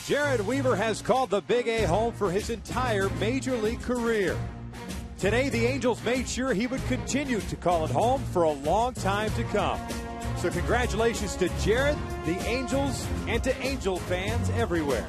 Jered Weaver has called the Big A home for his entire Major League career. Today, the Angels made sure he would continue to call it home for a long time to come. So congratulations to Jered, the Angels, and to Angel fans everywhere.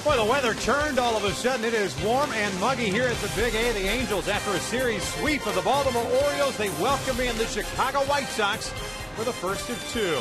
Boy, the weather turned all of a sudden. It is warm and muggy here at the Big A. The Angels, after a series sweep of the Baltimore Orioles, they welcome in the Chicago White Sox for the first of two.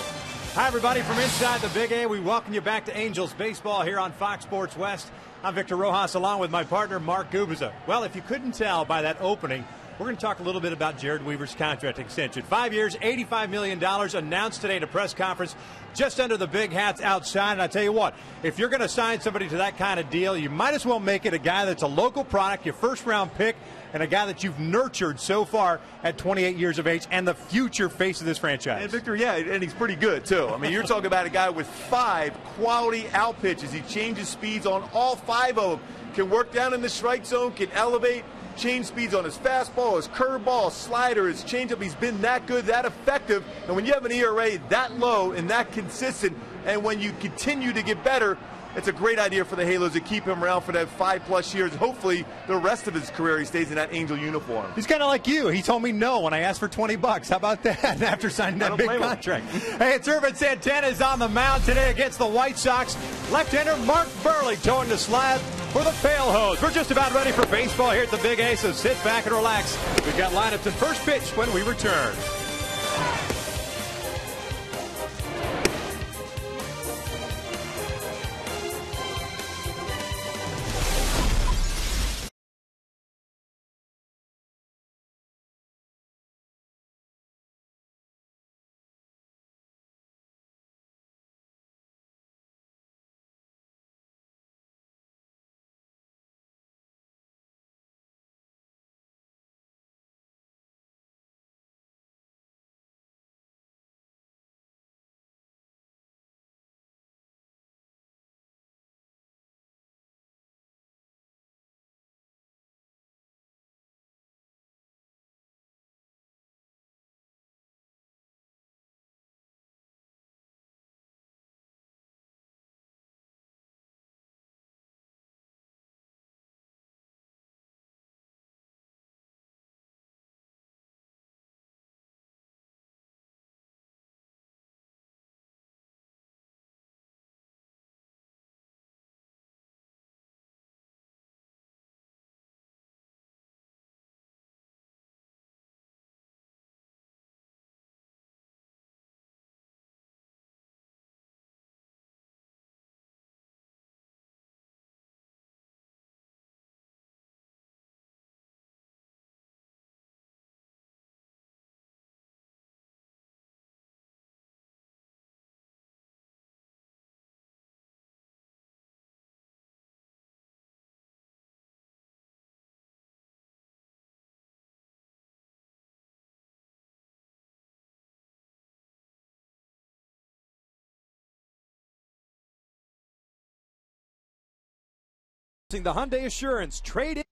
Hi, everybody, from inside the Big A. We welcome you back to Angels baseball here on Fox Sports West. I'm Victor Rojas, along with my partner, Mark Gubicza. Well, if you couldn't tell by that opening, we're going to talk a little bit about Jered Weaver's contract extension. 5 years, $85 million announced today at a press conference just under the big hats outside. And I tell you what, if you're going to sign somebody to that kind of deal, you might as well make it a guy that's a local product, your first-round pick, and a guy that you've nurtured so far at 28 years of age and the future face of this franchise. And Victor, yeah, and he's pretty good, too. I mean, you're talking about a guy with 5 quality out pitches. He changes speeds on all 5 of them. Can work down in the strike zone, can elevate, change speeds on his fastball, his curveball, slider, his changeup. He's been that good, that effective. And when you have an ERA that low and that consistent, and when you continue to get better, it's a great idea for the Halos to keep him around for that 5+ years. Hopefully, the rest of his career, he stays in that Angel uniform. He's kind of like you. He told me no when I asked for $20. How about that after signing that big contract? Hey, it's Ervin Santana is on the mound today against the White Sox. Left-hander Mark Buehrle towing the slab for the Pale Hose. We're just about ready for baseball here at the Big A, so sit back and relax. We've got lineups and first pitch when we return. The Hyundai Assurance trade-in.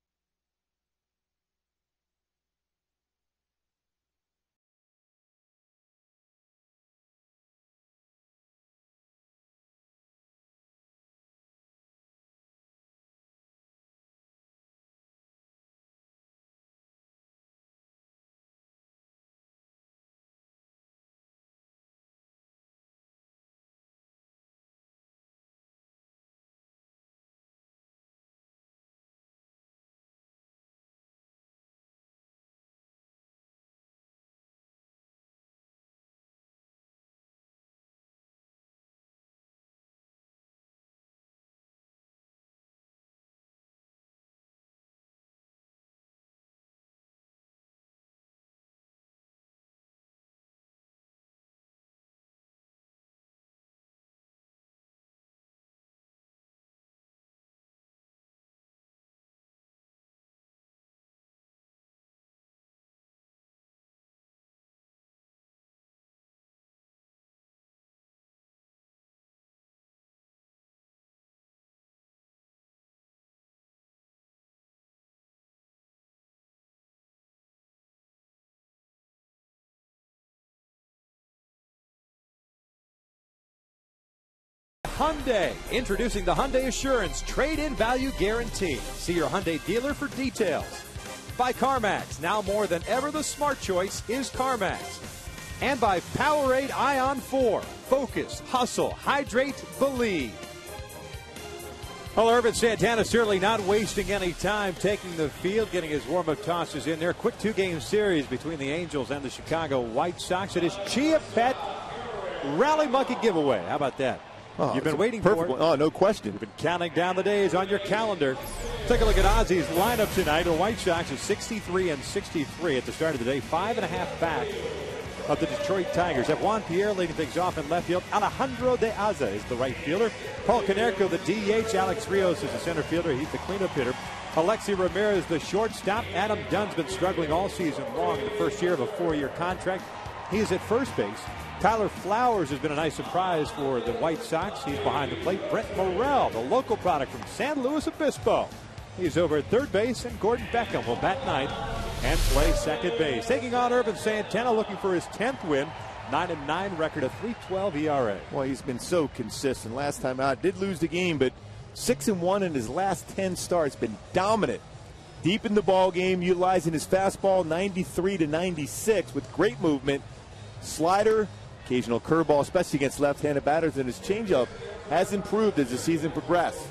Hyundai. Introducing the Hyundai Assurance Trade-in Value Guarantee. See your Hyundai dealer for details. By CarMax. Now more than ever, the smart choice is CarMax. And by Powerade Ion 4. Focus, hustle, hydrate, believe. Well, Ervin Santana certainly not wasting any time taking the field, getting his warm-up tosses in there. Quick two-game series between the Angels and the Chicago White Sox. It is Chia Pet Rally Monkey giveaway. How about that? Oh, you've been waiting for it. Oh, no question. You've been counting down the days on your calendar. Take a look at Ozzy's lineup tonight. The White Sox is 63-63 at the start of the day. 5.5 back of the Detroit Tigers. Have Juan Pierre leading things off in left field. Alejandro De Aza is the right fielder. Paul Konerko, the DH. Alex Rios is the center fielder. He's the cleanup hitter. Alexi Ramirez, the shortstop. Adam Dunn's been struggling all season long in the first year of a 4-year contract. He is at first base. Tyler Flowers has been a nice surprise for the White Sox. He's behind the plate. Brent Morel, the local product from San Luis Obispo. He's over at third base, and Gordon Beckham will bat ninth and play second base. Taking on Ervin Santana, looking for his 10th win. 9-9 record, a 3.12 ERA. Well, he's been so consistent. Last time out, did lose the game, but 6-1 in his last 10 starts. Been dominant. Deep in the ball game, utilizing his fastball 93-96 with great movement. Slider, occasional curveball, especially against left-handed batters, and his changeup has improved as the season progressed.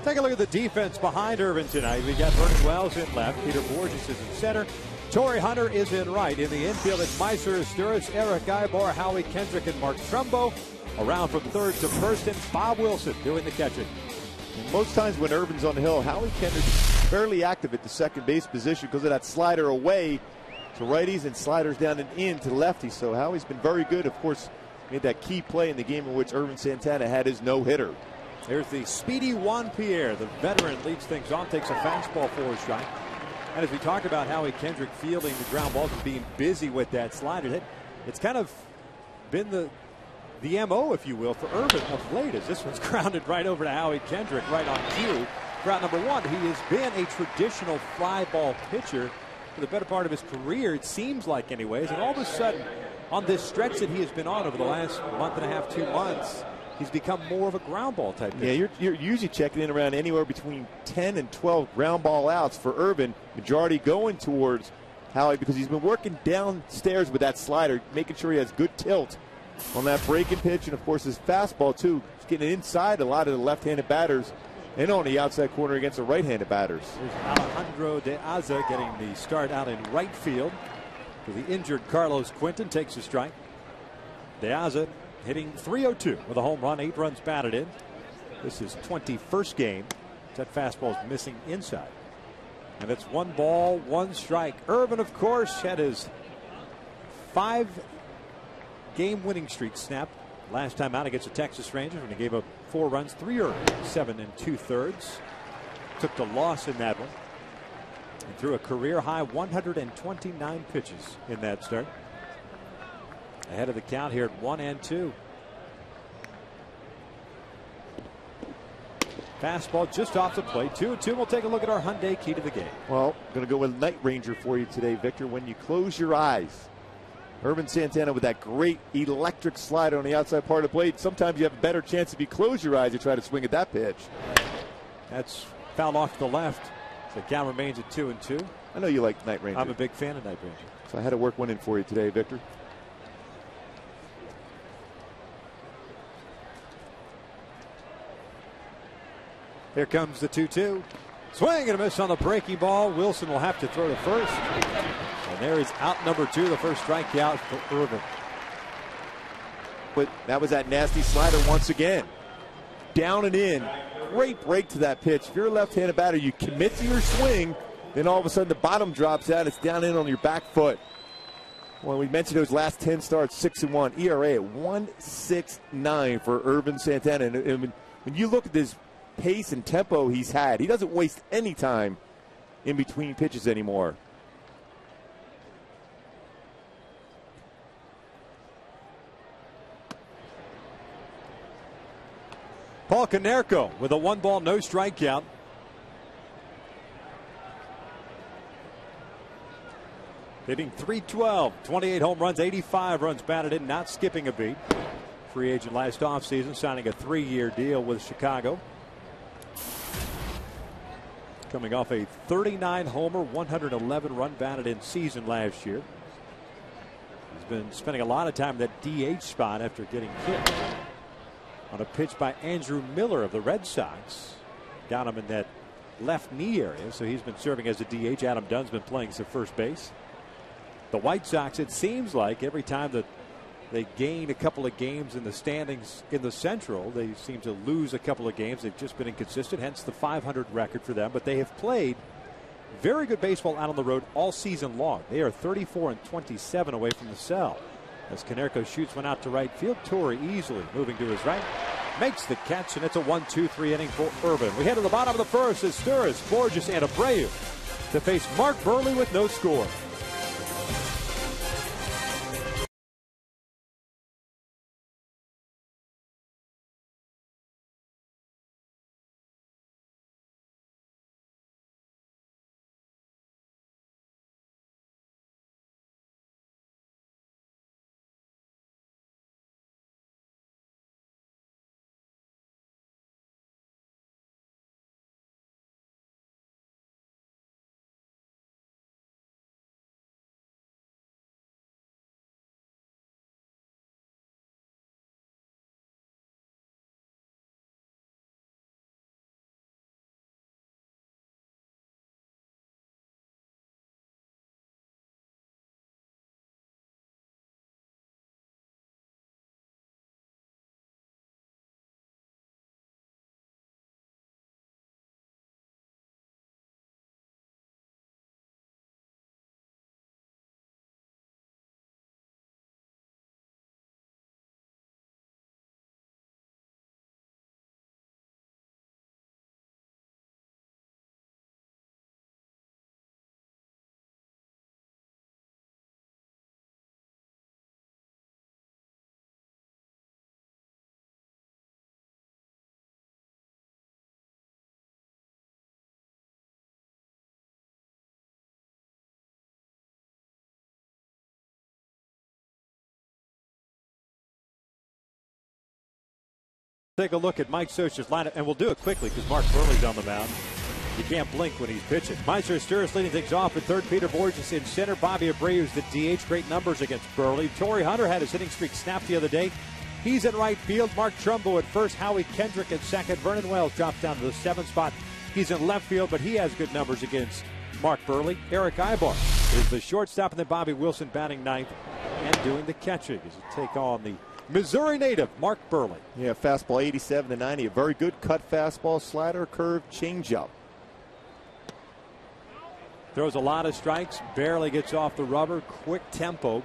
Take a look at the defense behind Ervin tonight. We got Vernon Wells in left. Peter Borges is in center. Torrey Hunter is in right. In the infield, it's Meiser Asturis, Eric Ibar, Howie Kendrick, and Mark Trumbo. Around from third to first, and Bob Wilson doing the catching. Most times when Ervin's on the hill, Howie Kendrick is fairly active at the second base position because of that slider away to righties and sliders down and in to lefties. So Howie's been very good. Of course, made that key play in the game in which Ervin Santana had his no-hitter. There's the speedy Juan Pierre. The veteran leads things on, takes a fastball for a strike. And as we talked about Howie Kendrick fielding the ground balls and being busy with that slider, it's kind of been the MO, if you will, for Ervin of late, as this one's grounded right over to Howie Kendrick, right on cue. For out number one, he has been a traditional fly ball pitcher for the better part of his career, it seems like anyways. And all of a sudden, on this stretch that he has been on over the last month and a half, 2 months, he's become more of a ground ball type pitcher. Yeah, you're usually checking in around anywhere between 10 and 12 ground ball outs for Ervin. Majority going towards Howie because he's been working downstairs with that slider, making sure he has good tilt on that breaking pitch, and of course his fastball too. He's getting inside a lot of the left-handed batters and on the outside corner against the right-handed batters. There's Alejandro De Aza getting the start out in right field. For the injured Carlos Quinton takes a strike. De Aza hitting .302 with a home run, 8 runs batted in. This is 21st game. That fastball is missing inside. And it's 1 ball, 1 strike. Ervin, of course, had his 5-game winning streak snapped last time out against the Texas Rangers when he gave up 4 runs, 3 earned, 7 2/3. Took the loss in that one. And threw a career high 129 pitches in that start. Ahead of the count here at 1-2. Fastball just off the plate. 2-2. We'll take a look at our Hyundai key to the game. Well, going to go with Night Ranger for you today, Victor. When you close your eyes, Ervin Santana with that great electric slider on the outside part of the plate. Sometimes you have a better chance if you close your eyes to try to swing at that pitch. That's fouled off to the left. So the count remains at 2-2. I know you like Night Ranger. I'm a big fan of Night Ranger. So I had to work one in for you today, Victor. Here comes the 2-2. Swing and a miss on the breaking ball. Wilson will have to throw to first. And there is out number 2, the first strikeout for Ervin. But that was that nasty slider once again. Down and in. Great break to that pitch. If you're a left-handed batter, you commit to your swing, then all of a sudden the bottom drops out. It's down in on your back foot. Well, we mentioned those last 10 starts, 6-1. ERA at 1.69 for Ervin Santana. And when you look at this pace and tempo he's had, he doesn't waste any time in between pitches anymore. Paul Konerko with a 1-ball, no strikeout. Hitting .312, 28 home runs, 85 runs batted in, not skipping a beat. free agent last offseason, signing a 3-year deal with Chicago. Coming off a 39-homer, 111-run batted in season last year. He's been spending a lot of time in that DH spot after getting hit on a pitch by Andrew Miller of the Red Sox. Got him in that left knee area, so he's been serving as a DH. Adam Dunn's been playing some first base. The White Sox, it seems like every time that they gain a couple of games in the standings in the Central, they seem to lose a couple of games. They've just been inconsistent, hence the .500 record for them. But they have played very good baseball out on the road all season long. They are 34-27 away from the cell. As Konerko shoots one out to right field, Torrey easily moving to his right, makes the catch, and it's a 1-2-3 inning for Irvin. We head to the bottom of the first as Sturis, Borges, and Abreu to face Mark Buehrle with no score. Take a look at Mike Scioscia's lineup, and we'll do it quickly because Mark Buehrle's on the mound. You can't blink when he's pitching. Meister Sturis leading things off at third. Peter Borges in center. Bobby Abreu's the DH. Great numbers against Buehrle. Torrey Hunter had his hitting streak snapped the other day. He's in right field. Mark Trumbo at first. Howie Kendrick at second. Vernon Wells dropped down to the 7th spot. He's in left field, but he has good numbers against Mark Buehrle. Eric Ibar is the shortstop, and then Bobby Wilson batting 9th and doing the catching as he take on the Missouri native Mark Buehrle. Yeah, fastball 87-90. A very good cut fastball, slider, curve, changeup. Throws a lot of strikes, barely gets off the rubber, quick tempo.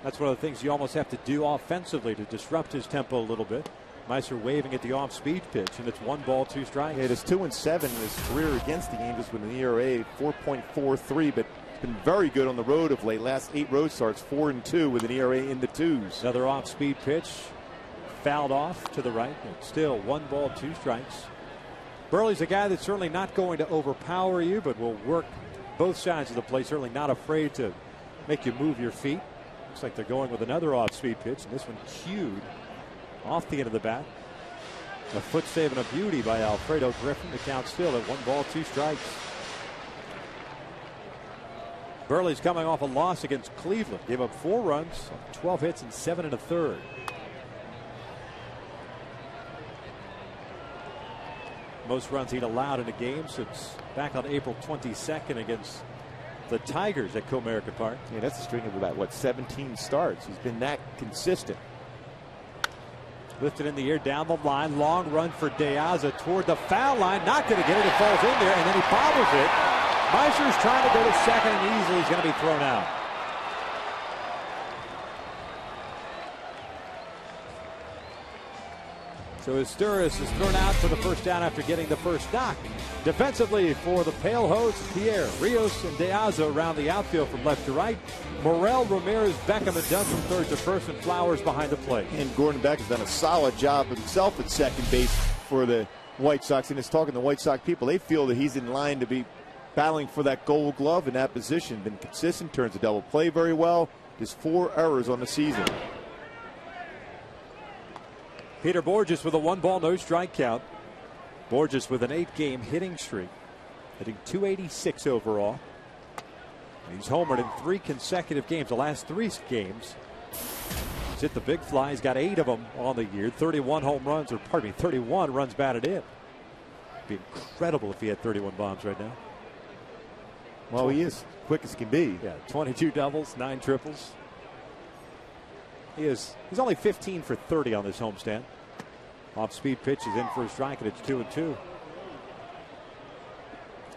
That's one of the things you almost have to do offensively to disrupt his tempo a little bit. Meister waving at the off-speed pitch, and it's 1 ball, 2 strikes. Yeah, it is 2-7 in his career against the Angels with an ERA 4.43, but been very good on the road of late. Last 8 road starts, 4-2 with an ERA in the 2s. Another off-speed pitch, fouled off to the right, and still 1 ball, 2 strikes. Buehrle's a guy that's certainly not going to overpower you, but will work both sides of the plate. Certainly not afraid to make you move your feet. Looks like they're going with another off-speed pitch, and this one cued off the end of the bat. A foot save and a beauty by Alfredo Griffin. The count still at 1 ball, 2 strikes. Buehrle's coming off a loss against Cleveland. Gave up 4 runs, 12 hits, and 7 1/3. Most runs he'd allowed in a game since back on April 22nd against the Tigers at Comerica Park. Yeah, that's a string of about, 17 starts. He's been that consistent. Lifted in the air down the line. Long run for De Aza toward the foul line. Not going to get it. It falls in there, and then he bobbles it. Meister's trying to go to second, and easily he's going to be thrown out. So Sturis is thrown out for the first down after getting the first knock. Defensively for the Pale Hose, Pierre, Rios, and De Aza around the outfield from left to right. Morel, Ramirez, Beckham, and Dunn from third to first, and Flowers behind the plate. And Gordon Beck has done a solid job himself at second base for the White Sox. And it's talking to the White Sox people. They feel that he's in line to be battling for that Gold Glove in that position. Been consistent, turns a double play very well. Just 4 errors on the season. Peter Bourjos with a 1-ball, no strike count. Bourjos with an 8-game hitting streak, hitting .286 overall. He's homered in 3 consecutive games. The last 3 games, he's hit the big fly. He's got 8 of them on the year. 31 home runs, or pardon me, 31 runs batted in. It'd be incredible if he had 31 bombs right now. Well, he is quick as can be. Yeah, 22 doubles, 9 triples. He's only 15 for 30 on this homestand. Off-speed pitch is in for a strike, and it's 2-2.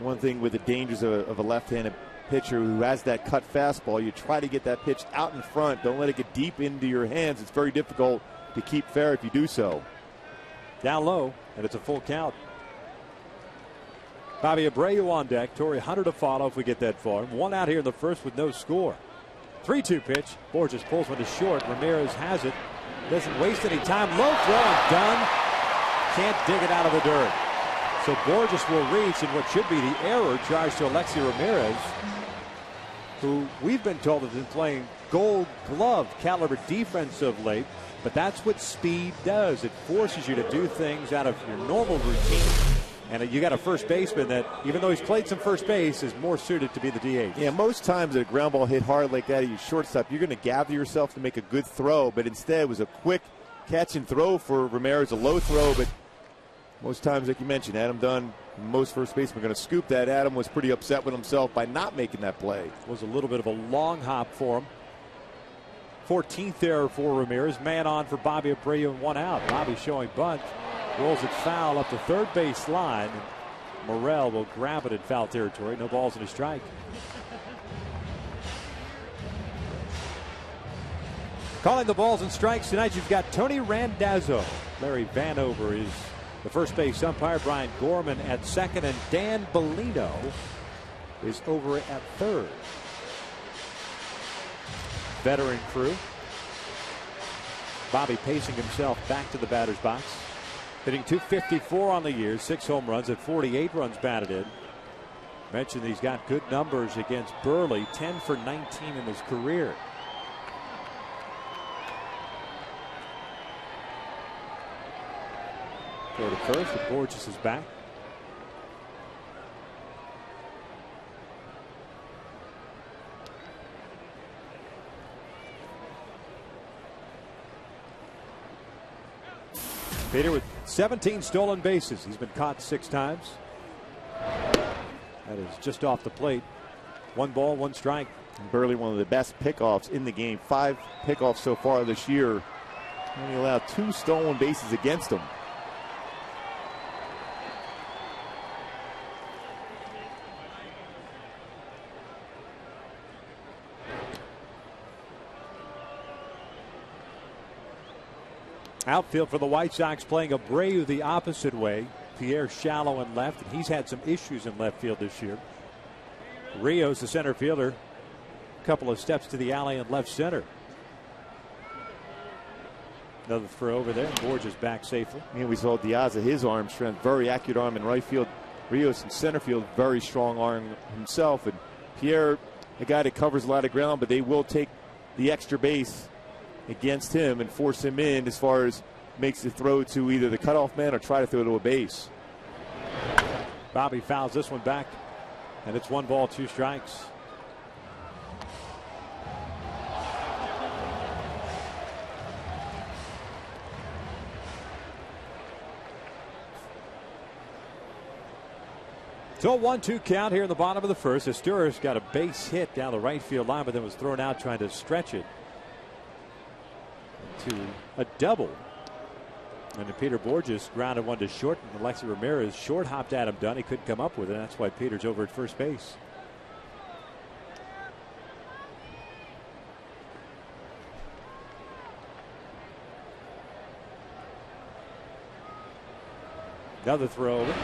One thing with the dangers of a left-handed pitcher who has that cut fastball, you try to get that pitch out in front. Don't let it get deep into your hands. It's very difficult to keep fair if you do so. Down low, and it's a full count. Bobby Abreu on deck. Torrey Hunter to follow if we get that far. 1 out here in the first with no score. 3-2 pitch. Bourjos pulls one to short. Ramirez has it. Doesn't waste any time. Low throw and done. Can't dig it out of the dirt. So Bourjos will reach in what should be the error charged to Alexi Ramirez, who we've been told has been playing gold glove caliber defense of late. But that's what speed does. It forces you to do things out of your normal routine. And you got a first baseman that, even though he's played some first base, is more suited to be the DH. Yeah, most times a ground ball hit hard like that at your shortstop, you're going to gather yourself to make a good throw. But instead, it was a quick catch and throw for Ramirez, a low throw. But most times, like you mentioned, Adam Dunn, most first basemen are going to scoop that. Adam was pretty upset with himself by not making that play. It was a little bit of a long hop for him. 14th error for Ramirez. Man on for Bobby Abreu and 1 out. Bobby showing bunt. Rolls it foul up the third base line. Morel will grab it in foul territory. No balls and a strike. Calling the balls and strikes tonight, you've got Tony Randazzo. Larry Vanover is the first base umpire. Brian Gorman at second, and Dan Bellino is over at third. Veteran crew. Bobby pacing himself back to the batter's box. Hitting .254 on the year, 6 home runs and 48 runs batted in. Mentioned he's got good numbers against Burley, 10 for 19 in his career. Go to first, and Bourjos is back. Peter with 17 stolen bases. He's been caught 6 times. That is just off the plate. 1 ball, 1 strike. And Burley, one of the best pickoffs in the game. 5 pickoffs so far this year. Only allowed 2 stolen bases against him. Outfield for the White Sox playing Abreu the opposite way. Pierre shallow in left, and he's had some issues in left field this year. Rios, the center fielder, a couple of steps to the alley in left center. Another throw over there. Bourjos back safely. And we saw Diaz, his arm strength, very accurate arm in right field. Rios in center field, very strong arm himself. And Pierre, a guy that covers a lot of ground, but they will take the extra base against him and force him in as far as makes the throw to either the cutoff man or try to throw to a base. Bobby fouls this one back, and it's 1 ball, 2 strikes. So a 1-2 count here in the bottom of the first. Asturias got a base hit down the right field line, but then was thrown out trying to stretch it to a double. And then Peter Bourjos grounded 1 to short, and Alexi Ramirez short hopped Adam Dunn. He couldn't come up with it. That's why Peter's over at first base. Another throw over.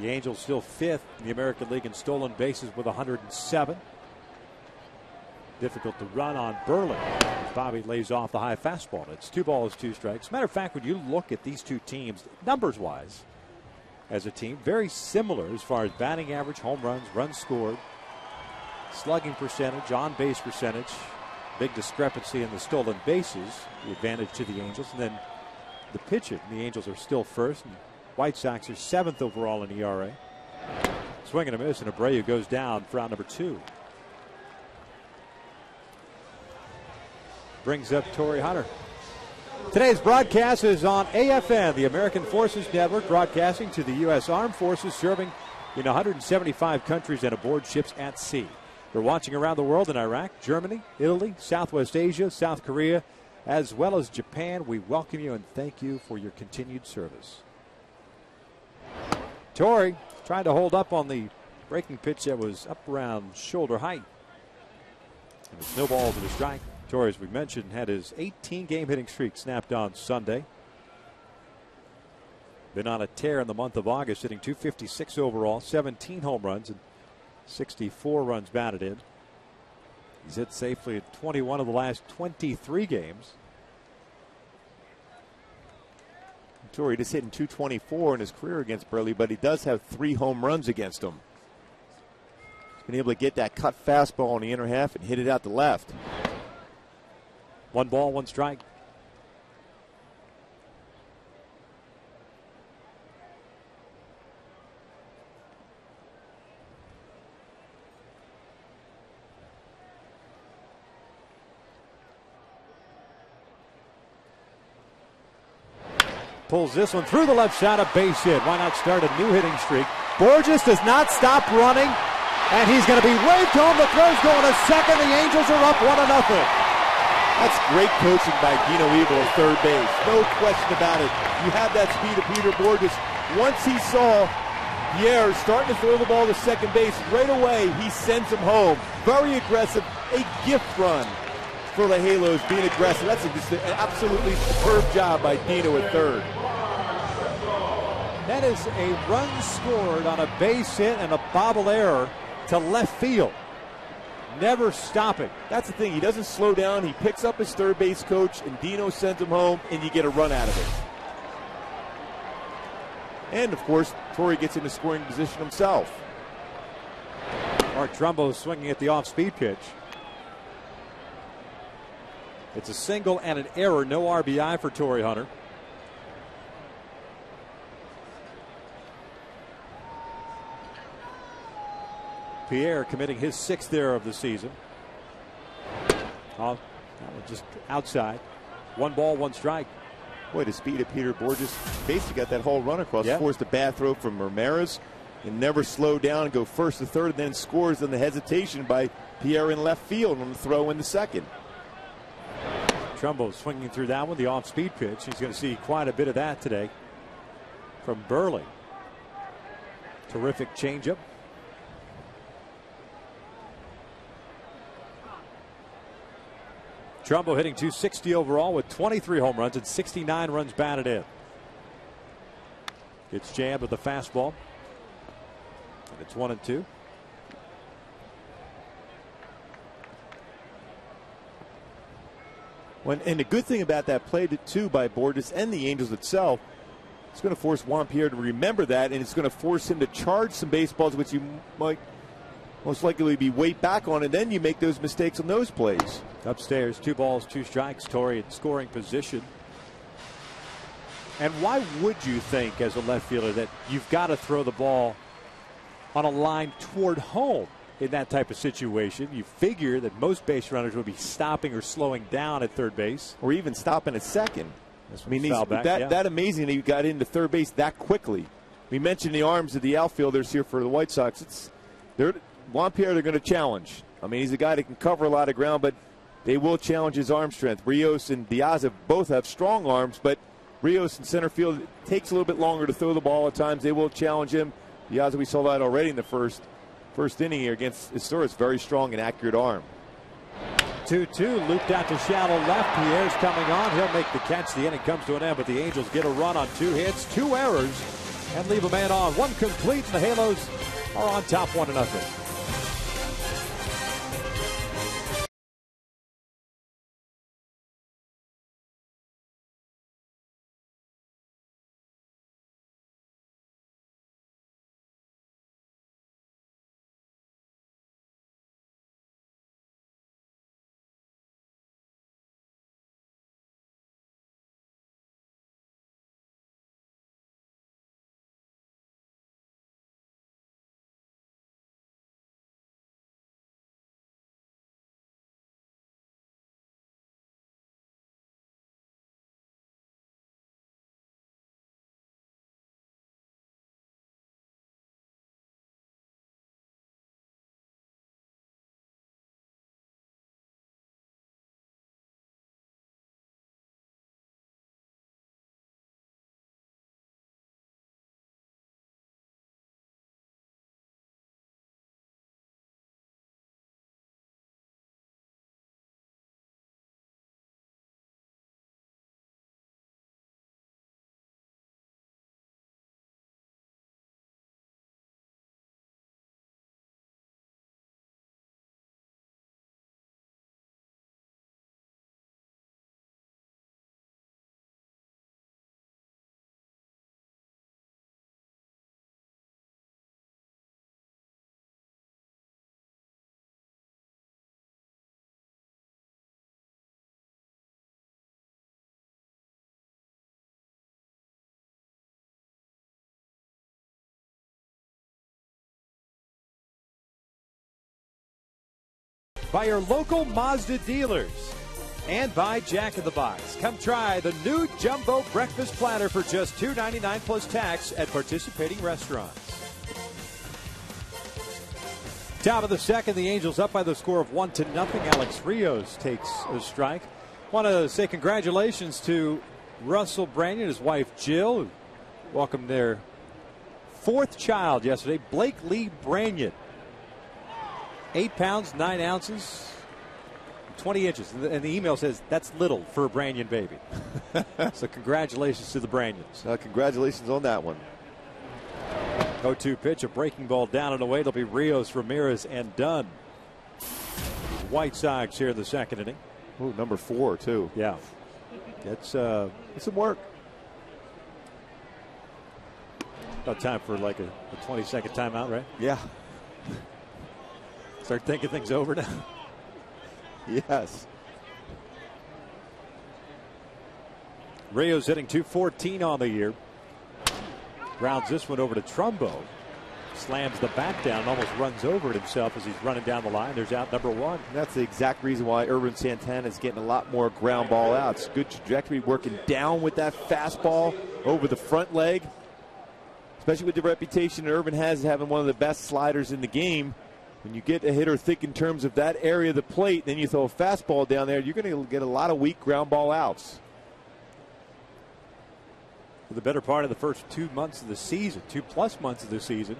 The Angels still 5th in the American League in stolen bases with 107. Difficult to run on Burley as Bobby lays off the high fastball. It's 2 balls, 2 strikes. Matter of fact, when you look at these 2 teams, numbers-wise, as a team. Very similar as far as batting average, home runs, runs scored, slugging percentage, on-base percentage. Big discrepancy in the stolen bases, the advantage to the Angels. And then the pitching, the Angels are still first, and White Sox are 7th overall in ERA. Swing and a miss, and Abreu goes down for out number 2. Brings up Torii Hunter. Today's broadcast is on AFN, the American Forces Network, broadcasting to the U.S. Armed Forces, serving in 175 countries and aboard ships at sea. We're watching around the world in Iraq, Germany, Italy, Southwest Asia, South Korea, as well as Japan. We welcome you and thank you for your continued service. Torii trying to hold up on the breaking pitch that was up around shoulder height. And the snowball to the strike. Torii, as we mentioned, had his 18-game hitting streak snapped on Sunday. Been on a tear in the month of August, hitting .256 overall, 17 home runs, and 64 runs batted in. He's hit safely at 21 of the last 23 games. Torii just hitting .224 in his career against Burley, but he does have 3 home runs against him. He's been able to get that cut fastball in the inner half and hit it out the left. 1 ball, 1 strike. Pulls this one through the left side, a base hit. Why not start a new hitting streak? Borges does not stop running, and he's going to be waved home. The throw's going to second. The Angels are up 1-0. That's great coaching by Dino Evil at third base. No question about it. You have that speed of Peter Borges. Once he saw Pierre starting to throw the ball to second base, right away he sends him home. Very aggressive, a gift run for the Halos, being aggressive. That's just an absolutely superb job by Dino at third. That is a run scored on a base hit and a bobble error to left field. Never stopping. That's the thing. He doesn't slow down. He picks up his third base coach, and Dino sends him home, and you get a run out of it. And, of course, Torii gets into scoring position himself. Mark Trumbo swinging at the off-speed pitch. It's a single and an error. No RBI for Torii Hunter. Pierre committing his 6th error of the season. Oh, that was just outside. 1 ball, 1 strike. Boy, the speed of Peter Borges basically got that whole run across. Yeah. Forced a bad throw from Ramirez and never slowed down and go first to third, and then scores on the hesitation by Pierre in left field on the throw in the second. Trumbo swinging through that one, the off-speed pitch. He's going to see quite a bit of that today from Burley. Terrific changeup. Trumbo hitting .260 overall with 23 home runs and 69 runs batted in. Gets jabbed with the fastball. And it's 1-2. And the good thing about that play, too, by Borges and the Angels itself, it's going to force Juan Pierre to remember that, and it's going to force him to charge some baseballs, which you might most likely be way back on, and then you make those mistakes on those plays. Upstairs, 2 balls, 2 strikes. Torii in scoring position. And why would you think, as a left fielder, that you've got to throw the ball on a line toward home in that type of situation? You figure that most base runners would be stopping or slowing down at third base, or even stopping at second. I mean, back, that amazing that he got into third base that quickly. We mentioned the arms of the outfielders here for the White Sox. Juan Pierre, they're going to challenge. I mean, he's a guy that can cover a lot of ground, but they will challenge his arm strength. Rios and Diaz both have strong arms, but Rios in center field, it takes a little bit longer to throw the ball at times. They will challenge him. Diaz, we saw that already in the first inning here against Historis. Very strong and accurate arm. 2-2, looped out to shallow left. Pierre's coming on. He'll make the catch. The inning comes to an end, but the Angels get a run on 2 hits, 2 errors, and leave a man on. 1 complete, and the Halos are on top 1-0. by your local Mazda dealers. And by Jack in the Box. Come try the new Jumbo Breakfast Platter for just $2.99 plus tax at participating restaurants. Top of the second, the Angels up by the score of 1-0. Alex Rios takes a strike. Want to say congratulations to Russell Branyan and his wife Jill, who welcomed their fourth child yesterday, Blake Lee Branyan. 8 pounds, 9 ounces. 20 inches. And the email says that's little for a Branyan baby. So congratulations to the Branyans. Congratulations on that one. 0-2 pitch, a breaking ball down and away. It'll be Rios, Ramirez, and Dunn. White Sox here in the second inning. Ooh, number 4, too. Yeah. It's some work. About time for like a 20-second timeout, right? Yeah. Start thinking things over now. Yes. Rios hitting .214 on the year. Grounds this one over to Trumbo. Slams the bat down, almost runs over it himself as he's running down the line. There's out number 1. And that's the exact reason why Ervin Santana is getting a lot more ground ball outs. Good trajectory, working down with that fastball over the front leg. Especially with the reputation Ervin has having one of the best sliders in the game. When you get a hitter thick in terms of that area of the plate, then you throw a fastball down there, you're going to get a lot of weak ground ball outs. For the better part of the first 2 months of the season, 2+ months of the season,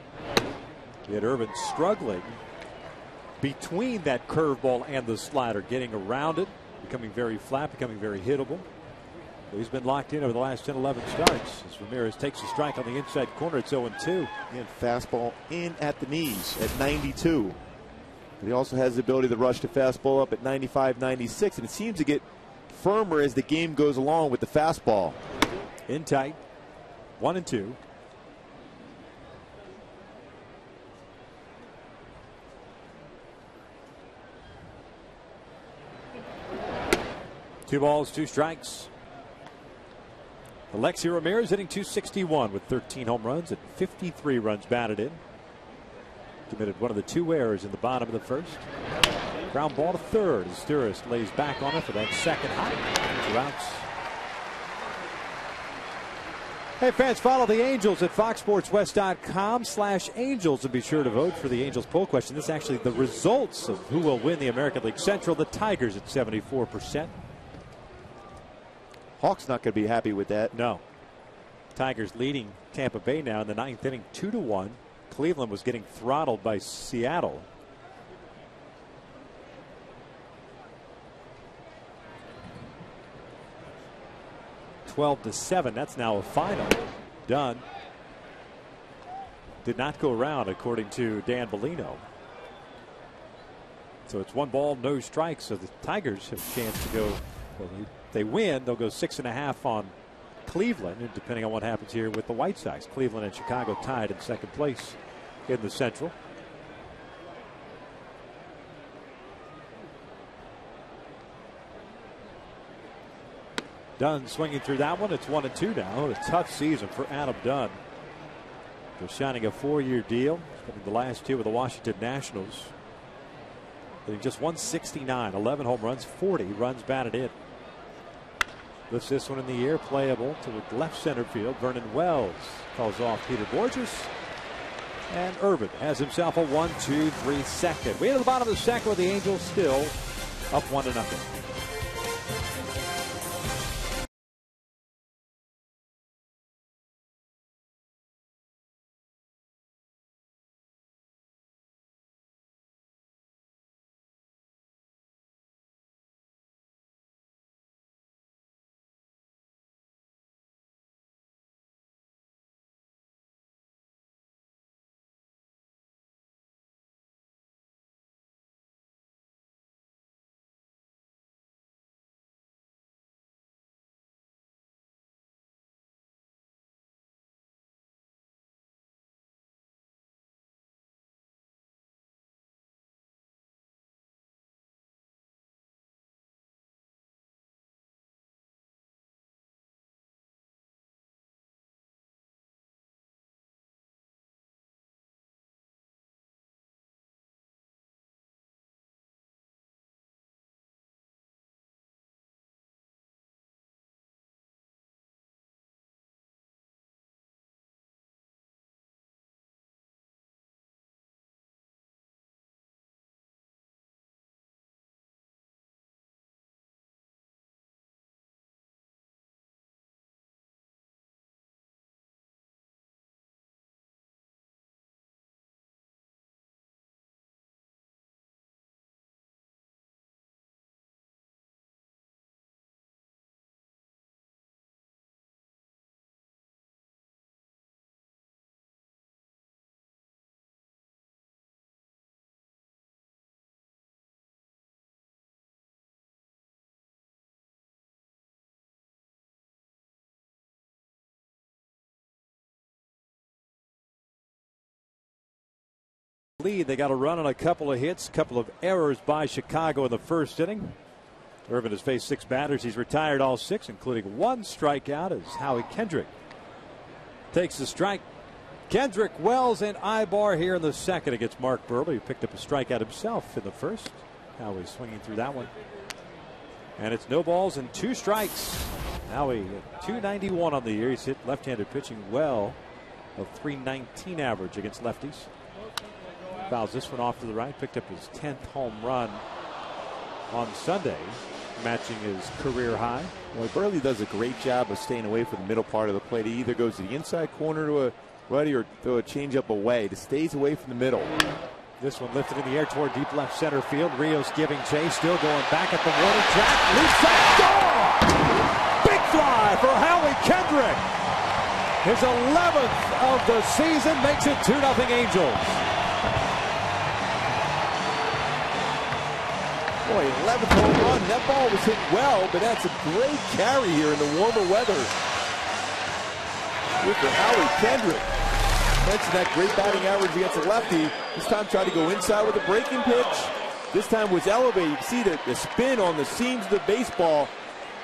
you had Ervin struggling between that curveball and the slider, getting around it, becoming very flat, becoming very hittable. So he's been locked in over the last 10-11 starts as Ramirez takes a strike on the inside corner. It's 0-2. And fastball in at the knees at 92. But he also has the ability to rush the fastball up at 95, 96, and it seems to get firmer as the game goes along with the fastball. In tight, 1-2. Two balls, 2 strikes. Alexi Ramirez hitting .261 with 13 home runs and 53 runs batted in. Committed one of the 2 errors in the bottom of the first. Ground ball to third as Sturis lays back on it for that second hop. 2 outs. Hey fans, follow the Angels at foxsportswest.com/Angels and be sure to vote for the Angels poll question. This is actually the results of who will win the American League Central. The Tigers at 74%. Hawks not going to be happy with that. No. Tigers leading Tampa Bay now in the 9th inning 2-1. Cleveland was getting throttled by Seattle. (12-7). That's now a final. Dunn did not go around according to Dan Bellino. So it's 1 ball, no strikes. So the Tigers have a chance to go. Well, if they win, they'll go 6.5 on Cleveland, and depending on what happens here with the White Sox. Cleveland and Chicago tied in second place in the Central. Dunn swinging through that one. It's 1-2 now. A tough season for Adam Dunn. Just signing a 4-year deal. Spending the last 2 with the Washington Nationals. Hitting just .169, 11 home runs, 40 runs batted in. Lifts this one in the air, playable to the left center field. Vernon Wells calls off Peter Borges. And Ervin has himself a 1-2-3 second. We at the bottom of the second with the Angels still up 1-0. lead. They got a run on a couple of hits, a couple of errors by Chicago in the first inning. Irvin has faced 6 batters. He's retired all 6, including 1 strikeout, as Howie Kendrick takes the strike. Kendrick, Wells, and Ibar here in the second against Mark Buehrle, who picked up a strikeout himself in the first. Howie swinging through that one. And it's no balls and 2 strikes. Howie at .291 on the year. He's hit left-handed pitching well. A .319 average against lefties. Fouls this one off to the right. Picked up his 10th home run on Sunday, matching his career high. Well, Buehrle does a great job of staying away from the middle part of the plate. He either goes to the inside corner to a righty or throw a changeup away. He stays away from the middle. This one lifted in the air toward deep left center field. Rios giving chase, still going back at the warning track. Leaps up, score! Big fly for Howie Kendrick. His 11th of the season makes it 2-0 Angels. Boy, 11th home run. That ball was hit well, but that's a great carry here in the warmer weather. With the Howie Kendrick. Mentioned that great batting average against a lefty. This time tried to go inside with a breaking pitch. This time was elevated. You see the spin on the seams of the baseball.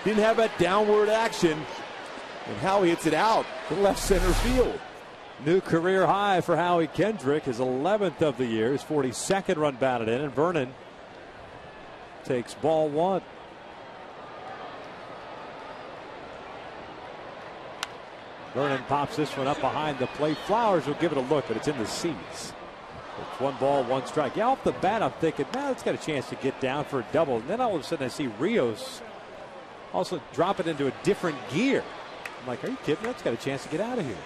Didn't have that downward action. And Howie hits it out to left center field. New career high for Howie Kendrick. His 11th of the year. His 42nd run batted in. And Vernon takes ball 1. Vernon pops this one up behind the plate. Flowers will give it a look, but it's in the seats. It's 1 ball, 1 strike. Yeah, off the bat, I'm thinking, now it's got a chance to get down for a double. And then all of a sudden I see Rios also drop it into a different gear. I'm like, are you kidding? That's got a chance to get out of here.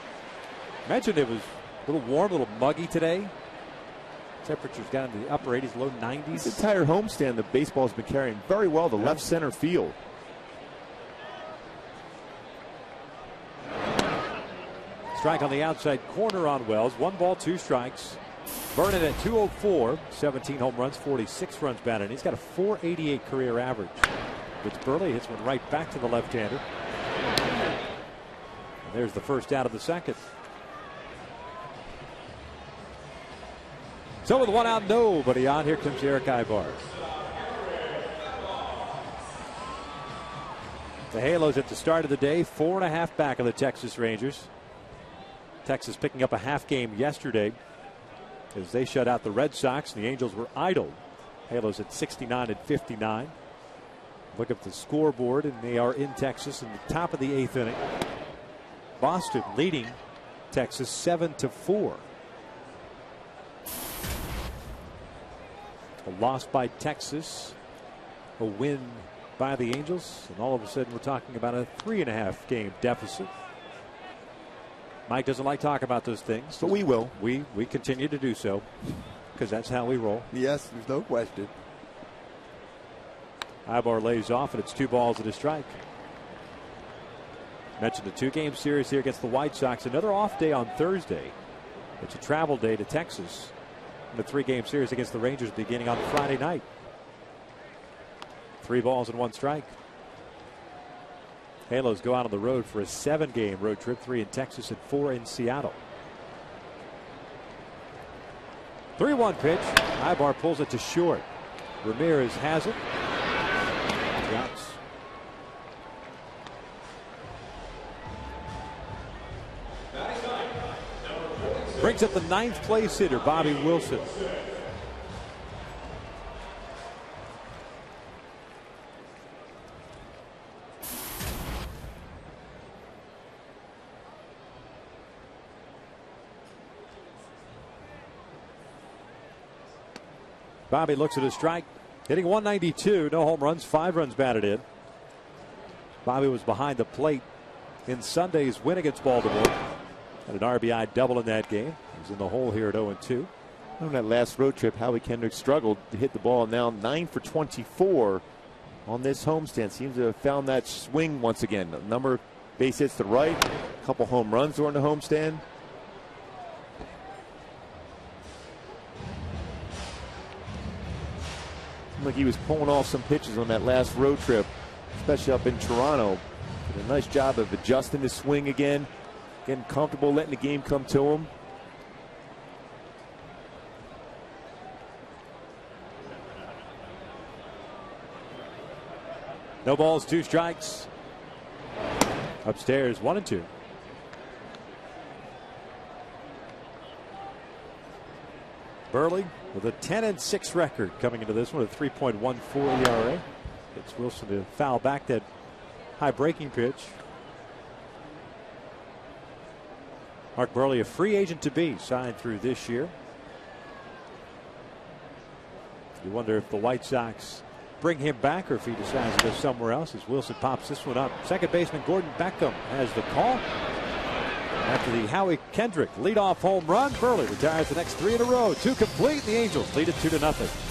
Mentioned it was a little warm, a little muggy today. Temperatures down to the upper 80s, low 90s. This entire homestand, the baseball has been carrying very well to left center field. Strike on the outside corner on Wells. 1 ball, 2 strikes. Vernon at .204, 17 home runs, 46 runs batted. He's got a .488 career average. It's Buehrle, hits one right back to the left-hander. And there's the first out of the second. So with 1 out, nobody on. Here comes Eric Ibar. The Halos at the start of the day, 4.5 back of the Texas Rangers. Texas picking up a half game yesterday as they shut out the Red Sox. The Angels were idle. Halos at 69 and 59. Look at the scoreboard, and they are in Texas in the top of the 8th inning. Boston leading Texas 7-4. A loss by Texas, a win by the Angels, and all of a sudden we're talking about a 3.5 game deficit. Mike doesn't like talking about those things, but we will. We continue to do so because that's how we roll. Yes, there's no question. Ibar lays off, and it's 2 balls and a strike. Mentioned a 2-game series here against the White Sox. Another off day on Thursday. It's a travel day to Texas. And the 3-game series against the Rangers beginning on Friday night. 3 balls and 1 strike. Halos go out on the road for a 7-game road trip, 3 in Texas and 4 in Seattle. 3-1 pitch. Ibar pulls it to short. Ramirez has it. Drops. Brings up the 9th place hitter, Bobby Wilson. Bobby looks at a strike, hitting 192, no home runs, 5 runs batted in. Bobby was behind the plate in Sunday's win against Baltimore. Had an RBI double in that game. He was in the hole here at 0-2. On that last road trip, Howie Kendrick struggled to hit the ball. Now 9 for 24 on this homestand. Seems to have found that swing once again. A number of base hits to right, a couple home runs during the homestand. Seemed like he was pulling off some pitches on that last road trip, especially up in Toronto. Did a nice job of adjusting his swing again, getting comfortable, letting the game come to him. No balls, 2 strikes. Upstairs, 1-2. Burley with a 10-6 record coming into this one, a 3.14 ERA. It's Wilson to foul back that high breaking pitch. Mark Burley, a free agent to be, signed through this year. You wonder if the White Sox bring him back or if he decides to go somewhere else as Wilson pops this one up. Second baseman Gordon Beckham has the call. After the Howie Kendrick leadoff home run, Burley retires the next 3 in a row. 2 complete. The Angels lead it 2-0.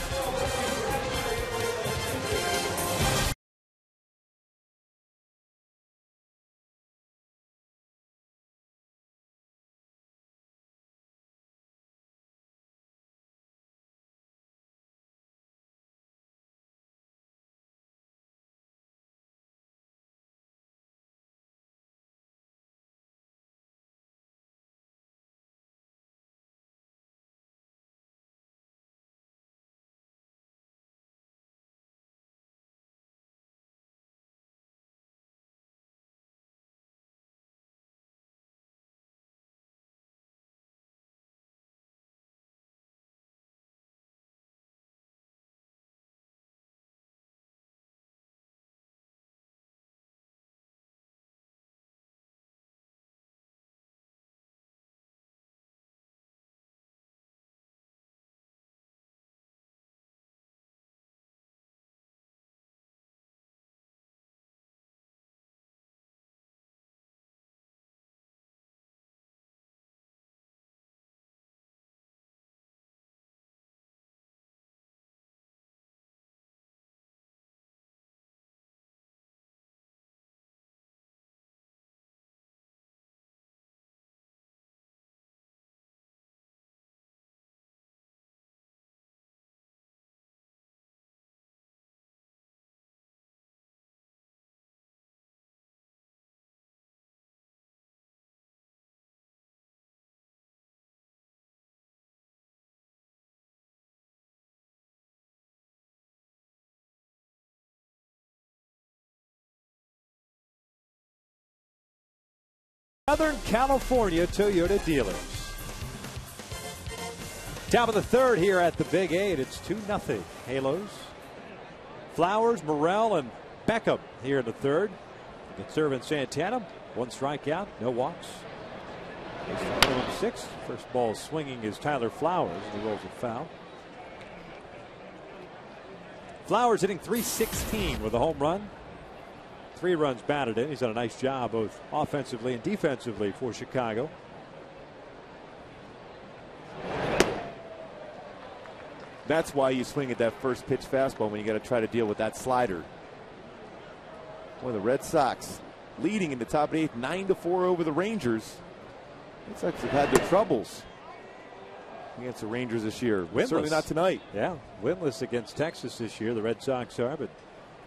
Southern California Toyota dealers. Top of the 3rd here at the Big 8. It's 2-0 Halos. Flowers, Morel, and Beckham here in the 3rd. Conserve and Santana. 1 strikeout, no walks. 6. First ball swinging is Tyler Flowers. He rolls a foul. Flowers hitting .316 with a home run. 3 runs batted in. He's done a nice job both offensively and defensively for Chicago. That's why you swing at that first pitch fastball when you got to try to deal with that slider. Boy, the Red Sox leading in the top of the 8th, 9-4 over the Rangers. Red Sox have had their troubles against the Rangers this year. Winless. Certainly not tonight. Yeah, winless against Texas this year. The Red Sox are, but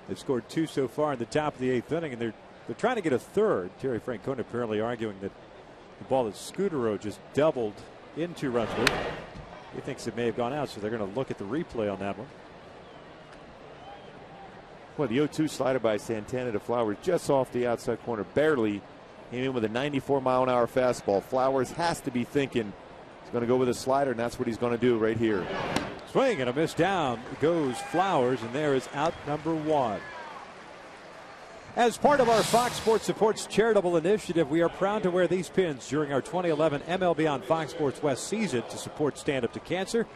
they've scored 2 so far in the top of the 8th inning, and they're trying to get a 3rd. Terry Francona apparently arguing that the ball that Scutaro just doubled in 2 runs with, he thinks it may have gone out, so they're going to look at the replay on that one. Well, the 0-2 slider by Santana to Flowers just off the outside corner, barely came in with a 94-mile-an-hour fastball. Flowers has to be thinking he's going to go with a slider, and that's what he's going to do right here. Swing and a miss down goes Flowers, and there is out number 1. As part of our Fox Sports Supports charitable initiative, we are proud to wear these pins during our 2011 MLB on Fox Sports West season to support Stand Up to Cancer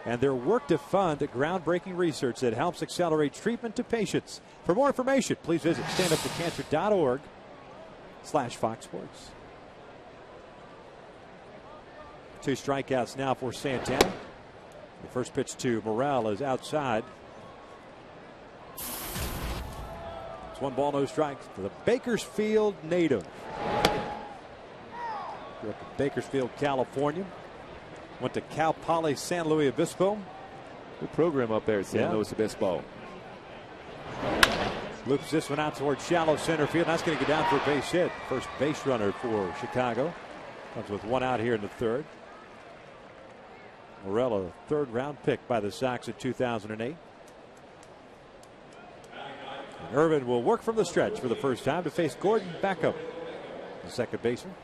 and their work to fund groundbreaking research that helps accelerate treatment to patients. For more information, please visit standuptocancer.org/Fox Sports. 2 strikeouts now for Santana. The first pitch to Morel is outside. It's 1 ball, no strikes for the Bakersfield native. Grew up in Bakersfield, California. Went to Cal Poly San Luis Obispo. Good program up there at San Luis Obispo. Loops this one out towards shallow center field. That's going to get down for a base hit. First base runner for Chicago. Comes with 1 out here in the 3rd. Morel, a 3rd round pick by the Sox in 2008. Irvin will work from the stretch for the first time to face Gordon Beckham, the second baseman.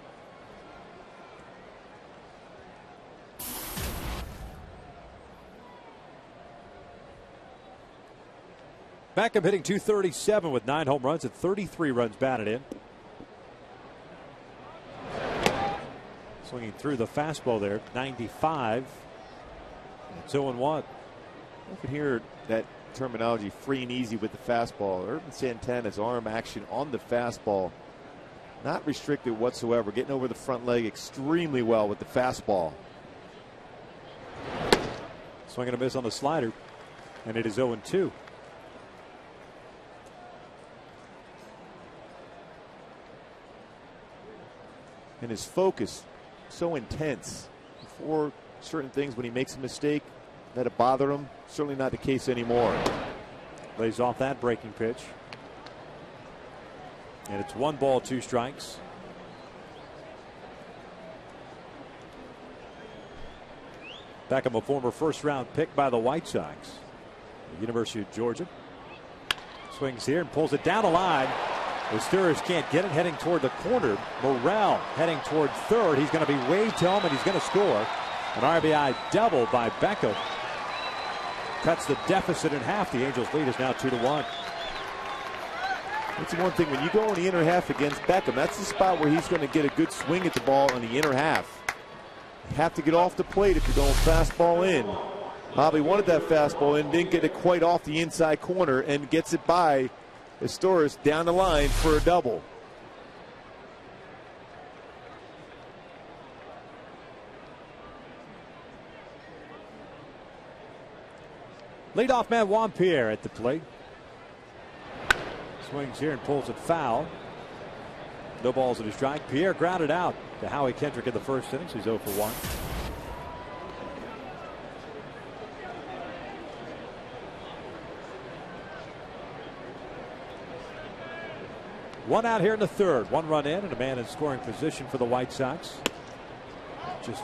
Beckham hitting .237 with 9 home runs and 33 runs batted in. Swinging through the fastball there, 95. It's 0-1. You can hear that terminology, free and easy with the fastball. Ervin Santana's arm action on the fastball, not restricted whatsoever, getting over the front leg extremely well with the fastball. Swing and a miss on the slider, and it is 0-2. And his focus so intense. Before certain things, when he makes a mistake, that'll bother him. Certainly not the case anymore. Lays off that breaking pitch. And it's 1 ball, 2 strikes. Beckham, a former first-round pick by the White Sox, the University of Georgia. Swings here and pulls it down the line. The Steelers can't get it, heading toward the corner. Morrell heading toward third. He's going to be waved home, and he's going to score. An RBI double by Beckham. Cuts the deficit in half. The Angels' lead is now 2-1. That's the one thing, when you go in the inner half against Beckham, that's the spot where he's going to get a good swing at the ball in the inner half. You have to get off the plate if you're going fastball in. Bobby wanted that fastball in, didn't get it quite off the inside corner, and gets it by Estorris down the line for a double. Leadoff man Juan Pierre at the plate. Swings here and pulls it foul. No balls in his strike. Pierre grounded out to Howie Kendrick in the first inning. He's 0 for 1. One out here in the third. 1 run in and a man in scoring position for the White Sox. Just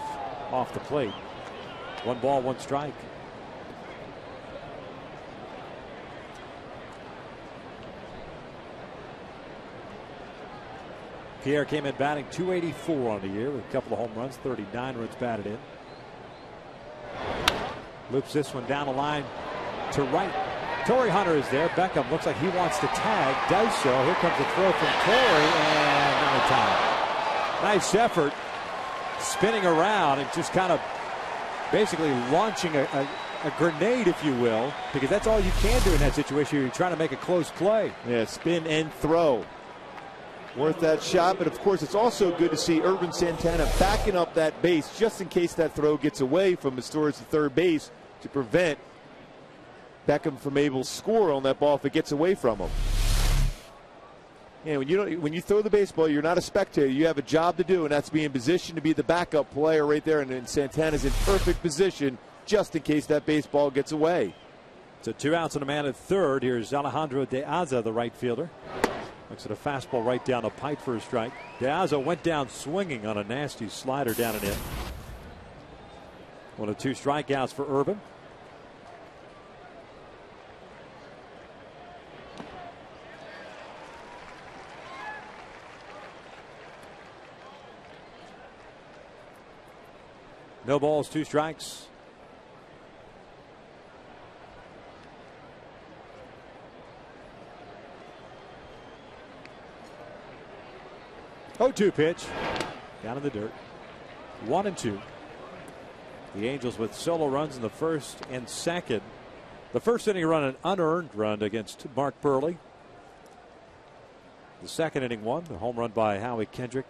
off the plate. 1 ball, 1 strike. Pierre came in batting .284 on the year with a couple of home runs, 39 runs batted in. Loops this one down the line to right. Torrey Hunter is there. Beckham looks like he wants to tag. Does so. Here comes a throw from Torrey, and now time. Nice effort. Spinning around and just kind of basically launching a grenade, if you will, because that's all you can do in that situation. You're trying to make a close play. Yeah, spin and throw. Worth that shot, but of course it's also good to see Ervin Santana backing up that base just in case that throw gets away from Estorris to third base to prevent Beckham from able to score on that ball if it gets away from him. Yeah, when you throw the baseball, you're not a spectator. You have a job to do, and that's be in position to be the backup player right there. And Santana's in perfect position just in case that baseball gets away. So 2 outs and a man at third. Here's Alejandro De Aza, the right fielder. Looks at a fastball right down the pipe for a strike. De Aza went down swinging on a nasty slider down and in. 1 of 2 strikeouts for Urban. No balls, 2 strikes. Oh, 2 pitch. Down in the dirt. 1-2. The Angels with solo runs in the first and second. The first inning run, an unearned run against Mark Burley. The second inning one, the home run by Howie Kendrick.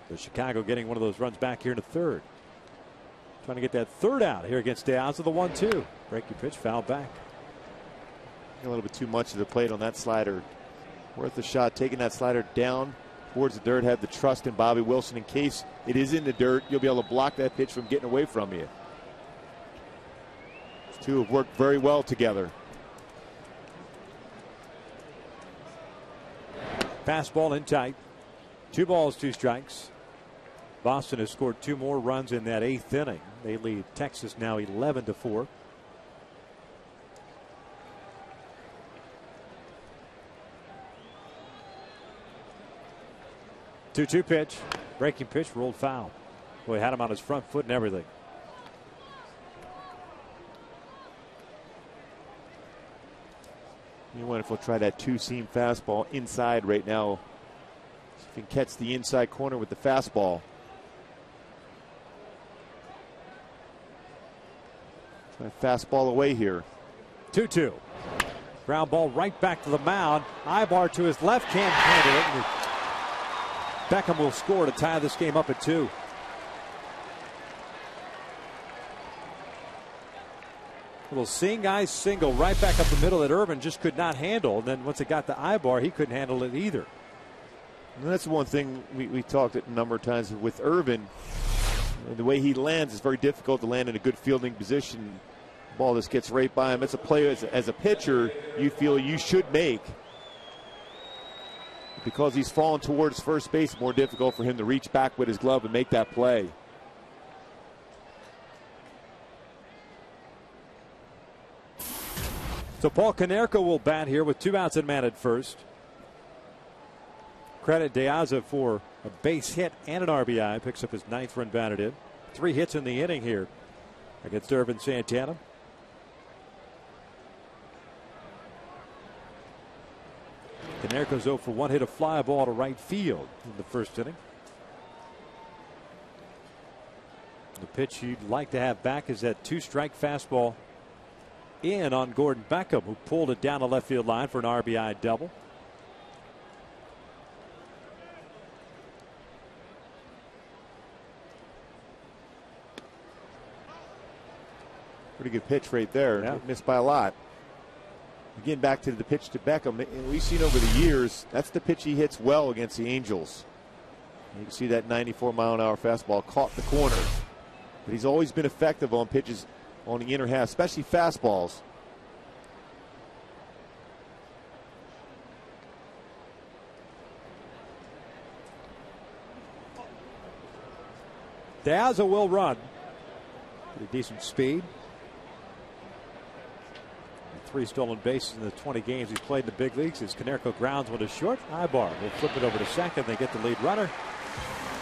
So Chicago getting one of those runs back here in the third. Trying to get that third out here against De Aza, the 1-2. Breaking pitch, foul back. A little bit too much of the plate on that slider. Worth a shot, taking that slider down towards the dirt. Have the trust in Bobby Wilson in case it is in the dirt. You'll be able to block that pitch from getting away from you. These two have worked very well together. Fastball in tight. 2 balls, 2 strikes. Boston has scored 2 more runs in that 8th inning. They lead Texas now 11-4. 2-2 pitch. Breaking pitch, rolled foul. Boy, had him on his front foot and everything. You wonder if he'll try that two-seam fastball inside right now. See if he can catch the inside corner with the fastball. Try fastball away here. 2-2. Ground ball right back to the mound. Ibar to his left, can't handle it. Beckham will score to tie this game up at 2. Little seeing eyes single right back up the middle that Irvin just could not handle. And then once it got to Ibar, he couldn't handle it either. And that's one thing we talked a number of times with Irvin. The way he lands is very difficult to land in a good fielding position. Ball just gets right by him. It's a play as a pitcher you feel you should make. Because he's fallen towards first base, more difficult for him to reach back with his glove and make that play. So Paul Konerko will bat here with 2 outs and man at first. Credit De Aza for a base hit and an RBI. Picks up his 9th run batted in. 3 hits in the inning here against Irvin Santana. Konerko's 0 for 1, hit a fly ball to right field in the first inning. The pitch you'd like to have back is that 2-strike fastball in on Gordon Beckham, who pulled it down the left field line for an RBI double. Pretty good pitch right there. Yeah. Missed by a lot. Again, back to the pitch to Beckham. And we've seen over the years, that's the pitch he hits well against the Angels. You can see that 94-mile-an-hour fastball caught the corner. But he's always been effective on pitches on the inner half, especially fastballs. De Aza will run. Pretty decent speed. 3 stolen bases in the 20 games he's played in the big leagues. As Konerko grounds one to short, Ibar will flip it over to second. They get the lead runner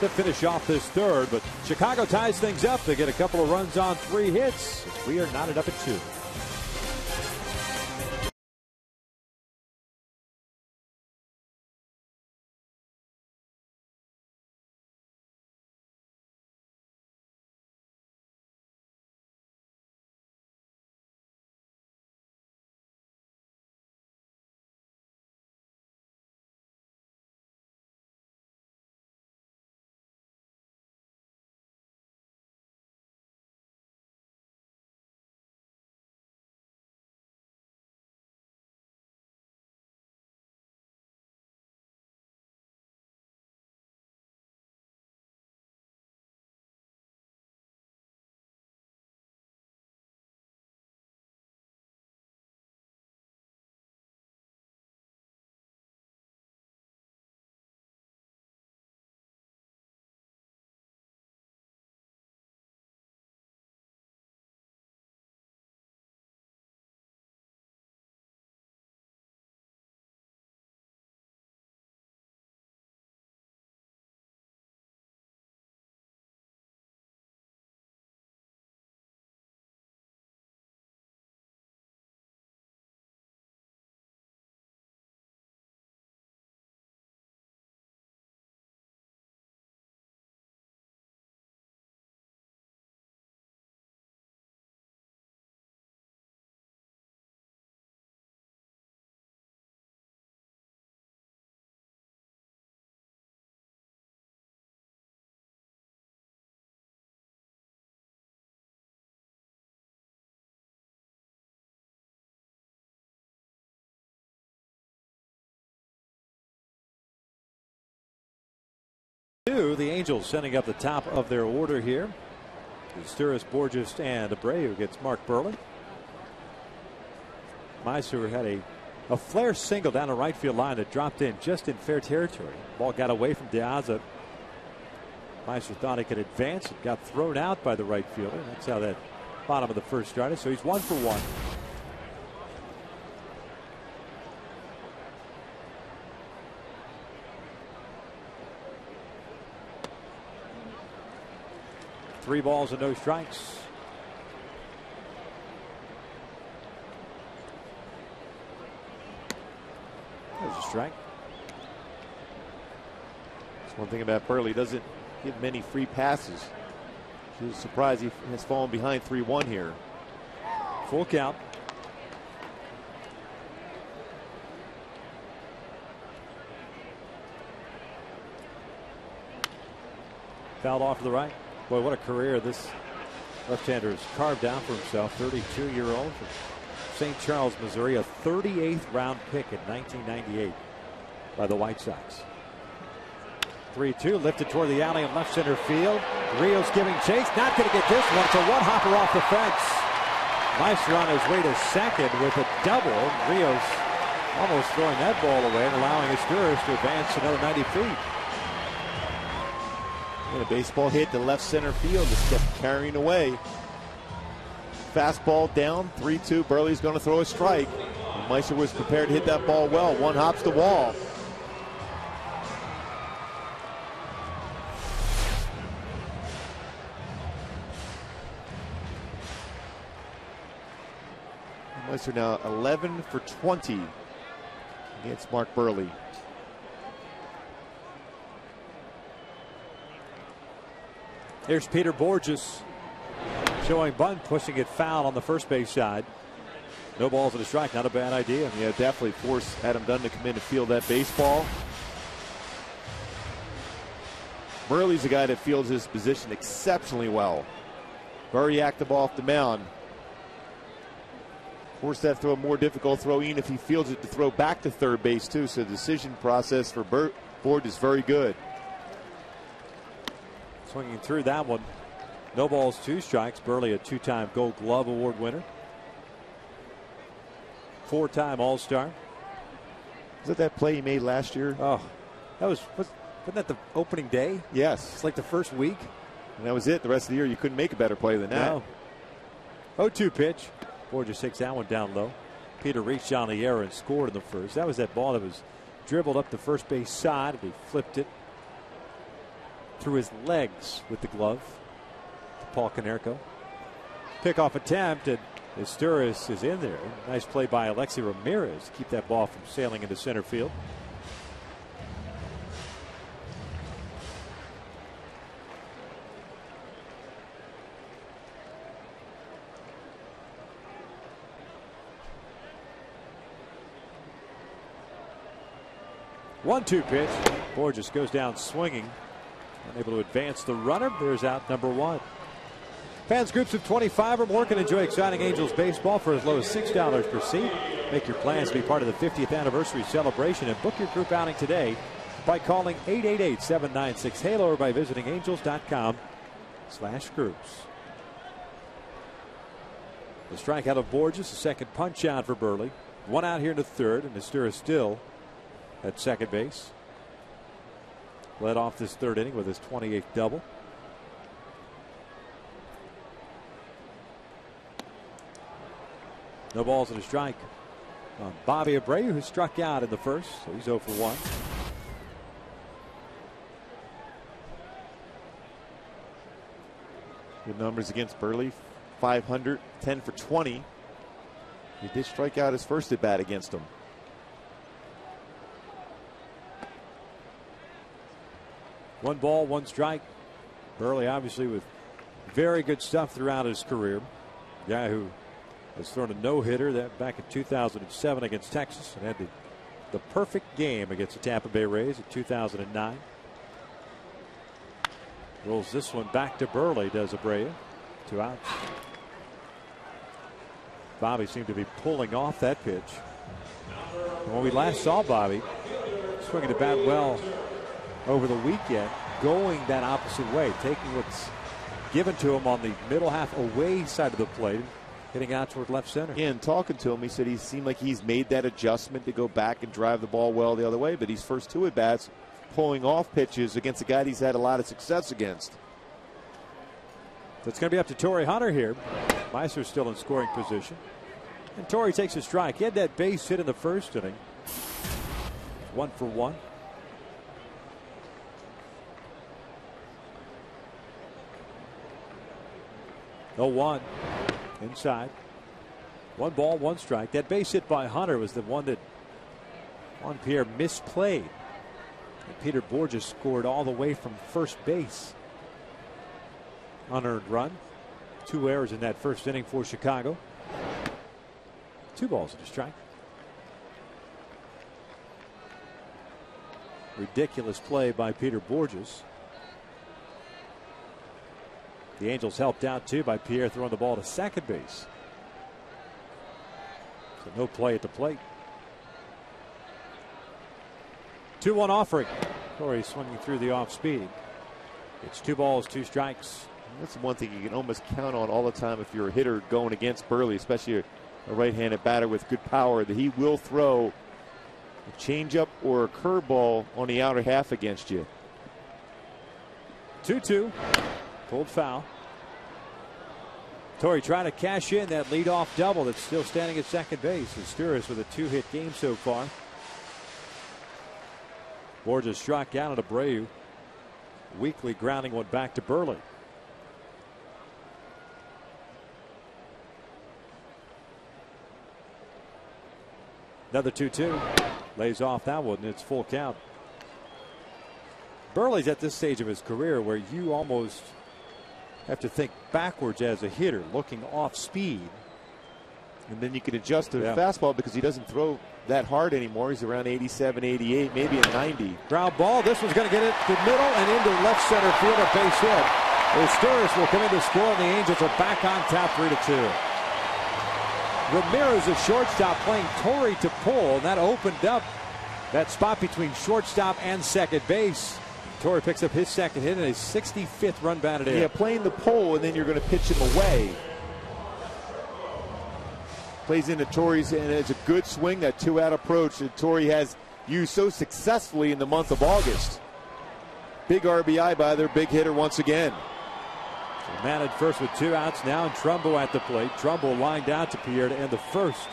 to finish off this third, but Chicago ties things up. They get a couple of runs on 3 hits. We are knotted up at 2. The Angels sending up the top of their order here. Sturis, Borges, and Abreu against Mark Burley. Meiser had a flare single down the right field line that dropped in just in fair territory. Ball got away from De Aza. Meiser thought he could advance. It got thrown out by the right fielder. That's how that bottom of the first started. So he's 1 for 1. 3 balls and no strikes. There's a strike. That's one thing about Buehrle. He doesn't give many free passes. Just surprised he has fallen behind 3-1 here. Full count. Fouled off to the right. Boy, what a career this left-hander has carved out for himself. 32-year-old from St. Charles, Missouri, a 38th round pick in 1998 by the White Sox. 3-2, lifted toward the alley in left center field. Rios giving chase, not going to get this one. It's a one-hopper off the fence. Meister on his way to second with a double. Rios almost throwing that ball away and allowing Asturias to advance another 90 feet. And a baseball hit to left center field, just kept carrying away. Fastball down, 3-2. Buehrle's going to throw a strike. And Meister was prepared to hit that ball well. One hops the wall. Meister now 11 for 20 against Mark Buehrle. Here's Peter Bourjos showing bunt, pushing it foul on the first base side. No balls and a strike, not a bad idea. Yeah, definitely force Adam Dunn to come in and field that baseball. Buehrle's a guy that fields his position exceptionally well. Very active off the mound. Force that throw more difficult throw, even if he fields it to throw back to third base too. So the decision process for Bourjos is very good. Swinging through that one. No balls, 2 strikes. Buehrle, a 2-time Gold Glove Award winner. 4-time All-Star. Was that play he made last year? Oh, wasn't that the opening day? Yes. It's like the first week. And that was it. The rest of the year, you couldn't make a better play than that. No. 0-2 pitch. Bourjos takes that one down low. Peter reached on the air and scored in the first. That was that ball that was dribbled up the first base side, and he flipped it through his legs with the glove to Paul Konerko. Pickoff attempt, and Asturias is in there. Nice play by Alexi Ramirez to keep that ball from sailing into center field. One-two pitch. Bourjos goes down swinging. Unable to advance the runner. There's out number 1. Fans groups of 25 or more can enjoy exciting Angels baseball for as low as $6 per seat. Make your plans to be part of the 50th anniversary celebration and book your group outing today by calling 888-796-HALO or by visiting angels.com/groups. The strikeout of Bourjos, a second punch out for Buehrle. 1 out here in the third, and Asturias still at second base. Led off this third inning with his 28th double. No balls and a strike on Bobby Abreu, who struck out in the first, so he's 0 for 1. Good numbers against Buehrle. 500, 10 for 20. He did strike out his first at bat against him. One ball, 1 strike. Buehrle obviously with very good stuff throughout his career. Guy who has thrown a no-hitter that back in 2007 against Texas and had the perfect game against the Tampa Bay Rays in 2009. Rolls this one back to Buehrle, does Abreu. 2 outs. Bobby seemed to be pulling off that pitch. And when we last saw Bobby swinging the bat well over the weekend, going that opposite way, taking what's given to him on the middle half away side of the plate, hitting out toward left center. Yeah, and talking to him, he said he seemed like he's made that adjustment to go back and drive the ball well the other way, but these first 2 at-bats pulling off pitches against a guy he's had a lot of success against. So it's going to be up to Torrey Hunter here. Meister's still in scoring position. And Torrey takes a strike. He had that base hit in the first inning. 1 for 1. 0-1 inside. 1 ball, 1 strike. That base hit by Hunter was the one that Juan Pierre misplayed. And Peter Bourjos scored all the way from first base. Unearned run. 2 errors in that first inning for Chicago. 2 balls and a strike. Ridiculous play by Peter Bourjos. The Angels helped out too by Pierre throwing the ball to second base. So no play at the plate. 2-1 offering. Torre swinging through the off speed. It's 2 balls, 2 strikes. That's the one thing you can almost count on all the time if you're a hitter going against Buehrle, especially a right-handed batter with good power, that he will throw a changeup or a curveball on the outer half against you. 2-2. Pulled foul. Torre trying to cash in that leadoff double that's still standing at second base. Asturias with a 2-hit game so far. Bourjos struck out at Abreu. Weakly grounding one back to Buehrle. Another 2-2. Lays off that one, and it's full count. Buehrle's at this stage of his career where you almost have to think backwards as a hitter, looking off speed. And then you can adjust to the fastball because he doesn't throw that hard anymore. He's around 87, 88, maybe a 90. Ground ball. This one's going to get it to middle and into left center field, a base hit. Asturias will come in to score, and the Angels are back on top 3-2. Ramirez, a shortstop, playing Torre to pull, and that opened up that spot between shortstop and second base. Torre picks up his second hit and his 65th run batted in. Yeah, playing the pole, and then you're going to pitch him away. Plays into Torre's, and it's a good swing, that 2-out approach that Torre has used so successfully in the month of August. Big RBI by their big hitter once again. So man at first with 2 outs now, and Trumbo at the plate. Trumbo lined out to Pierre to end the first.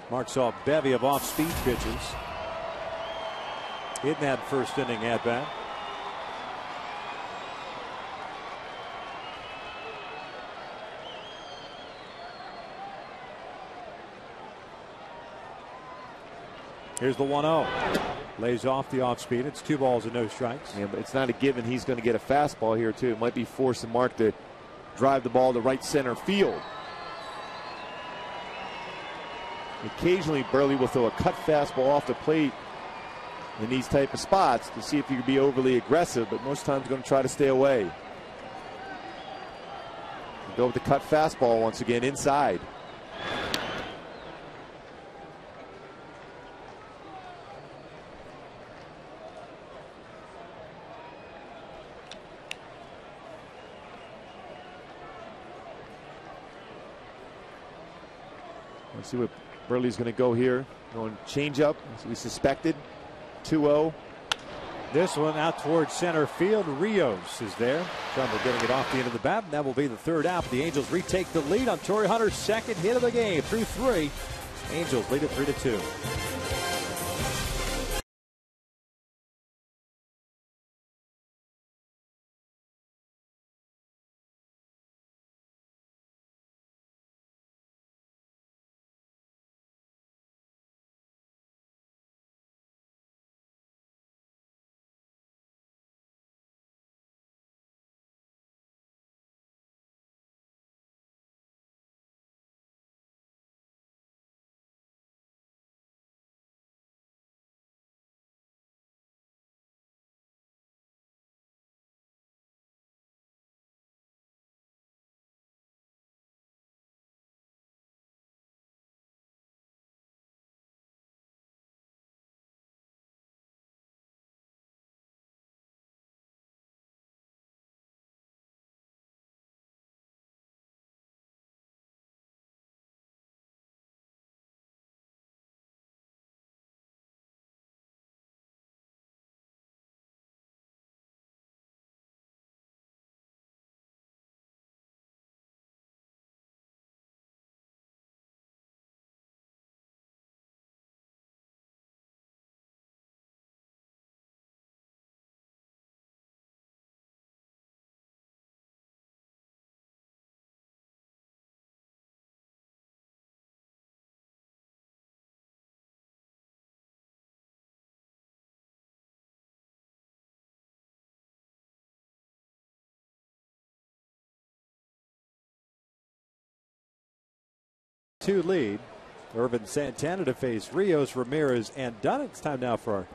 Mark saw a bevy of off-speed pitches in that first inning at bat. Here's the 1-0. Lays off the off speed. It's 2 balls and no strikes. Yeah, but it's not a given he's going to get a fastball here too. It might be forcing Mark to drive the ball to right center field. Occasionally Buehrle will throw a cut fastball off the plate in these type of spots to see if he can be overly aggressive, but most times going to try to stay away. We'll go with the cut fastball once again inside. Let's see what Buehrle's going to go here. Going change up, as we suspected. 2-0. This one out towards center field. Rios is there. Trumbo getting it off the end of the bat, and that will be the 3rd out. But the Angels retake the lead on Torrey Hunter's second hit of the game. Through 3, Angels lead it 3-2. 2 lead. Irvin Santana to face Rios, Ramirez, and Dunn. It's time now for our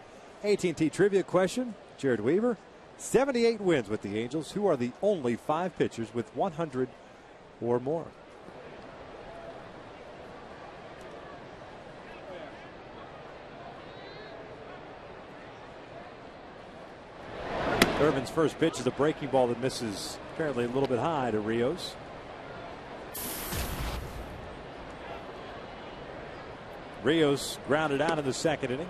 AT&T trivia question. Jared Weaver, 78 wins with the Angels. Who are the only 5 pitchers with 100 or more? Irvin's first pitch is a breaking ball that misses apparently a little bit high to Rios. Rios grounded out in the second inning.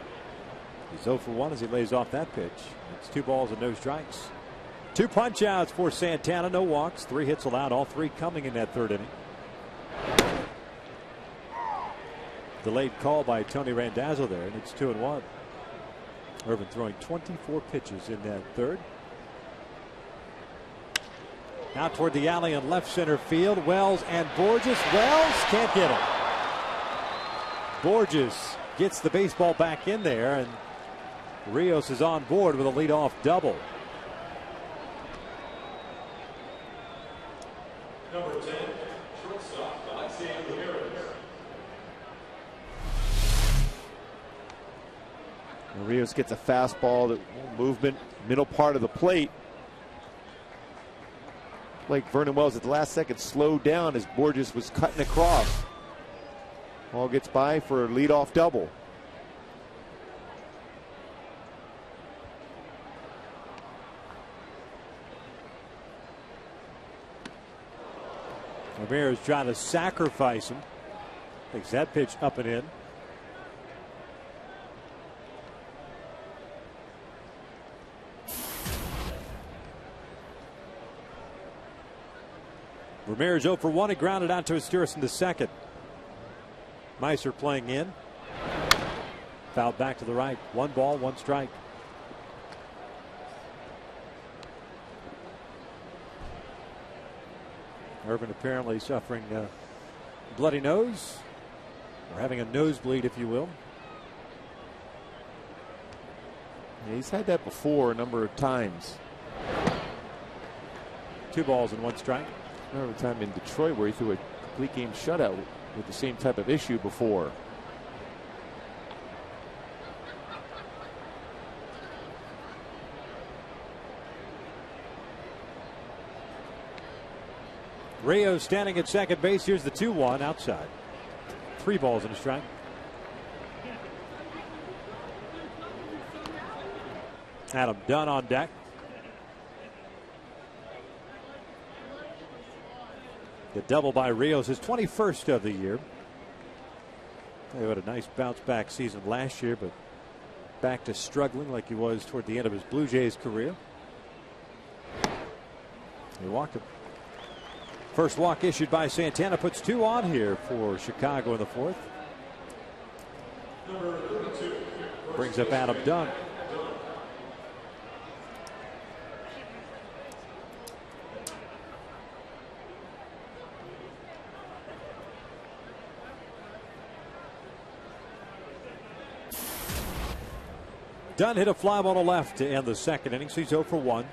He's 0 for 1 as he lays off that pitch. It's 2 balls and no strikes. 2 punch outs for Santana, no walks, 3 hits allowed, all 3 coming in that third inning. Delayed call by Tony Randazzo there, and it's 2-1. Irvin throwing 24 pitches in that third. Now toward the alley in left center field. Wells and Borges. Wells can't get it. Borges gets the baseball back in there, and Rios is on board with a leadoff double. Number 10, shortstop, Alexei Ramirez. Rios gets a fastball, that movement, middle part of the plate. Like Vernon Wells at the last second slowed down as Borges was cutting across. Ball gets by for a leadoff double. Ramirez trying to sacrifice him. Takes that pitch up and in. Ramirez 0 for 1. He grounded out to Asturias in the second. Meiser playing in. Fouled back to the right. 1 ball, 1 strike. Irvin apparently suffering a bloody nose, or having a nosebleed, if you will. Yeah, he's had that before a number of times. 2 balls and 1 strike. I remember a time in Detroit where he threw a complete game shutout with the same type of issue before. Rios standing at second base. Here's the 2-1 outside. 3 balls and a strike. Adam Dunn on deck. The double by Rios, his 21st of the year. He had a nice bounce back season last year, but back to struggling like he was toward the end of his Blue Jays career. He walked him. First walk issued by Santana puts 2 on here for Chicago in the 4th. Brings up Adam Dunn. Dunn hit a fly ball to left to end the second inning, so he's 0 for 1.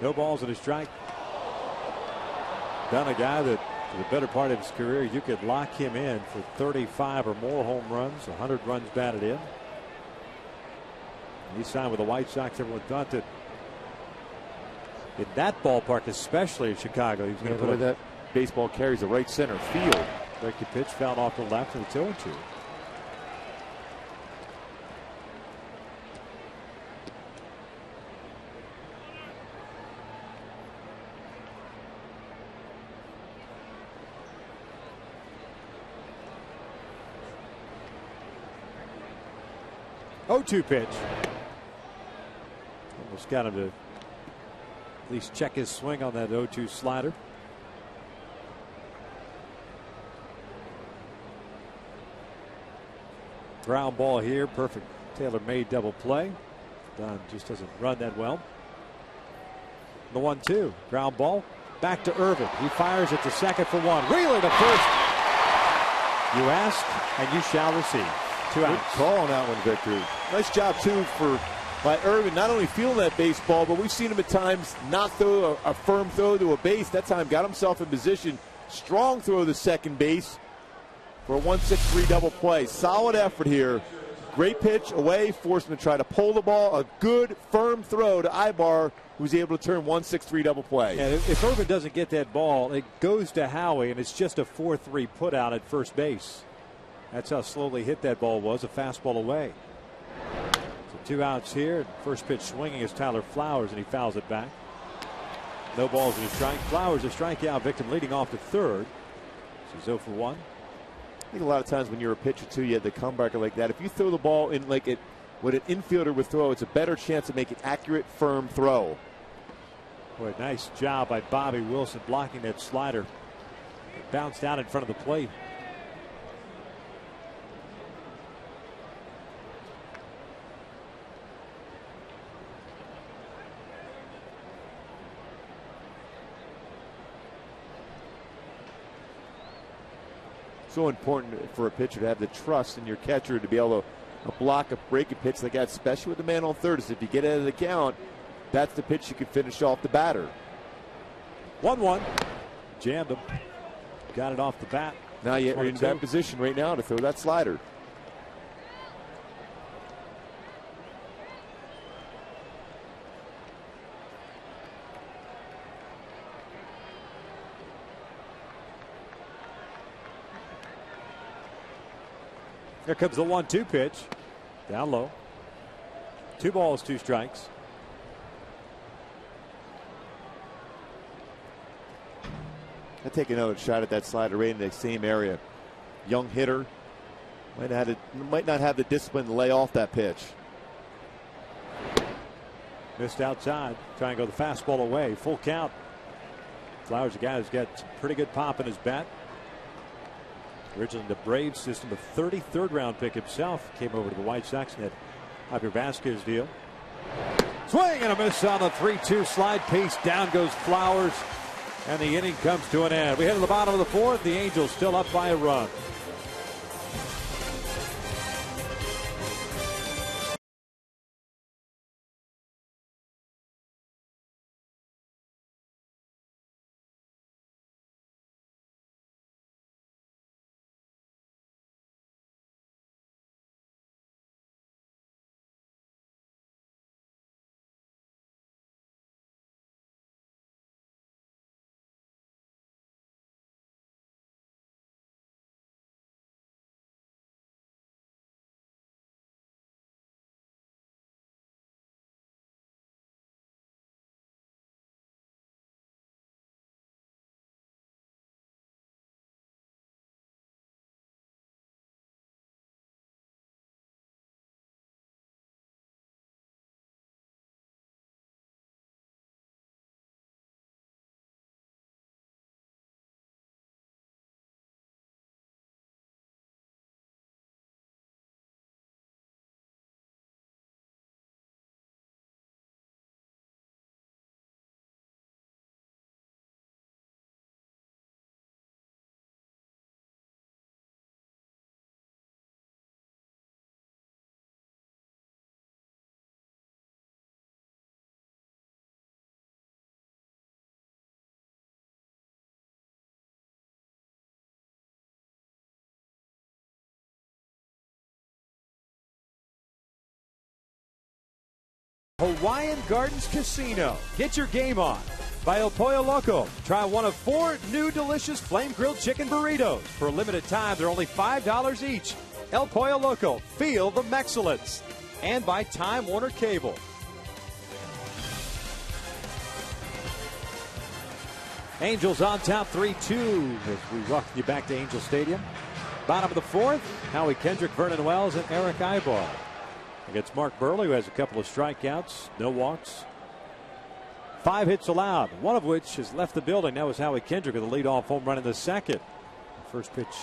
No balls and a strike. Dunn, a guy that for the better part of his career you could lock him in for 35 or more home runs, 100 runs batted in. He signed with the White Sox. Everyone thought that in that ballpark, especially in Chicago, he was going to put that baseball carries the right center field. Breaking pitch fouled off the left, and it's 0-2. Pitch. Almost got him to at least check his swing on that 0-2 slider. Ground ball here. Perfect tailor-made double play. Dunn just doesn't run that well. The 1-2. Ground ball. Back to Irvin. He fires it to second for 1. Wheeler to first. You ask and you shall receive. 2 outs. Good call on that one, Victor. Nice job, too, for by Irvin, not only feeling that baseball, but we've seen him at times not throw a firm throw to a base. That time got himself in position. Strong throw to second base for a 1-6-3 double play. Solid effort here. Great pitch away, forced him to try to pull the ball. A good, firm throw to Ibar, who's able to turn 1-6-3 double play. And if Irvin doesn't get that ball, it goes to Howie, and it's just a 4-3 put out at first base. That's how slowly hit that ball was, a fastball away. So 2 outs here. First pitch swinging is Tyler Flowers, and he fouls it back. No balls in a strike. Flowers a strikeout victim leading off to third. So 0 for 1. I think a lot of times when you're a pitcher, too, you have the comebacker like that. If you throw the ball in like it, what an infielder would throw, it's a better chance to make an accurate, firm throw. Boy, nice job by Bobby Wilson blocking that slider. It bounced out in front of the plate. So important for a pitcher to have the trust in your catcher to be able to block a breaking pitch like that, especially with the man on third. Is if you get out of the count, that's the pitch you can finish off the batter. 1-1. Jammed him. Got it off the bat. Now you're in that position right now to throw that slider. Here comes the 1-2 pitch. Down low. 2 balls, 2 strikes. I take another shot at that slider right in the same area. Young hitter. Might not have the discipline to lay off that pitch. Missed outside. Trying to go the fastball away. Full count. Flowers, a guy who's got some pretty good pop in his bat. Originally in the Braves system, a 33rd round pick himself. Came over to the White Sox in that Javier Vasquez deal. Swing and a miss on the 3-2 slide. Pace down goes Flowers. And the inning comes to an end. We head to the bottom of the 4th. The Angels still up by a run. Hawaiian Gardens Casino. Get your game on by El Pollo Loco. Try one of 4 new delicious flame-grilled chicken burritos. For a limited time, they're only $5 each. El Pollo Loco. Feel the Mexcellence. And by Time Warner Cable. Angels on top 3-2 as we welcome you back to Angel Stadium. Bottom of the 4th, Howie Kendrick, Vernon Wells, and Eric Ibar. Against Mark Burley, who has a couple of strikeouts, no walks. 5 hits allowed, one of which has left the building. That was Howie Kendrick with a leadoff home run in the 2nd. First pitch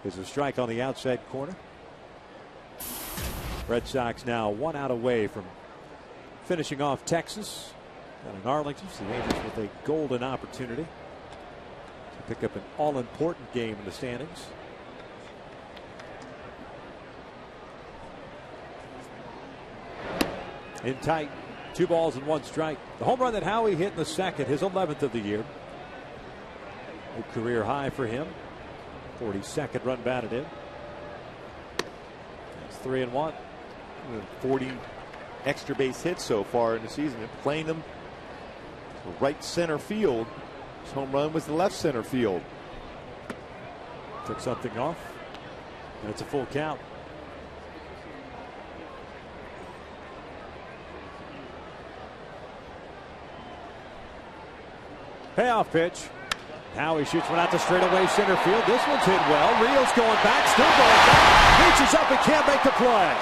is a strike on the outside corner. Red Sox now 1 out away from finishing off Texas. Down in Arlington, the Angels with a golden opportunity to pick up an all-important game in the standings. In tight, 2 balls and 1 strike. The home run that Howie hit in the second, his 11th of the year. A career high for him. 42nd run batted in. It's 3-1. 40 extra base hits so far in the season, and playing them to right center field. His home run was the left center field. Took something off, and it's a full count. Payoff pitch. Howie shoots one out to straightaway center field. This one's hit well. Rios going back, still going back. Reaches up and can't make the play.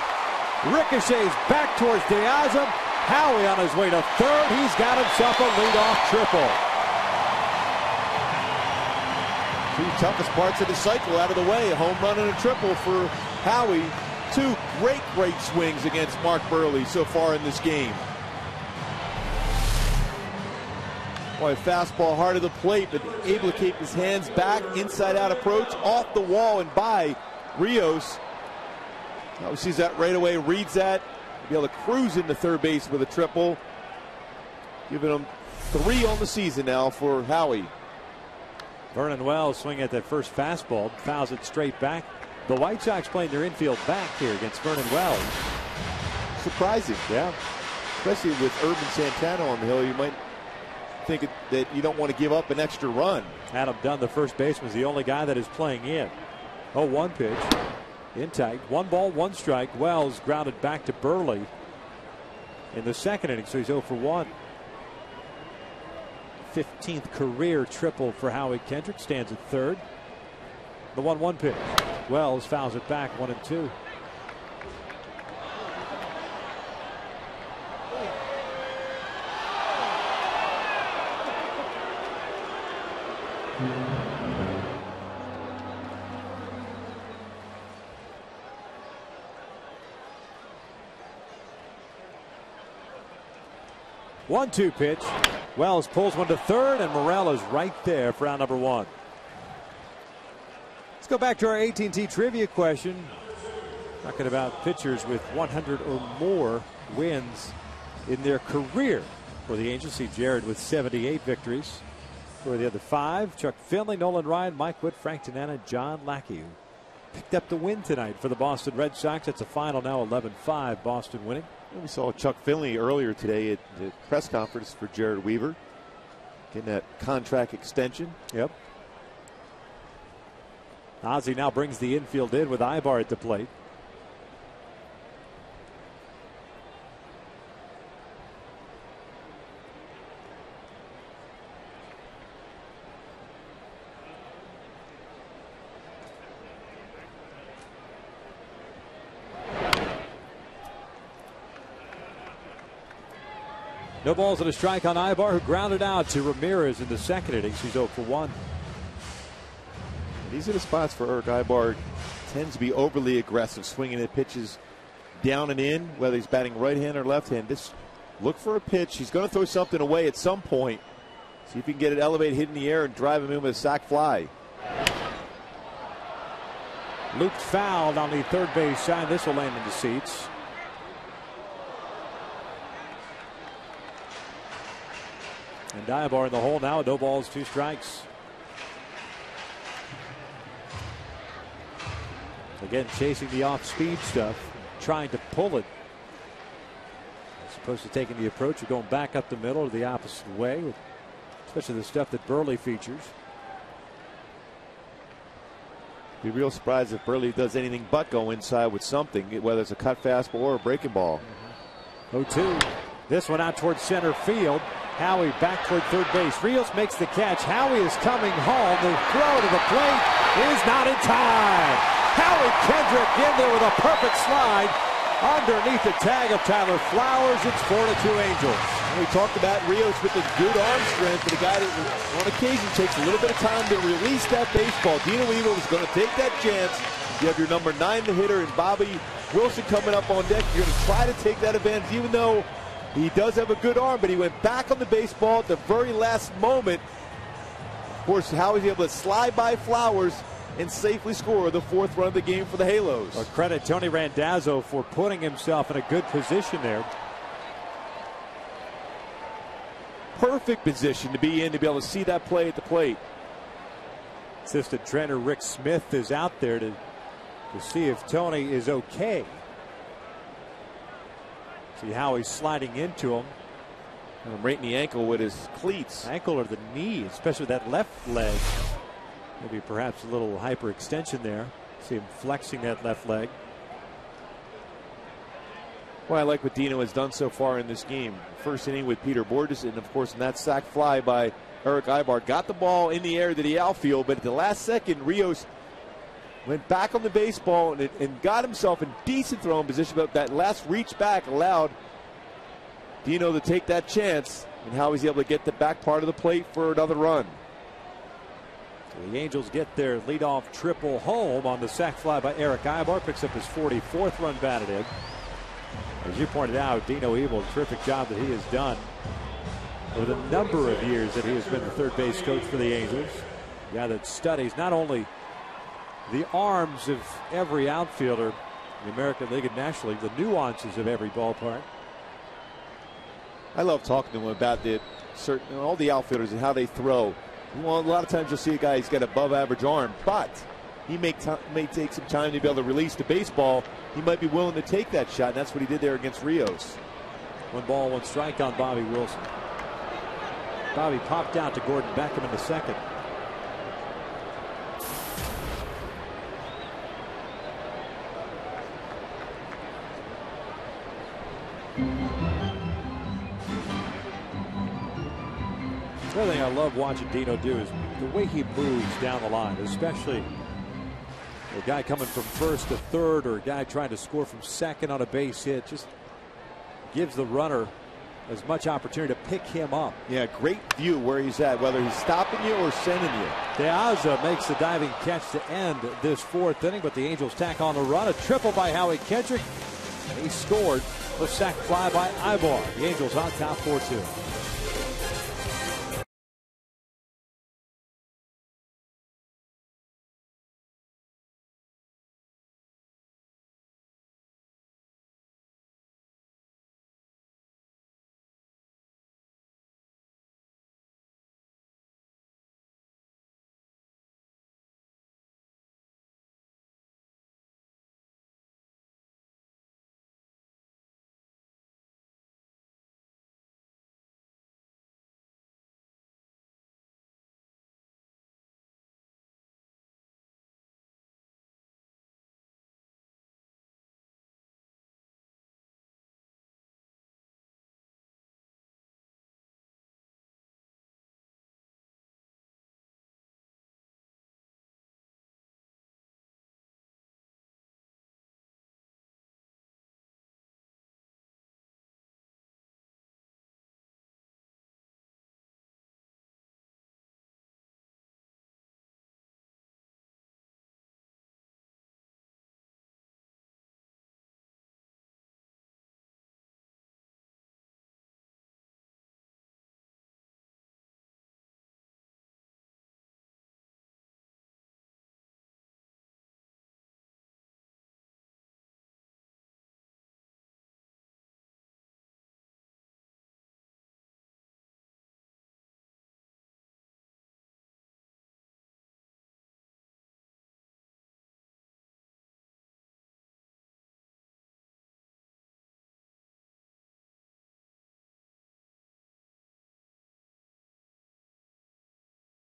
Ricochets back towards Diazem. Howie on his way to third. He's got himself a leadoff triple. Two toughest parts of the cycle out of the way. A home run and a triple for Howie. 2 great swings against Mark Buehrle so far in this game. Boy, fastball hard of the plate, but able to keep his hands back, inside out approach, off the wall and by Rios. Howie sees that right away, reads that, be able to cruise into third base with a triple. Giving him 3 on the season now for Howie. Vernon Wells swinging at that first fastball, fouls it straight back. The White Sox playing their infield back here against Vernon Wells. Surprising. Yeah. Especially with Urban Santana on the hill, you might think that you don't want to give up an extra run. Adam Dunn, the first baseman, is the only guy that is playing in. 0-1 pitch. In tight. 1 ball, 1 strike. Wells grounded back to Buehrle in the second inning, so he's 0 for 1. 15th career triple for Howie Kendrick. Stands at third. The 1-1 pitch. Wells fouls it back, 1-2. One-two pitch. Wells pulls one to third, and Morel is right there for out number 1. Let's go back to our AT&T trivia question. Talking about pitchers with 100 or more wins in their career. For the Angels, see Jared with 78 victories. For the other 5, Chuck Finley, Nolan Ryan, Mike Witt, Frank Tanana, John Lackey, who picked up the win tonight for the Boston Red Sox. It's a final now, 11-5, Boston winning. We saw Chuck Finley earlier today at the press conference for Jared Weaver, getting that contract extension. Yep. Ozzie now brings the infield in with Ibar at the plate. No balls and a strike on Ibar, who grounded out to Ramirez in the second inning. He's 0 for 1. These are the spots for Erick Ibar. Tends to be overly aggressive, swinging at pitches down and in, whether he's batting right hand or left hand. Just look for a pitch. He's going to throw something away at some point. See if you can get it elevated, hit in the air, and drive him in with a sac fly. Looped fouled on the third base side. This will land in the seats. And Ibar in the hole now. No balls, 2 strikes. Again, chasing the off-speed stuff, trying to pull it. As opposed to taking the approach of going back up the middle or the opposite way, especially the stuff that Buehrle features. Be real surprised if Buehrle does anything but go inside with something, whether it's a cut fastball or a breaking ball. 0-2. This one out towards center field. Howie back toward third base. Rios makes the catch. Howie is coming home. The throw to the plate is not in time. Howie Kendrick in there with a perfect slide underneath the tag of Tyler Flowers. It's 4-2 Angels. We talked about Rios with the good arm strength, but a guy that on occasion takes a little bit of time to release that baseball. Dino Weaver was going to take that chance. You have your number 9, the hitter, and Bobby Wilson coming up on deck. You're going to try to take that advantage, even though he does have a good arm, but he went back on the baseball at the very last moment. Of course, how was he able to slide by Flowers and safely score the 4th run of the game for the Halos? Well, credit Tony Randazzo for putting himself in a good position there. perfect position to be in to be able to see that play at the plate. Assistant trainer Rick Smith is out there to see if Tony is okay. See how he's sliding into him. Right in the ankle with his cleats. Ankle or the knee, especially that left leg. Maybe perhaps a little hyperextension there. See him flexing that left leg. Well, I like what Dino has done so far in this game. First inning with Peter Borges, and of course in that sac fly by Eric Ibar. Got the ball in the air to the outfield, but at the last second, Rios went back on the baseball and got himself in decent throwing position, but that last reach back allowed Dino to take that chance, and how he's able to get the back part of the plate for another run. So the Angels get their leadoff triple home on the sac fly by Eric Ibar. Picks up his 44th run batted in. As you pointed out, Dino Ebel, a terrific job that he has done over the number of years that he has been the third base coach for the Angels. A guy that studies not only the arms of every outfielder in the American League and National League, the nuances of every ballpark. I love talking to him about all the outfielders and how they throw. Well, a lot of times you'll see a guy who's got an above average arm, but he may take some time to be able to release the baseball. He might be willing to take that shot, and that's what he did there against Rios. 1 ball, 1 strike on Bobby Wilson. Bobby popped out to Gordon Beckham in the second. The other thing I love watching Dino do is the way he moves down the line, especially a guy coming from first to third or a guy trying to score from second on a base hit. Just gives the runner as much opportunity to pick him up. Yeah, great view where he's at, whether he's stopping you or sending you. De Aza makes the diving catch to end this 4th inning, but the Angels tack on the run. A triple by Howie Kendrick, and he scored the sac fly by Ibar. The Angels on top 4-2.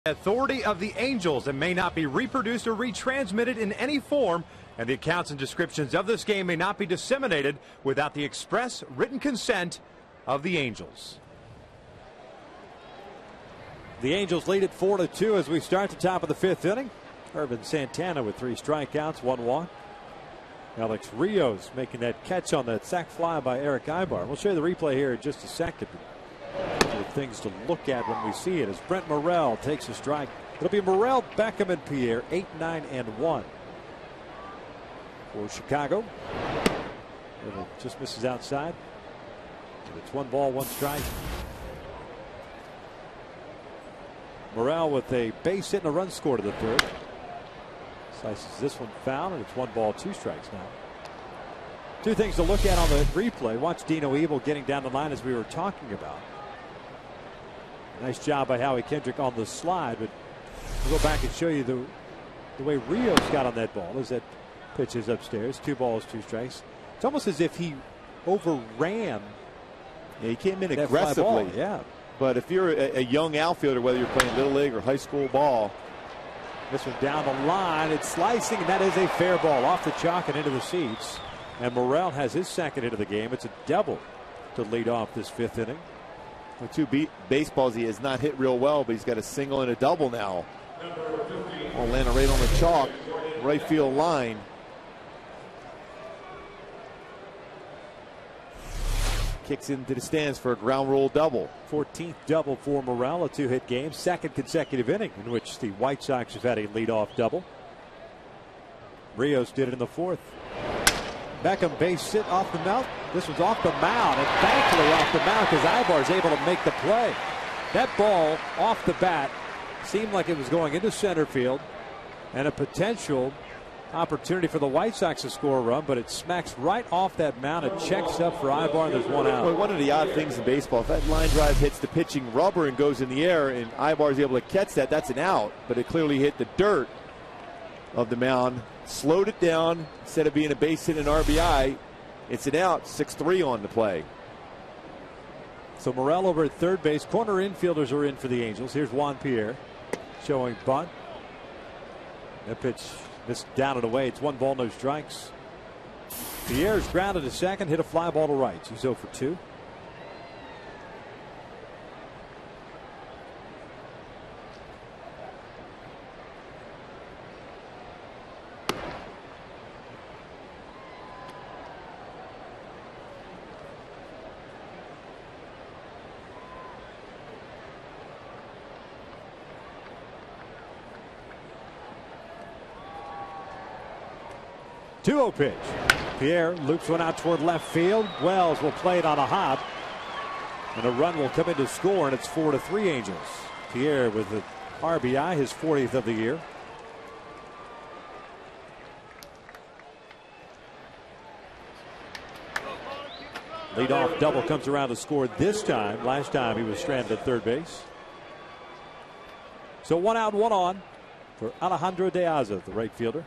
Authority of the Angels and may not be reproduced or retransmitted in any form, and the accounts and descriptions of this game may not be disseminated without the express written consent of the Angels. The Angels lead it 4-2 as we start the top of the 5th inning. Irvin Santana with 3 strikeouts, 1 walk. Alex Rios making that catch on that sac fly by Eric Ibar. We'll show you the replay here in just a second. Things to look at when we see it as Brent Morel takes a strike. It'll be Morel, Beckham, and Pierre, 8, 9, and 1 for Chicago. It just misses outside. It's 1 ball, 1 strike. Morel with a base hit and a run score to the 3rd. Slices this one foul, and it's 1 ball, 2 strikes now. 2 things to look at on the replay. Watch Dino Ebel getting down the line as we were talking about. Nice job by Howie Kendrick on the slide, but we'll go back and show you the way Rios got on that ball as that pitch is upstairs. 2 balls, 2 strikes. It's almost as if he overran. Yeah, he came in aggressively. Yeah. But if you're a young outfielder, whether you're playing little league or high school ball, this one down the line, it's slicing, and that is a fair ball off the chalk and into the seats. And Morel has his second hit of the game. It's a double to lead off this 5th inning. The 2 baseballs he has not hit real well, but he's got a single and a double now. All landing right on the chalk, right field line. Kicks into the stands for a ground rule double. 14th double for Morel, a 2-hit game. Second consecutive inning in which the White Sox have had a leadoff double. Rios did it in the 4th. Beckham base hit off the mound. This one's off the mound, and thankfully off the mound because Ibar is able to make the play. That ball off the bat seemed like it was going into center field and a potential opportunity for the White Sox to score a run, but it smacks right off that mound. It checks up for Ibar, and there's 1 out. Well, one of the odd things in baseball, if that line drive hits the pitching rubber and goes in the air and Ibar is able to catch that, that's an out. But it clearly hit the dirt of the mound, slowed it down. Instead of being a base hit and RBI, it's an out. 6-3 on the play. So Morel over at third base. Corner infielders are in for the Angels. Here's Juan Pierre showing bunt. That pitch missed down and away. It's 1 ball, no strikes. Pierre's grounded to second, hit a fly ball to right. He's 0 for 2. Two-0 pitch. Pierre loops one out toward left field. Wells will play it on a hop, and a run will come in to score, and it's 4-3 Angels. Pierre with the RBI, his 40th of the year. Leadoff double comes around to score this time. Last time he was stranded at third base. So 1 out, 1 on for Alejandro De Aza, the right fielder.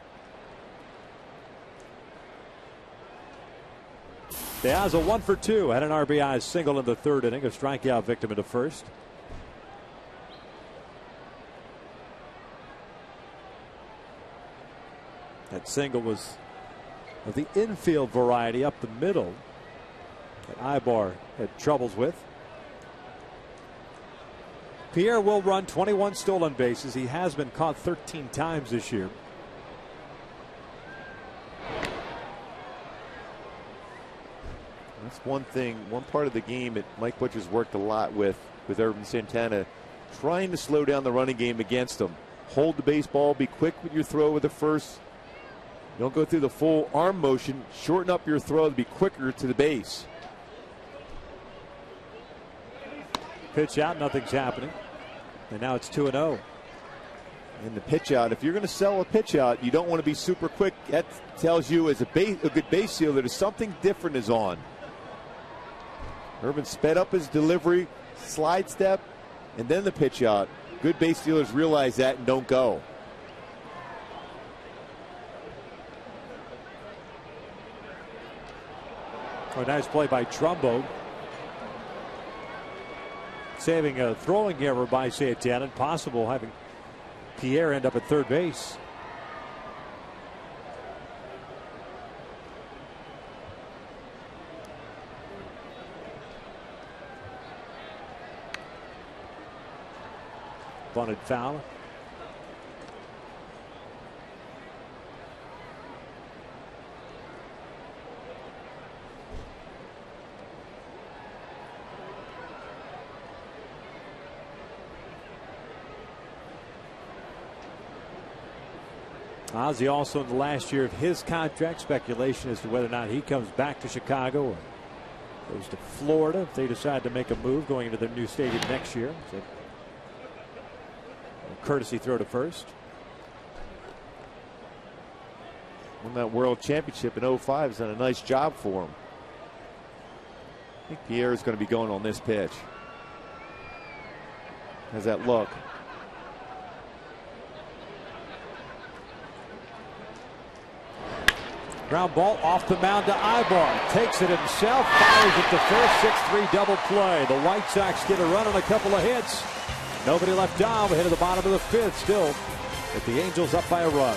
De Aza 1 for 2, had an RBI single in the 3rd inning, a strikeout victim in the 1st. That single was of the infield variety up the middle that Ibar had troubles with. Pierre will run 21 stolen bases. He has been caught 13 times this year. That's one thing, one part of the game that Mike Butcher's worked a lot with Ervin Santana, trying to slow down the running game against him. Hold the baseball, be quick with your throw with the first. Don't go through the full arm motion. Shorten up your throw to be quicker to the base. Pitch out, nothing's happening. And now it's 2-0. And the pitch out, if you're going to sell a pitch out, you don't want to be super quick. That tells you as a good base stealer that something different is on. Ervin sped up his delivery, slide step, and then the pitch out. Good base stealers realize that and don't go. A nice play by Trumbo. Saving a throwing error by Santana, and possible having Pierre end up at third base. Bunted foul. Ozzie also in the last year of his contract. Speculation as to whether or not he comes back to Chicago or goes to Florida if they decide to make a move going into their new stadium next year. So, a courtesy throw to first. Won that World Championship in 2005. Has done a nice job for him. I think Pierre is going to be going on this pitch. has that look. Ground ball off the mound to Ibar. Takes it himself, fires it to first. 6-3 double play. The White Sox get a run on a couple of hits. Nobody left on. We hit to the bottom of the fifth still. But the Angels up by a run.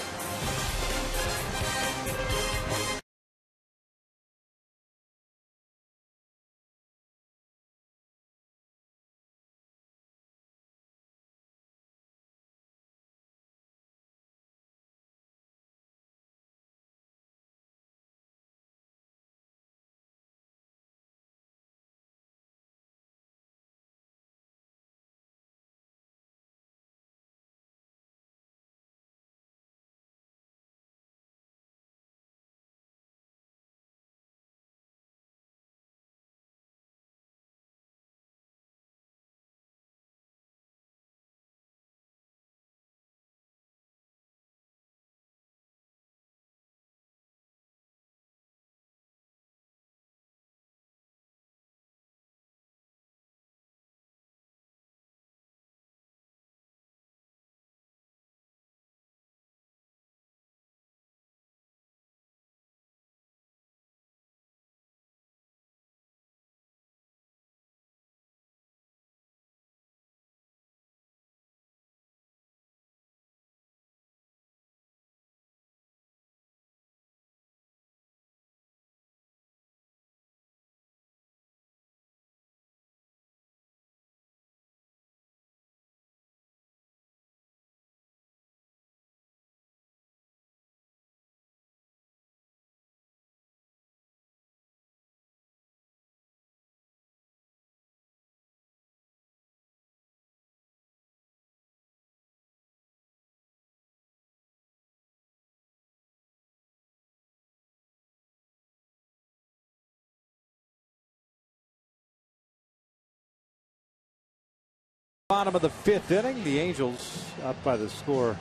Bottom of the fifth inning, the Angels up by the score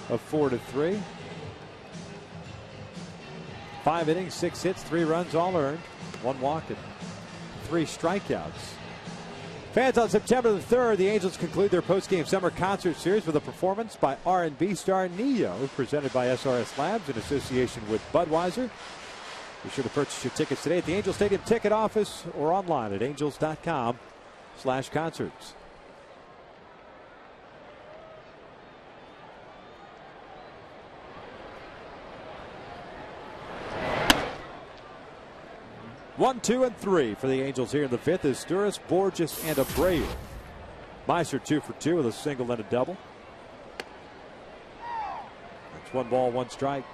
of 4-3. 5 innings, 6 hits, 3 runs, all earned, 1 walk and 3 strikeouts. Fans, on September the 3rd, the Angels conclude their post-game summer concert series with a performance by R&B star Neo, presented by SRS Labs in association with Budweiser. Be sure to purchase your tickets today at the Angel Stadium ticket office or online at angels.com/concerts. One, 2, and 3 for the Angels here in the fifth is Sturis, Borges, and Abreu. Meiser 2 for 2 with a single and a double. That's 1 ball, 1 strike.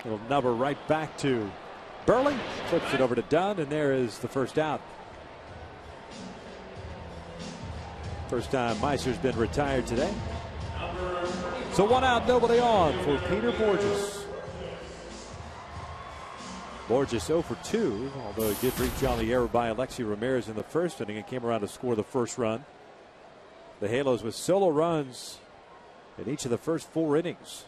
Little number right back to Burley. Flips it over to Dunn, and there is the first out. First time Meiser's been retired today. So 1 out, nobody on for Peter Borges. Borges 0 for 2, although he did reach on the error by Alexi Ramirez in the first inning and came around to score the first run. The Halos with solo runs in each of the first 4 innings.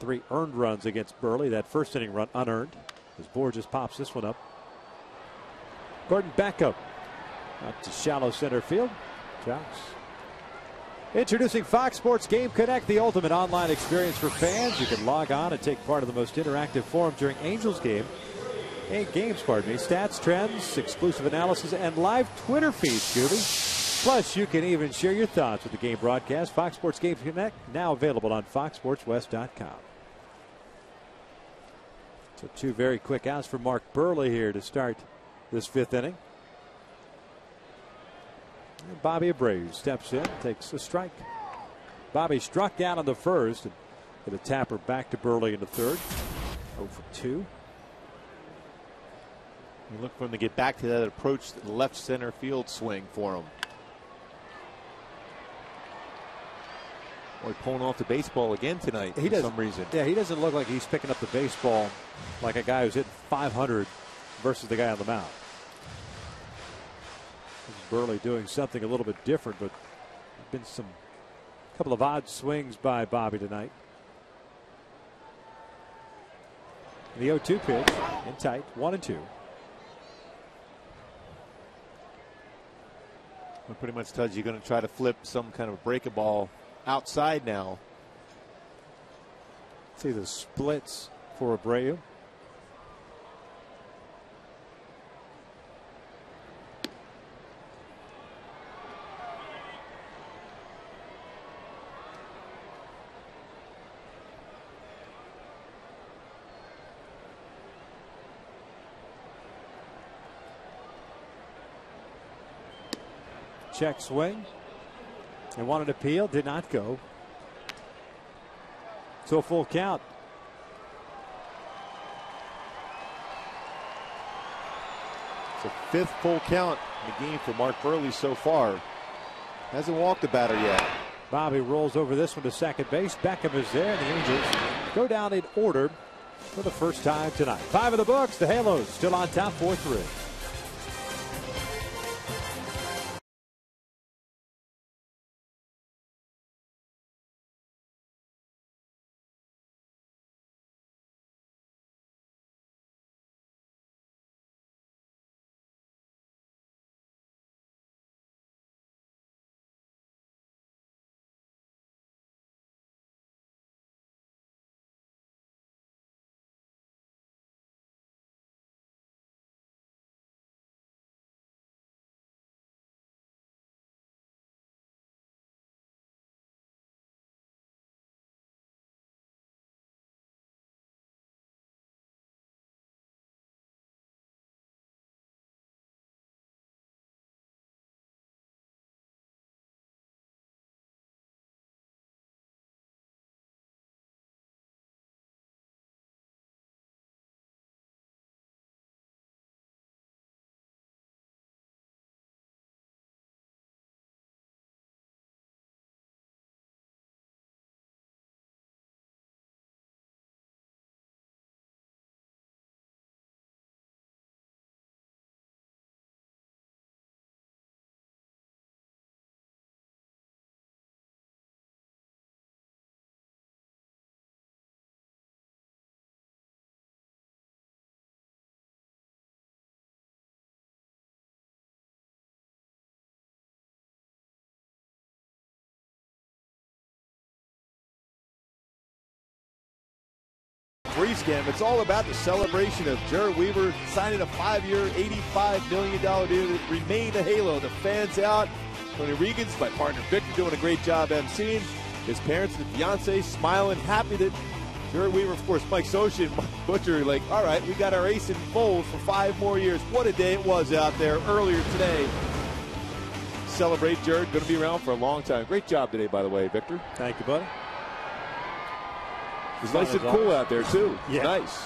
3 earned runs against Burley. That first inning run unearned as Borges pops this one up. Gordon Beckham out to shallow center field. Jocks. Introducing Fox Sports Game Connect, the ultimate online experience for fans. You can log on and take part in the most interactive forum during Angels games. Stats, trends, exclusive analysis, and live Twitter feeds, Scooby. Plus, you can even share your thoughts with the game broadcast. Fox Sports Game Connect, now available on foxsportswest.com. So 2 very quick outs for Mark Burley here to start this 5th inning. Bobby Abreu steps in, takes a strike. Bobby struck out on the first and hit a tapper back to Burley in the third. 0 for 2. You look for him to get back to that approach, the left center field swing for him. Boy, pulling off the baseball again tonight for some reason. Yeah, he doesn't look like he's picking up the baseball like a guy who's hitting 500 versus the guy on the mound. Burley doing something a little bit different, but been some couple of odd swings by Bobby tonight. The 0-2 pitch in tight, 1-2. It pretty much tells you you're going to try to flip some kind of break a ball outside now. See the splits for Abreu. Check swing. They wanted to appeal, did not go. So a full count. It's a fifth full count in the game for Mark Buehrle so far. Hasn't walked a batter yet. Bobby rolls over this one to second base. Beckham is there, and the Angels go down in order for the first time tonight. 5 in the books. The Halos still on top, 4-3. Free scam. It's all about the celebration of Jared Weaver signing a 5-year, $85 million deal to remain a Halo. The fans out. Tony Regan's, my partner Victor, doing a great job emceeing. His parents and fiance smiling, happy that Jared Weaver, of course, Mike Scioscia and Mike Butcher, like, all right, we got our ace in fold for 5 more years. What a day it was out there earlier today. Celebrate Jared, going to be around for a long time. Great job today, by the way, Victor. Thank you, buddy. It's nice and cool out there, too. Yeah. Nice.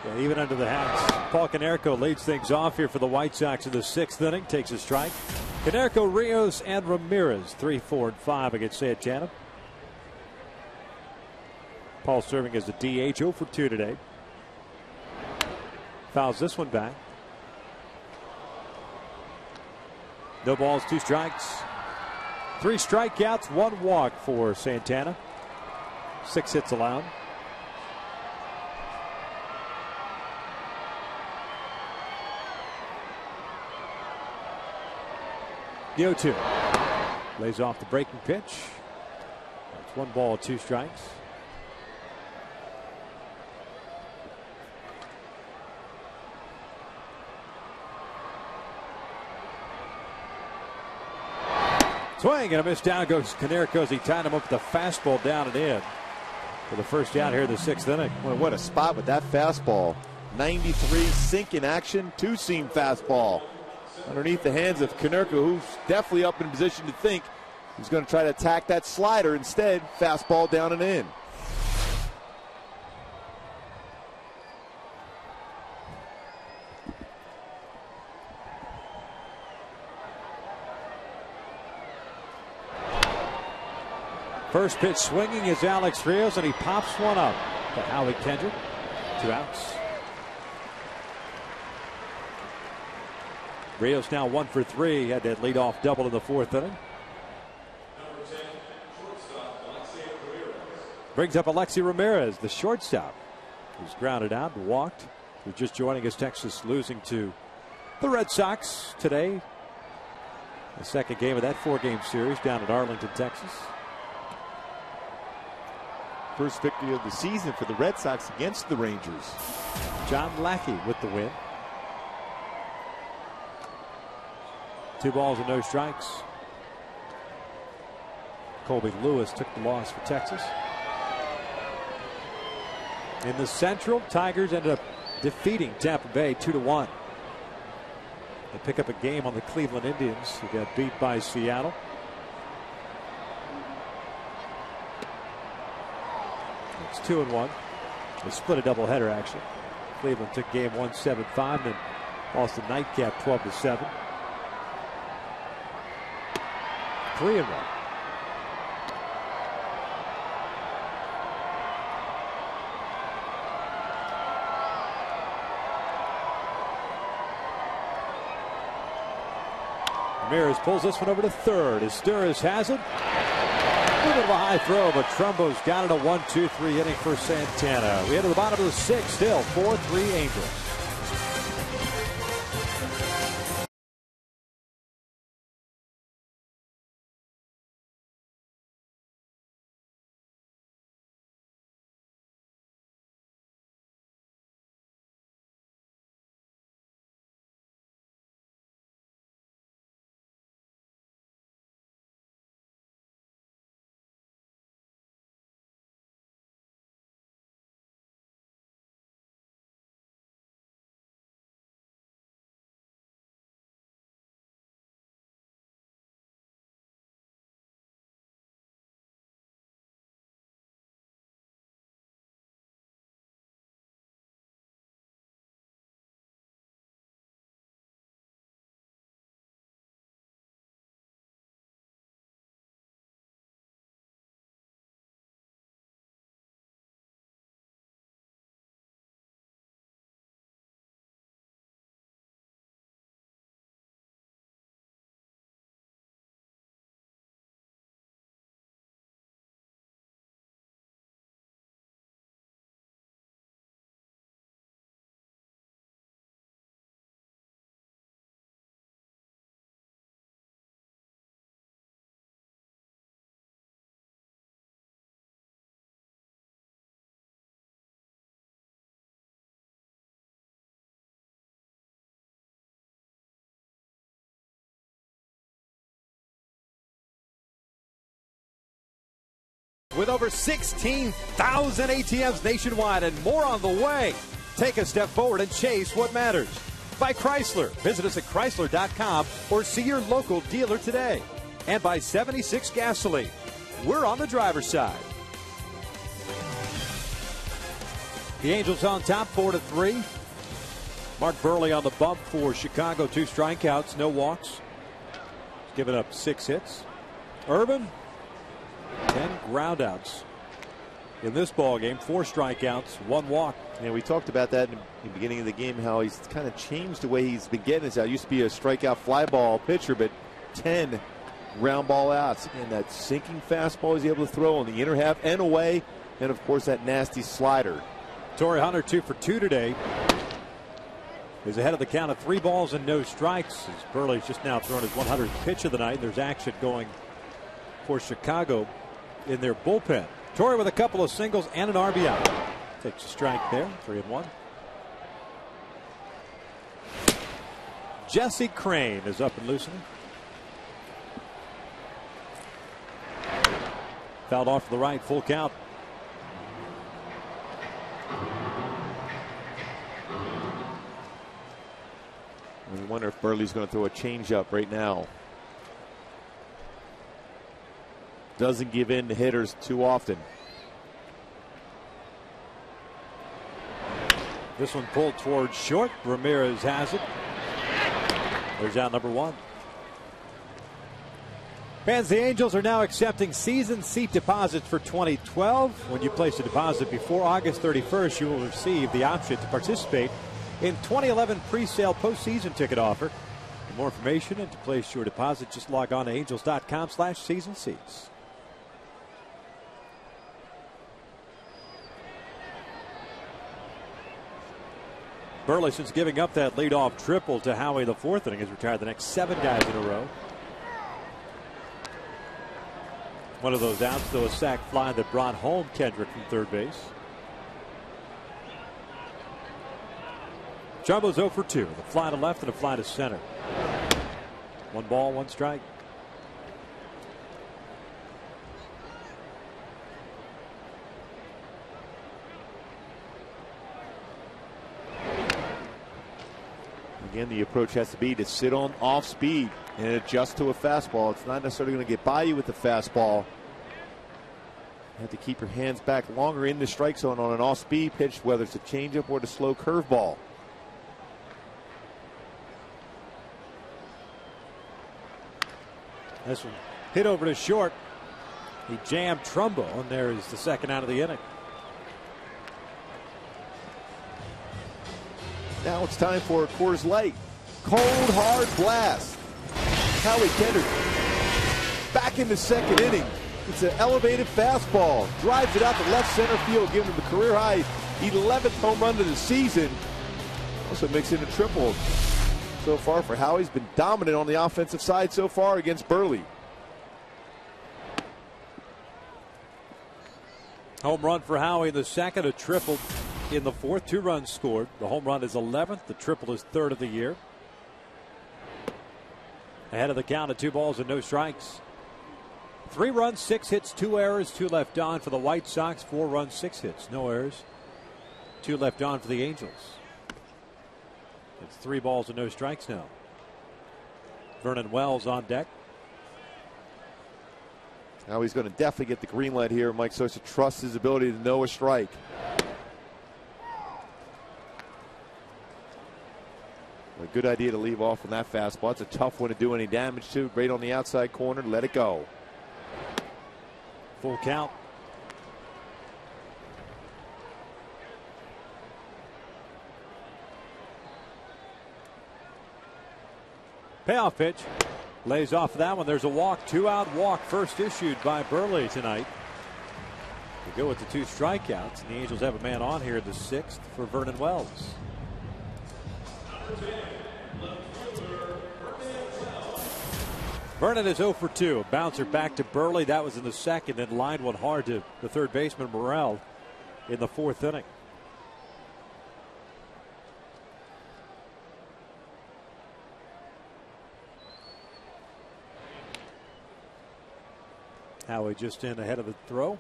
Yeah, even under the hats. Paul Konerko leads things off here for the White Sox in the 6th inning. Takes a strike. Konerko, Rios, and Ramirez. 3, 4, and 5 against Santana. Paul serving as a DH, 0 for 2 today. Fouls this one back. No balls, 2 strikes. 3 strikeouts, 1 walk for Santana. 6 hits allowed. The 0-2. Lays off the breaking pitch. That's 1 ball, 2 strikes. Swing and a miss. Down goes Konerko as he tied him up with the fastball down and in for the first out here in the 6th inning. Well, what a spot with that fastball. 93 sink in action, 2-seam fastball underneath the hands of Konerko, who's definitely up in position to think he's going to try to attack that slider. Instead, fastball down and in. First pitch swinging is Alex Rios, and he pops one up to Howie Kendrick. 2 outs. Rios now 1 for 3. He had that leadoff double in the 4th inning. Brings up Alexei Ramirez, the shortstop. was grounded out and walked. We're just joining us. Texas losing to the Red Sox today. The second game of that 4-game series down at Arlington, Texas. First victory of the season for the Red Sox against the Rangers. John Lackey with the win. 2 balls and no strikes. Colby Lewis took the loss for Texas. In the Central, Tigers ended up defeating Tampa Bay 2-1. They pick up a game on the Cleveland Indians, who got beat by Seattle. It's 2-1. They split a doubleheader, actually. Cleveland took game 1 7-5, then lost the nightcap 12-7. 3-1. Ramirez pulls this one over to third. Esteuras has it. A little bit of a high throw, but Trumbo's got it. A 1-2-3 inning for Santana. We head to the bottom of the 6th, still 4-3 Angels. With over 16,000 ATMs nationwide and more on the way, take a step forward and chase what matters. By Chrysler. Visit us at Chrysler.com or see your local dealer today. And by 76 Gasoline. We're on the driver's side. The Angels on top 4-3. Mark Buehrle on the bump for Chicago. 2 strikeouts, no walks. He's given up 6 hits. Urban, 10 groundouts in this ball game. 4 strikeouts, 1 walk. Yeah, we talked about that in the beginning of the game, how he's kind of changed the way he's been getting this out. Used to be a strikeout fly ball pitcher, but 10 ground ball outs. And that sinking fastball he's able to throw on the inner half and away. And, of course, that nasty slider. Torrey Hunter 2 for 2 today. Is ahead of the count of 3 balls and no strikes. As Buehrle's just now thrown his 100th pitch of the night. There's action going for Chicago in their bullpen. Torrey with a couple of singles and an RBI. Takes a strike there. 3-1. Jesse Crain is up and loosening. Fouled off to the right, full count. I wonder if Buehrle's going to throw a changeup right now. Doesn't give in to hitters too often. This one pulled towards short. Ramirez has it. There's out number 1. Fans, the Angels are now accepting season seat deposits for 2012. When you place a deposit before August 31st, you will receive the option to participate in 2011 pre-sale postseason ticket offer. For more information and to place your deposit, just log on to angels.com/season seats. Burley, since giving up that leadoff triple to Howie in the fourth inning, has retired the next 7 guys in a row. One of those outs, though, a sac fly that brought home Kendrick from third base. Jumbo's 0 for 2. The fly to left and a fly to center. 1 ball, 1 strike. Again, the approach has to be to sit on off speed and adjust to a fastball. It's not necessarily going to get by you with the fastball. You have to keep your hands back longer in the strike zone on an off speed pitch, whether it's a changeup or the slow curveball. This one hit over to short. He jammed Trumbo, and there is the second out of the inning. Now it's time for a Coors Light. Cold, hard blast. Howie Kendrick back in the second inning. It's an elevated fastball. Drives it out to left center field, giving him the career high 11th home run of the season. Also makes it a triple. So far for Howie, he's been dominant on the offensive side so far against Burley. Home run for Howie in the second, a triple in the fourth. 2 runs scored. The home run is 11th. The triple is 3rd of the year. Ahead of the count of 2 balls and no strikes. 3 runs, 6 hits, 2 errors, 2 left on for the White Sox. 4 runs, 6 hits, no errors. 2 left on for the Angels. It's 3 balls and no strikes now. Vernon Wells on deck. Now he's going to definitely get the green light here. Mike Scioscia trusts his ability to know a strike. A good idea to leave off on that fastball. It's a tough one to do any damage to. Right on the outside corner. Let it go. Full count. Payoff pitch. Lays off that one. There's a walk. 2-out walk. First issued by Burley tonight. We go with the 2 strikeouts. And the Angels have a man on here, the 6th for Vernon Wells. Vernon is 0 for 2. A bouncer back to Burley. That was in the second, and lined one hard to the third baseman Morel in the fourth inning. Howie just in ahead of the throw.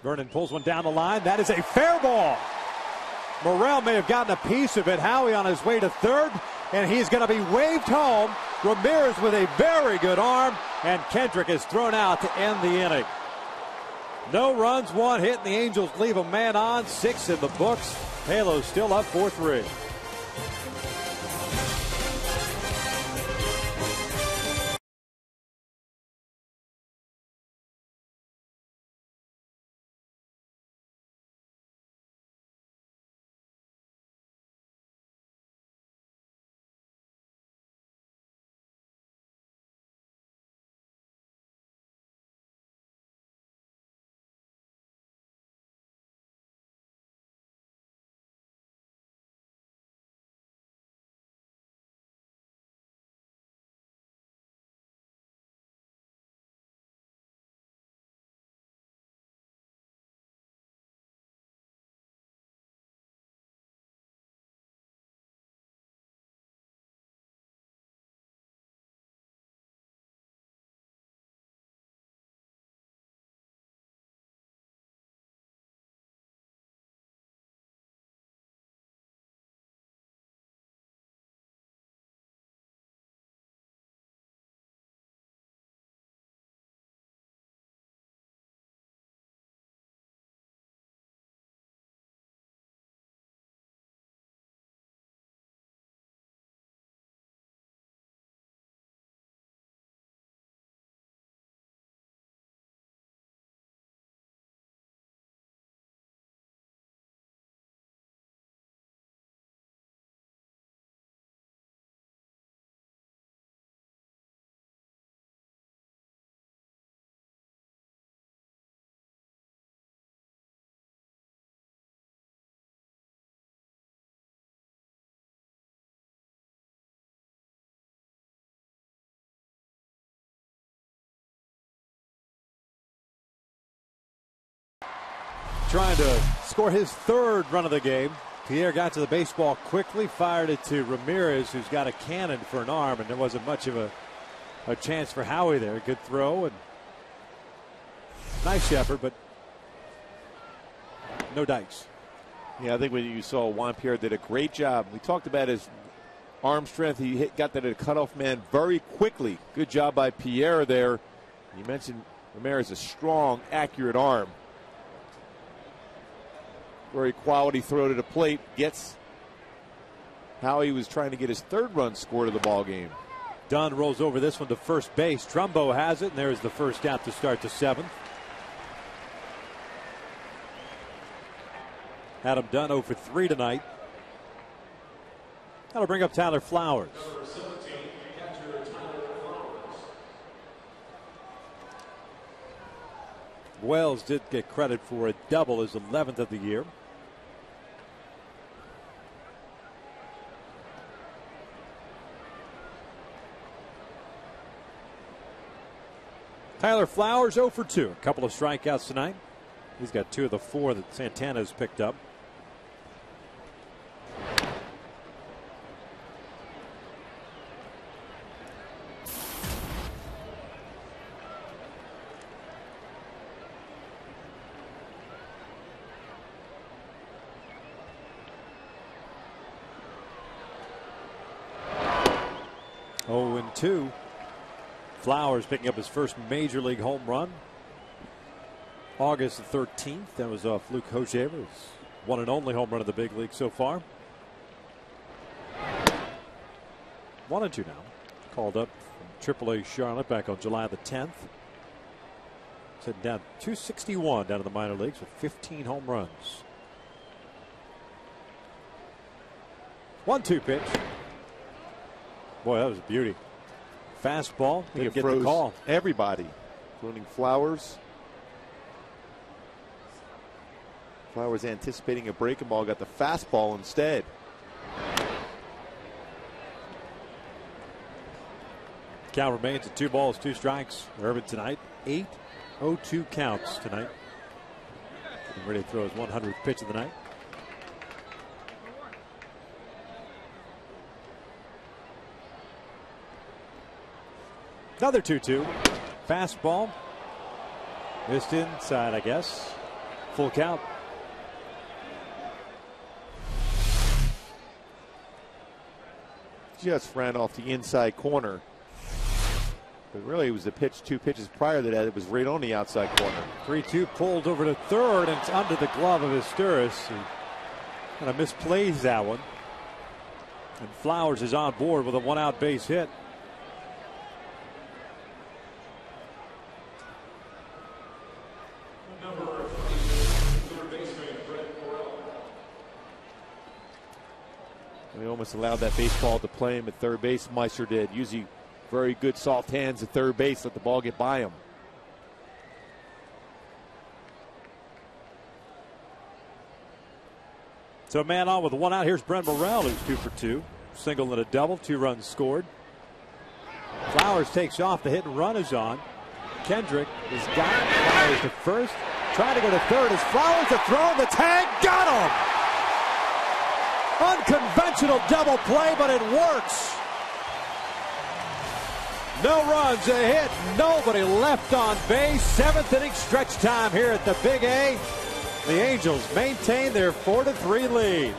Vernon pulls one down the line. That is a fair ball. Morel may have gotten a piece of it. Howie on his way to third, and he's going to be waved home. Ramirez with a very good arm, and Kendrick is thrown out to end the inning. No runs, 1 hit, and the Angels leave a man on. 6 in the books. Halo's still up 4-3. trying to score his third run of the game. Pierre got to the baseball quickly, fired it to Ramirez, who's got a cannon for an arm, and there wasn't much of a chance for Howie there. Good throw and nice effort, but no dice. Yeah, I think when you saw Juan Pierre did a great job. We talked about his arm strength. He got that at a cutoff man very quickly. Good job by Pierre there. You mentioned Ramirez, a strong, accurate arm. Very quality throw to the plate. Gets how he was trying to get his third run scored of the ball game. Dunn rolls over this one to first base. Trumbo has it, and there's the first out to start the seventh. Adam Dunn 0 for 3 tonight. That'll bring up Tyler Flowers. Wells did get credit for a double, his 11th of the year. Tyler Flowers 0 for 2. A couple of strikeouts tonight. He's got 2 of the 4 that Santana has picked up. Oh, and 2. Flowers picking up his first major league home run. August 13th. That was off Luke Hochevar's one and only home run of the big league so far. 1-2 now. Called up from AAA Charlotte back on July the 10th. Heading down 261 down to the minor leagues with 15 home runs. 1-2 pitch. Boy, that was a beauty. Fastball. I think Didn't it get froze the call. everybody, including Flowers. Flowers anticipating a breaking ball, got the fastball instead. Count remains at 2 balls, 2 strikes. Irvin tonight, 8-0-2 counts tonight. Getting ready to throw his 100th pitch of the night. Another 2-2. Fastball. Missed inside, I guess. Full count. Just ran off the inside corner. But really, it was the pitch, 2 pitches prior to that. It was right on the outside corner. 3-2 pulled over to third, and it's under the glove of Asturis. He kind of misplays that one. And Flowers is on board with a 1-out base hit. We almost allowed that baseball to play him at third base. Meister did. Usually very good soft hands at third base. Let the ball get by him. So a man on with 1 out. Here's Brent Morel, who's 2 for 2. Single and a double. 2 runs scored. Flowers takes off. The hit and run is on. Kendrick has got Flowers to first. Trying to go to third. As Flowers to throw. The tag. Got him! Unconventional double play, but it works. No runs, a hit, nobody left on base. 7th inning stretch time here at the Big A. The Angels maintain their 4-3 lead.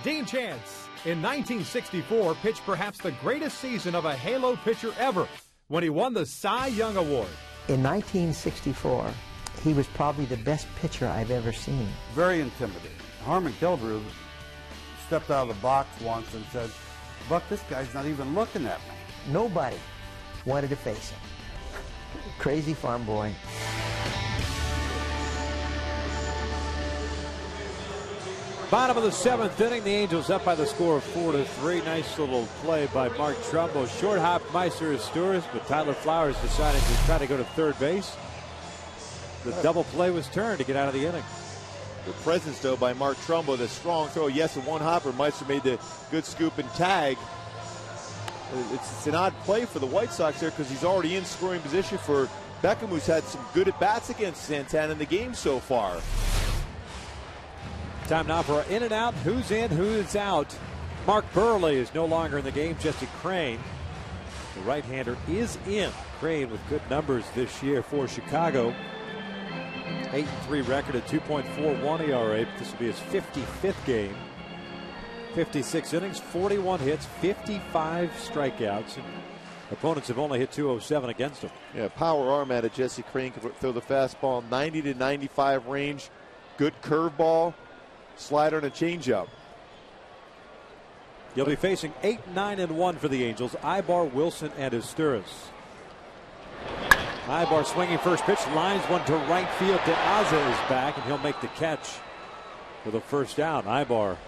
Dean Chance, in 1964, pitched perhaps the greatest season of a Halo pitcher ever when he won the Cy Young Award. In 1964, he was probably the best pitcher I've ever seen. Very intimidating. Harmon Killebrew stepped out of the box once and said, "Buck, this guy's not even looking at me." Nobody wanted to face him. Crazy farm boy. Bottom of the 7th inning, the Angels up by the score of 4-3. Nice little play by Mark Trumbo. Short hop Meister Asturias, but Tyler Flowers decided to try to go to third base. The double play was turned to get out of the inning. Good presence, though, by Mark Trumbo. The strong throw, yes, and one hopper. Meister made the good scoop and tag. It's an odd play for the White Sox there because he's already in scoring position for Beckham, who's had some good at-bats against Santana in the game so far. Time now for our in and out. Who's in, who's out. Mark Burley is no longer in the game. Jesse Crain, the right-hander, is in. Crain with good numbers this year for Chicago. 8-3 record at 2.41 ERA. This will be his 55th game. 56 innings, 41 hits, 55 strikeouts. And opponents have only hit 207 against him. Yeah, power arm out of Jesse Crain. Can throw the fastball 90 to 95 range. Good curveball. Slider and a changeup. You'll be facing 8-9-1 for the Angels. Ibar, Wilson, and Asturias. Ibar swinging first pitch, lines one to right field. DeAza is back, and he'll make the catch for the first out. Ibar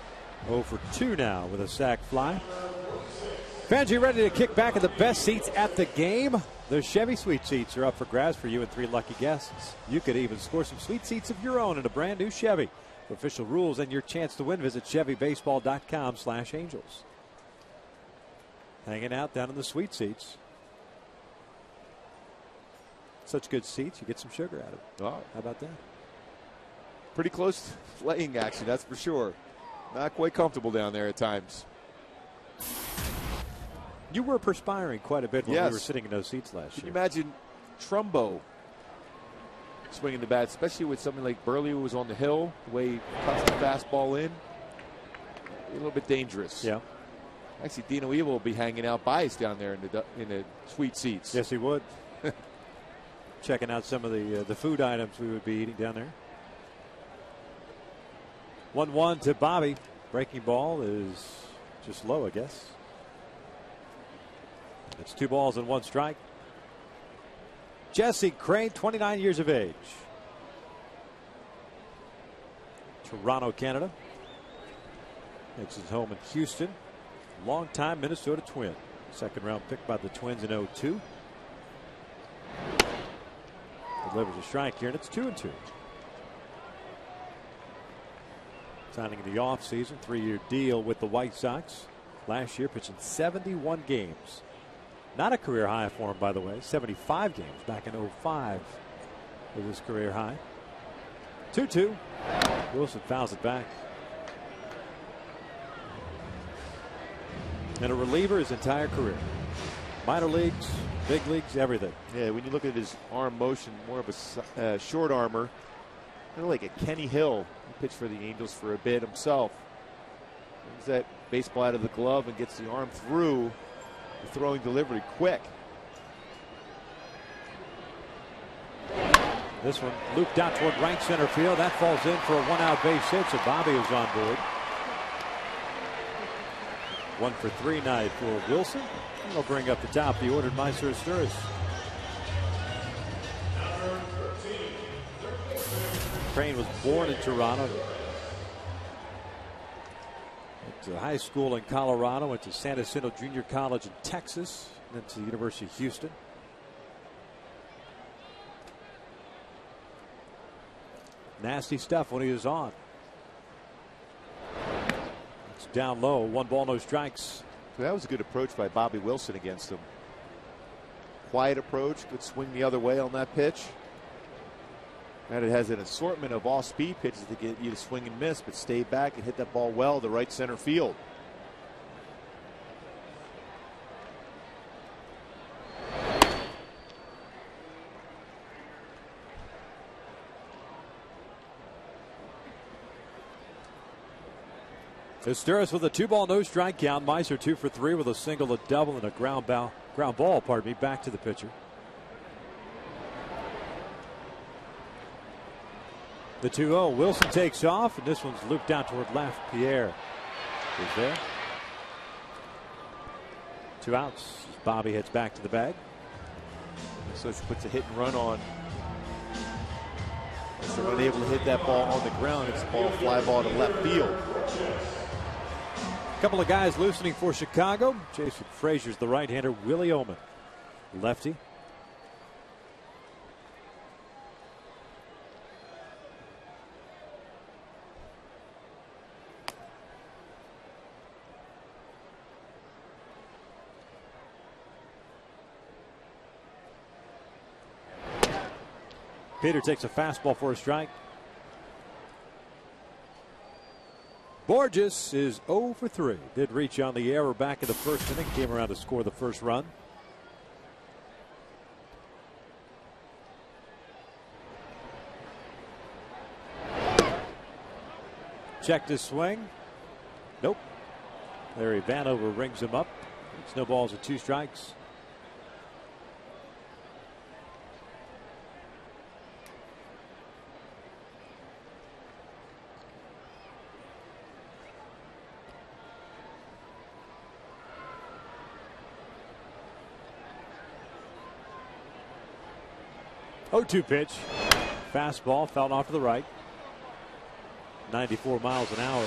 0 for 2 now with a sac fly. Fans, you ready to kick back in the best seats at the game? Those Chevy Sweet Seats are up for grabs for you and 3 lucky guests. You could even score some sweet seats of your own in a brand new Chevy. For official rules and your chance to win, visit ChevyBaseball.com/Angels. Hanging out down in the sweet seats. Such good seats, you get some sugar out of it. Oh, how about that? Pretty close to playing action, that's for sure. Not quite comfortable down there at times. You were perspiring quite a bit when yes. we were sitting in those seats last Can year. you imagine Trumbo swinging the bat, especially with something like Burley who was on the hill, the way he cuts the fastball in? A little bit dangerous. Yeah. Actually, Dino Evil will be hanging out by us down there in the sweet seats. Yes, he would. Checking out some of the food items we would be eating down there. 1-1 to Bobby. Breaking ball is just low, I guess. It's 2 balls and 1 strike. Jesse Crain, 29 years of age. Toronto, Canada. Makes his home in Houston. Longtime Minnesota Twin. Second round pick by the Twins in 2002. Delivers a strike here, and it's 2-2. Signing in the offseason, 3-year deal with the White Sox. Last year, pitching 71 games. Not a career high for him, by the way. 75 games back in 2005 was his career high. 2-2. Wilson fouls it back. And a reliever his entire career. Minor leagues, big leagues, everything. Yeah, when you look at his arm motion, more of a short armor. Kind of like a Kenny Hill. He pitched for the Angels for a bit himself. Brings that baseball out of the glove and gets the arm through the throwing delivery quick. This one looped out toward right center field. That falls in for a 1-out base hit, so Bobby is on board. 1 for 3 night for Wilson. He'll bring up the top the ordered Meister Asturias. Crain was born in Toronto. Went to high school in Colorado, went to San Jacinto Junior College in Texas, then to the University of Houston. Nasty stuff when he was on. It's down low, 1 ball, no strikes. So that was a good approach by Bobby Wilson against him. Quiet approach, good swing the other way on that pitch. And it has an assortment of off-speed pitches to get you to swing and miss, but stay back and hit that ball well to right center field. Esteras with a 2-ball, no strike count. Meiser 2 for 3 with a single, a double, and a ground ball, back to the pitcher. The 2-0. Wilson takes off, and this one's looped out toward left. Pierre is there. 2 outs. Bobby heads back to the bag. So she puts a hit and run on. If they're unable to hit that ball on the ground, it's a fly ball to left field. A couple of guys loosening for Chicago. Jason Frazier's the right-hander. Willie Oman, lefty. Peter takes a fastball for a strike. Borges is 0 for 3. Did reach on the error back in the first inning. Came around to score the first run. Checked his swing. Nope. Larry Vanover rings him up. It's no balls at 2 strikes. Oh, 2 pitch. Fastball fouled off to the right. 94 miles an hour.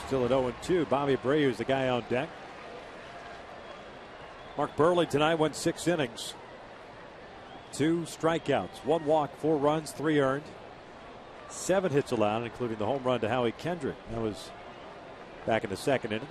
Still at 0-2. Bobby Abreu is the guy on deck. Mark Buehrle tonight went 6 innings. 2 strikeouts, 1 walk, 4 runs, 3 earned. 7 hits allowed, including the home run to Howie Kendrick. That was back in the second inning.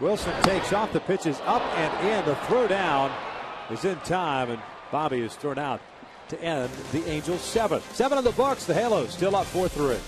Wilson takes off. The pitch is up and in. The throw down is in time, and Bobby is thrown out to end the Angels' 7. 7 on the books. The Halos still up 4-3.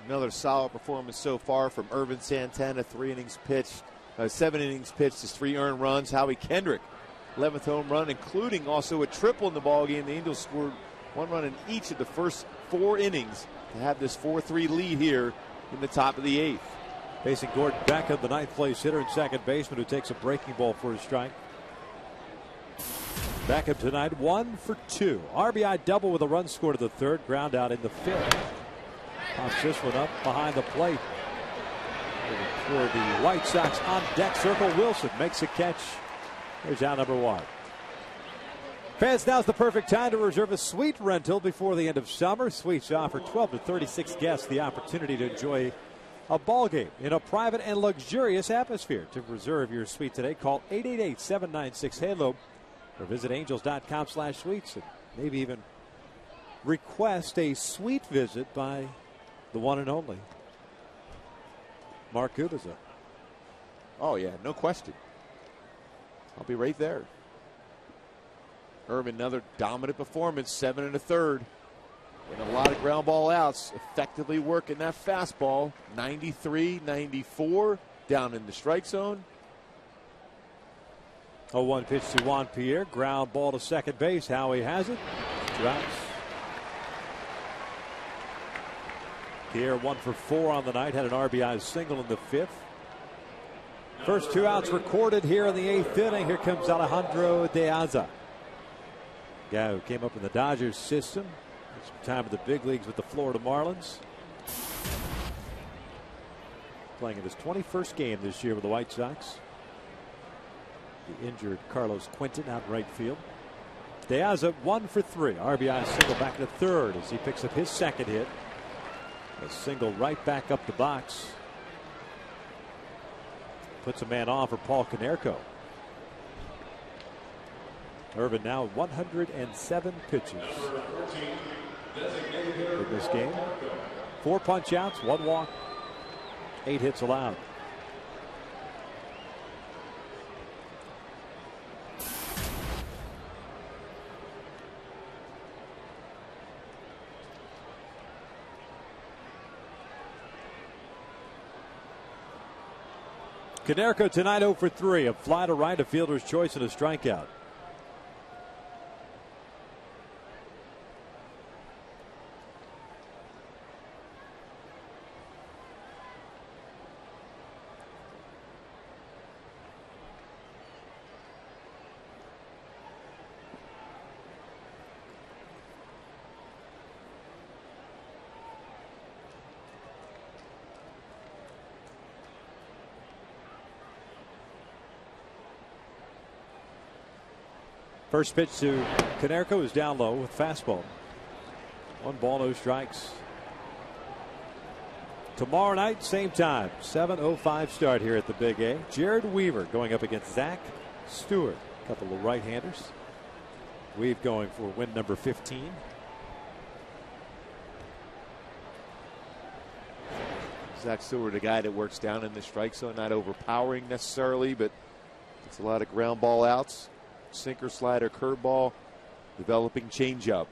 Another solid performance so far from Ervin Santana. 7 innings pitched, just 3 earned runs. Howie Kendrick, 11th home run, including also a triple in the ballgame. The Angels scored 1 run in each of the first 4 innings to have this 4-3 lead here in the top of the 8th. Facing Gordon Beckham, the 9th place hitter and second baseman, who takes a breaking ball for a strike. Beckham tonight 1 for 2. RBI double with a run scored to the 3rd. Ground out in the 5th. Pops this one up behind the plate. For the White Sox on deck circle, Wilson makes a catch. There's out number 1. Fans, now's the perfect time to reserve a suite rental before the end of summer. Suites offer 12 to 36 guests the opportunity to enjoy a ball game in a private and luxurious atmosphere. To reserve your suite today, call 888-796-HALO or visit angels.com/suites and maybe even request a suite visit by the one and only Mark Kubica. Oh, yeah, no question. I'll be right there. Irvin, another dominant performance, 7 1/3. And a lot of ground ball outs, effectively working that fastball. 93, 94, down in the strike zone. 0-1 pitch to Juan Pierre. Ground ball to second base. Howie has it. 2 outs. Pierre 1 for 4 on the night. Had an RBI single in the 5th. First 2 outs recorded here in the 8th inning. Here comes Alejandro De Aza. Guy who came up in the Dodgers system. Some time in the big leagues with the Florida Marlins. Playing in his 21st game this year with the White Sox. The injured Carlos Quentin out in right field. De Aza 1 for 3. RBI single back to third as he picks up his second hit. A single right back up the box. Puts a man on for Paul Konerko. Irvin now 107 pitches in this game. 4 punch outs, 1 walk, 8 hits allowed. Konerko tonight 0 for 3. A fly to right, a fielder's choice, and a strikeout. First pitch to Konerko is down low with fastball. 1 ball, no strikes. Tomorrow night, same time, 7:05 start here at the Big A. Jared Weaver going up against Zach Stewart. A couple of right-handers. Weave going for win number 15. Zach Stewart, a guy that works down in the strike zone, not overpowering necessarily, but gets a lot of ground ball outs. Sinker, slider, curveball, developing changeup.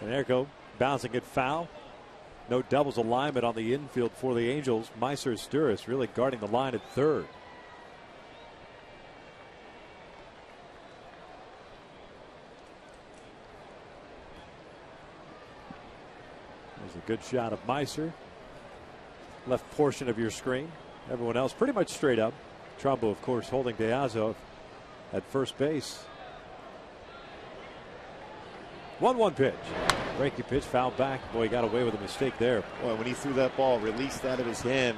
Konerko bouncing it foul. No doubles alignment on the infield for the Angels. Meiser Sturis really guarding the line at third. There's a good shot of Meiser. Left portion of your screen. Everyone else pretty much straight up. Trumbo, of course, holding De Aza at first base. 1-1 pitch. Breaking pitch, foul back. Boy, he got away with a mistake there. Boy, when he threw that ball, released out of his hand.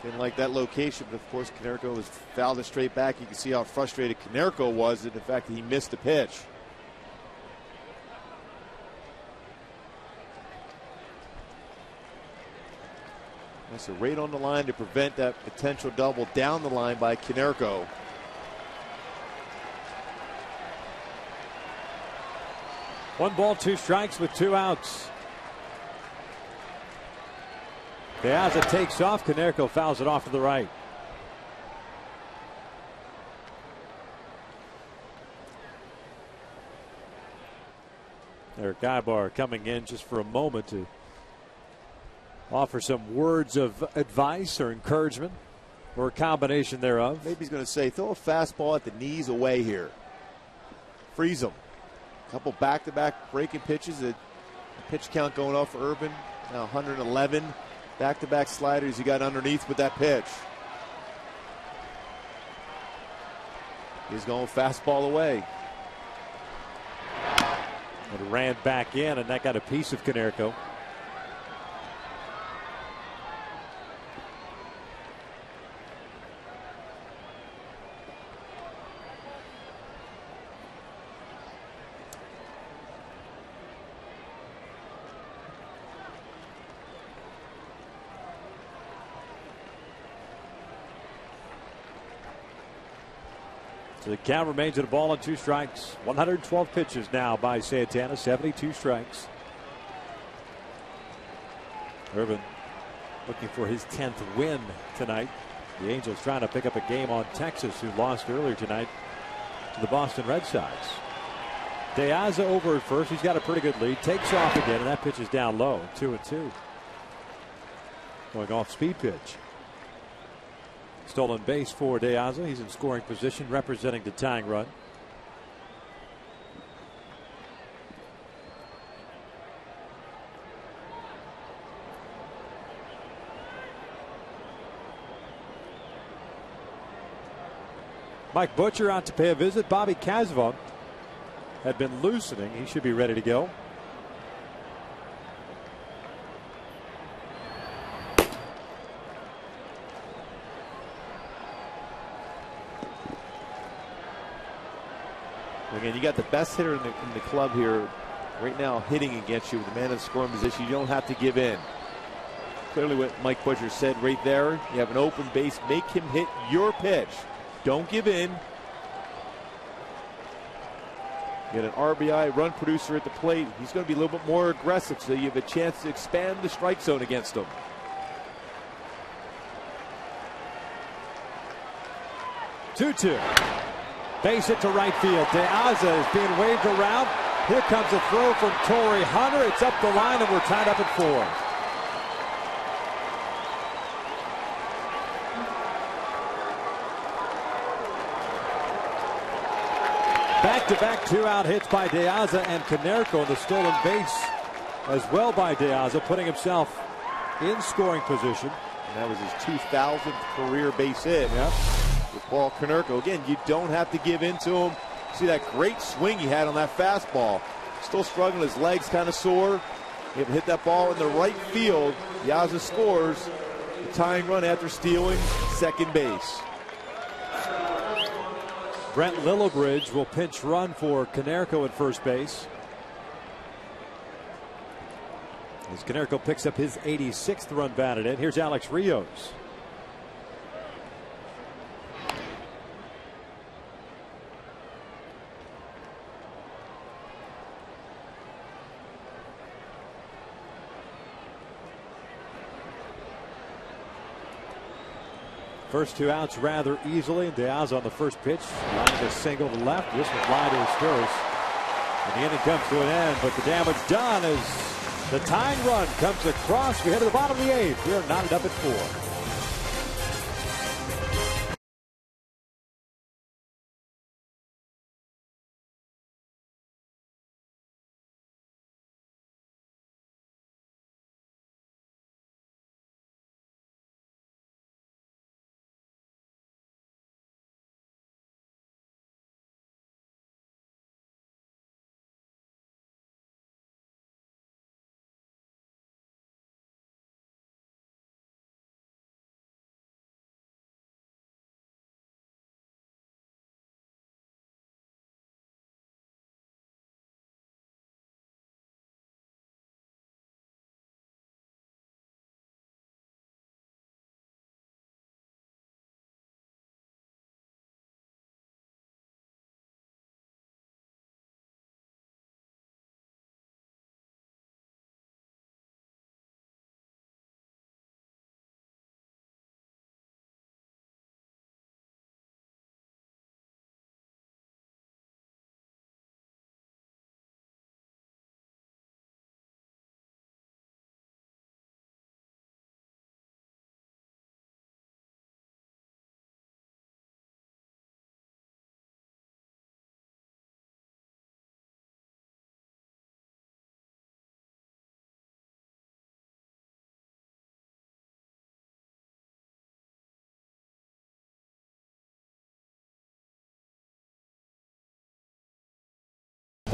Didn't like that location, but of course, Konerko was fouled it straight back. You can see how frustrated Konerko was in the fact that he missed the pitch. That's a right on the line to prevent that potential double down the line by Konerko. One ball, 2 strikes with 2 outs. De Aza takes off. Konerko fouls it off to the right. Eric Ibar coming in just for a moment to offer some words of advice or encouragement or a combination thereof. Maybe he's going to say, throw a fastball at the knees away here. Freeze them. A couple back-to-back breaking pitches. The pitch count going off for Urban. Now 111. Back-to-back sliders he got underneath with that pitch. He's going fastball away. It ran back in, and that got a piece of Konerko. So the count remains at a ball and 2 strikes. 112 pitches now by Santana, 72 strikes. Irvin looking for his 10th win tonight. The Angels trying to pick up a game on Texas, who lost earlier tonight to the Boston Red Sox. De Aza over at first. He's got a pretty good lead. Takes off again, and that pitch is down low. 2-2. Going off speed pitch. Stolen base for De Aza. He's in scoring position, representing the tying run. Mike Butcher out to pay a visit. Bobby Casvon had been loosening. He should be ready to go. Again, you got the best hitter in the club here right now hitting against you with a man in scoring position. You don't have to give in. Clearly what Mike Butcher said right there. You have an open base. Make him hit your pitch. Don't give in. You get an RBI run producer at the plate. He's going to be a little bit more aggressive, so you have a chance to expand the strike zone against him. Two. Base hit to right field. De Aza is being waved around. Here comes a throw from Torrey Hunter. It's up the line, and we're tied up at 4. Back-to-back 2-out hits by De Aza and Konerko on the stolen base as well by De Aza, putting himself in scoring position. And that was his 2,000th career base hit. Yep. With Paul Konerko. Again, you don't have to give in to him. See that great swing he had on that fastball. Still struggling, his legs kind of sore. He hit that ball in the right field. De Aza scores the tying run after stealing second base. Brent Lillibridge will pinch run for Konerko at first base. As Konerko picks up his 86th run batted in. Here's Alex Rios. First 2 outs rather easily. De Aza on the first pitch. Lines a single to left. This was fly to his first. And the inning comes to an end, but the damage done as the tying run comes across. We head to the bottom of the 8th. We are knotted up at 4.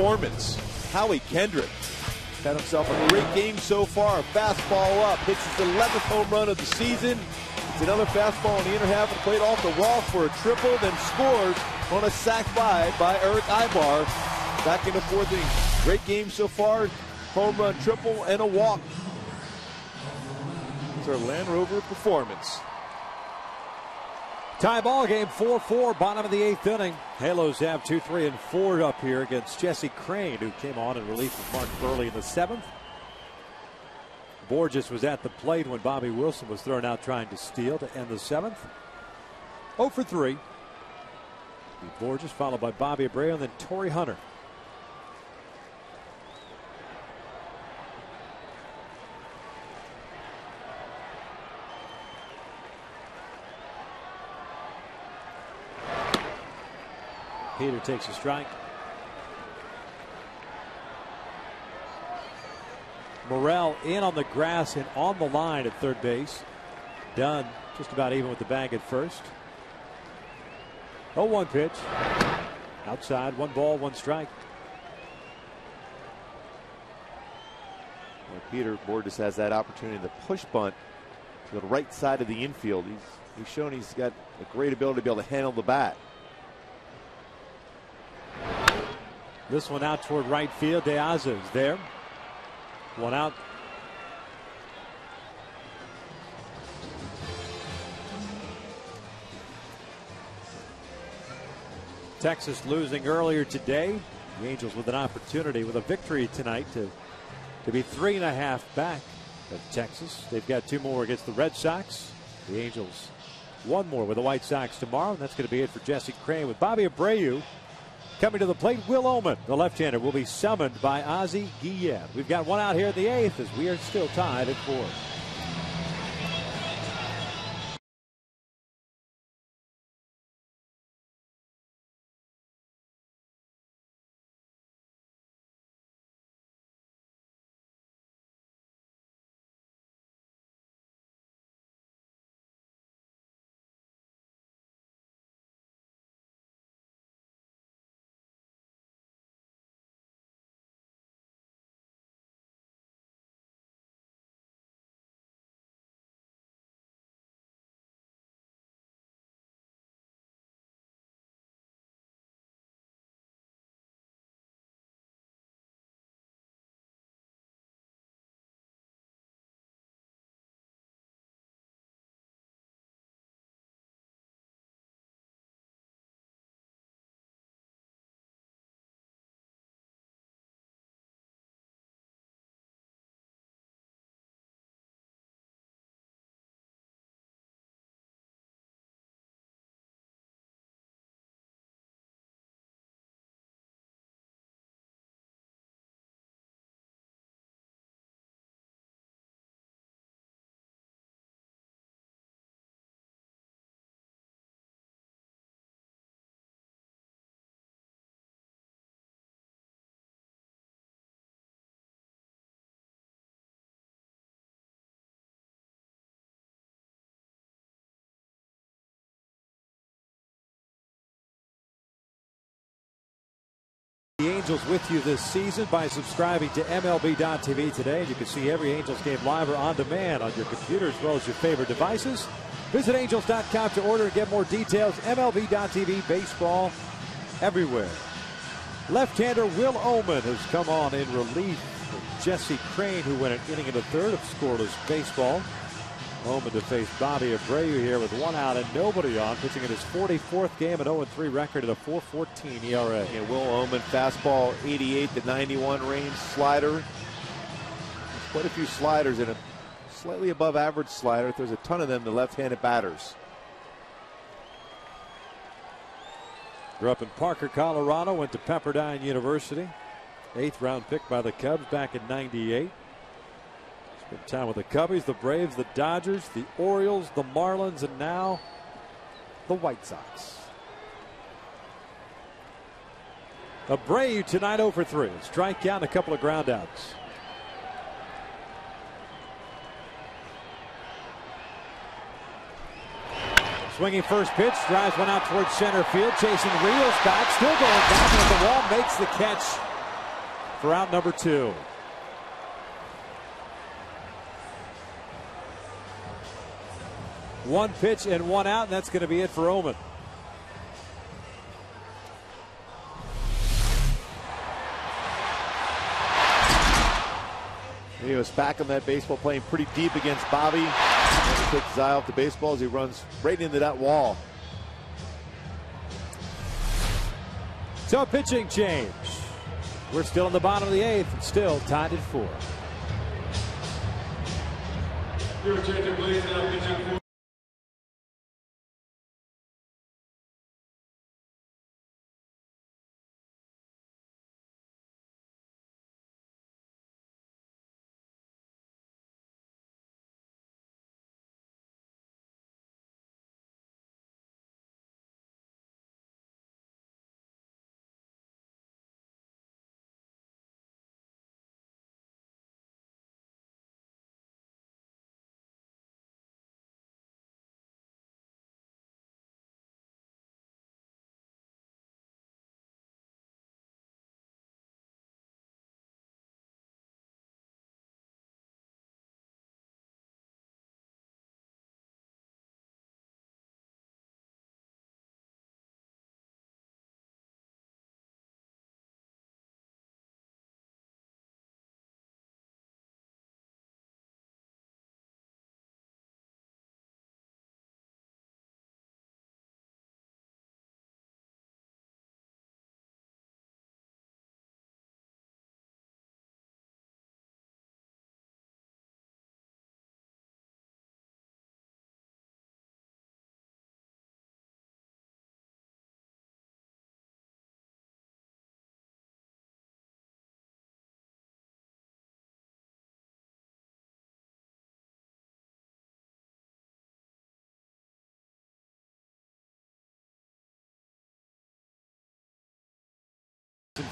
performance. Howie Kendrick had himself a great game so far. Fastball up, hits his 11th home run of the season. It's another fastball in the inner half of the plate off the wall for a triple, then scores on a sac fly by Eric Ibar back in the 4th inning. Great game so far. Home run, triple, and a walk. It's our Land Rover performance. Tie ball game, 4-4, bottom of the 8th inning. Halos have 2, 3, and 4 up here against Jesse Crane, who came on in relief of Mark Burley in the 7th. Borges was at the plate when Bobby Wilson was thrown out trying to steal to end the 7th. 0 for 3. Borges followed by Bobby Abreu and then Torrey Hunter. Peter takes a strike. Morrell in on the grass and on the line at third base. Dunn just about even with the bag at first. 0-1 pitch. Outside, 1 ball, 1 strike. Well, Peter Borges has that opportunity to push bunt to the right side of the infield. He's shown he's got a great ability to be able to handle the bat. This one out toward right field. De Aza is there. 1 out. Texas losing earlier today. The Angels with an opportunity with a victory tonight to be 3.5 back of Texas. They've got 2 more against the Red Sox. The Angels 1 more with the White Sox tomorrow. And that's going to be it for Jesse Crane. With Bobby Abreu coming to the plate, Will Oman, the left-hander, will be summoned by Ozzie Guillen. We've got 1 out here in the 8th as we are still tied at 4. The Angels with you this season by subscribing to MLB.tv today. You can see every Angels game live or on demand on your computer as well as your favorite devices. Visit Angels.com to order and get more details. MLB.tv, baseball everywhere. Left-hander Will Oman has come on in relief of Jesse Crane, who went an inning and a third of scoreless baseball. Oman to face Bobby Abreu here with 1 out and nobody on, pitching in his 44th game, an 0-3 record at a 4.14 ERA. And Will Oman, fastball 88 to 91 range, slider. There's quite a few sliders in a slightly above average slider. There's a ton of them to left-handed batters. Grew up in Parker, Colorado, went to Pepperdine University. 8th round pick by the Cubs back in '98. Spent time with the Cubbies, the Braves, the Dodgers, the Orioles, the Marlins, and now the White Sox. Abreu tonight 0 for 3. Strikeout and a couple of groundouts. Swinging first pitch, drives 1 out towards center field. Jason Rios back, still going back, and the wall makes the catch for out number 2. One pitch and one out, and that's going to be it for Ohman. He was back on that baseball, playing pretty deep against Bobby. Never takes his eye off the baseball as he runs right into that wall. So a pitching change. We're still in the bottom of the 8th and still tied at 4. Your attention, please. Now pitching for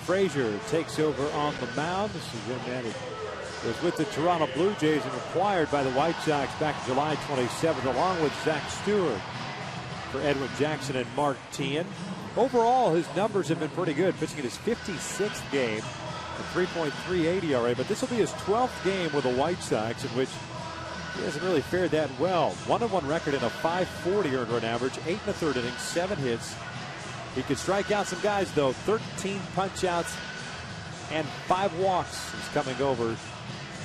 Frazier takes over on the mound. This is him, man. He was with the Toronto Blue Jays and acquired by the White Sox back July 27th, along with Zach Stewart for Edwin Jackson and Mark Teahan. Overall, his numbers have been pretty good, pitching in his 56th game, a 3.38 ERA, but this will be his 12th game with the White Sox, in which he hasn't really fared that well. 1-1 record and a .540 earned run average, 8 1/3 innings, 7 hits. He could strike out some guys, though. 13 punch-outs and 5 walks. He's coming over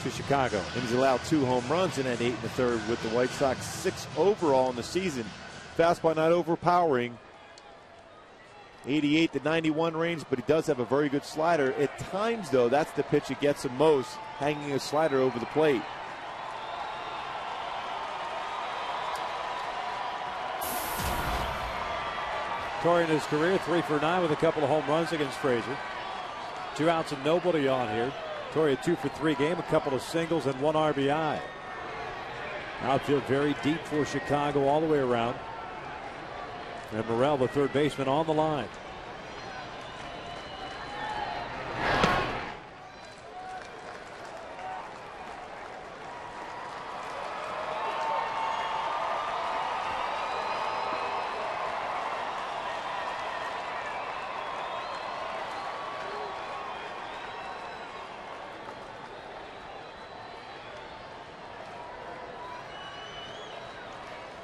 to Chicago. And he's allowed 2 home runs in that 8 1/3 with the White Sox, 6 overall in the season. Fastball not overpowering. 88 to 91 range, but he does have a very good slider. At times, though, that's the pitch that gets him most, hanging a slider over the plate. Torrey in his career 3 for 9 with a couple of home runs against Frazier. 2 outs and nobody on here. Torrey a 2 for 3 game, a couple of singles and 1 RBI. Outfield very deep for Chicago all the way around. And Morel, the third baseman, on the line.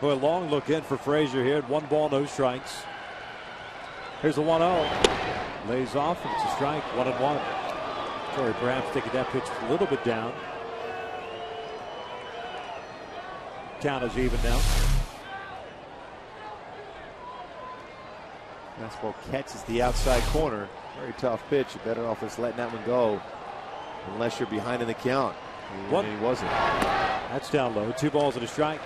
Boy, long look in for Frazier here. 1 ball, no strikes. Here's the 1-0. Lays off, and it's a strike. 1-1. Torrey perhaps taking that pitch a little bit down. Count is even now. Fastball catches the outside corner. Very tough pitch. You're better off just letting that one go, unless you're behind in the count. And he wasn't. That's down low. 2 balls and a strike.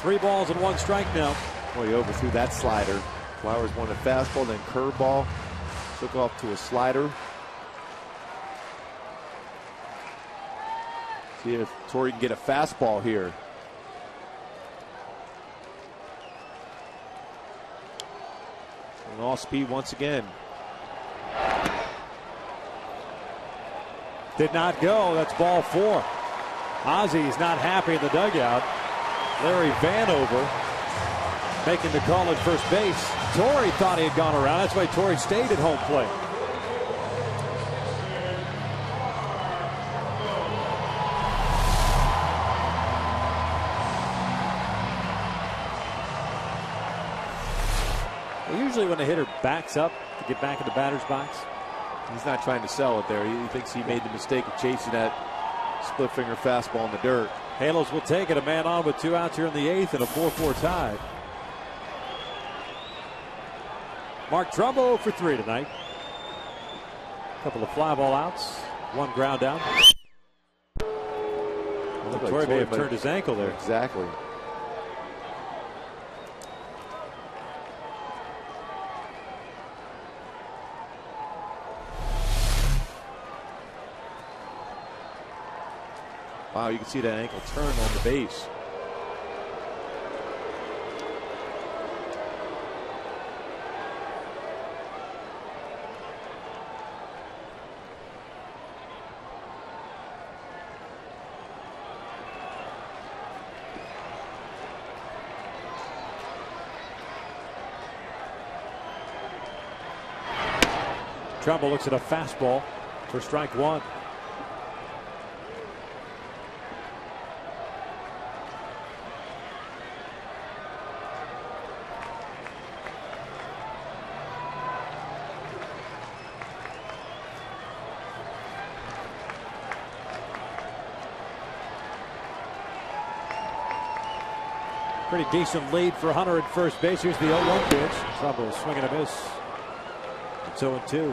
Three balls and 1 strike now. Boy, he overthrew that slider. Flowers wanted a fastball, then curveball. Took off to a slider. See if Torrey can get a fastball here. And off speed once again. Did not go. That's ball 4. Ozzy's not happy in the dugout. Larry Vanover making the call at first base. Torrey thought he had gone around. That's why Torrey stayed at home plate. Usually when a hitter backs up to get back in the batter's box, he's not trying to sell it there. He thinks he made the mistake of chasing that split finger fastball in the dirt. Halos will take it. A man on with 2 outs here in the 8th and a 4-4 tie. Mark Trumbo for 3 tonight. A couple of fly ball outs, 1 ground out. Torrey may have turned his ankle there. Exactly. Wow, you can see that ankle turn on the base. Trumbo looks at a fastball for strike 1. Pretty decent lead for Hunter at first base. Here's the 0-1 pitch. Trumbo swinging a miss. It's 0-2.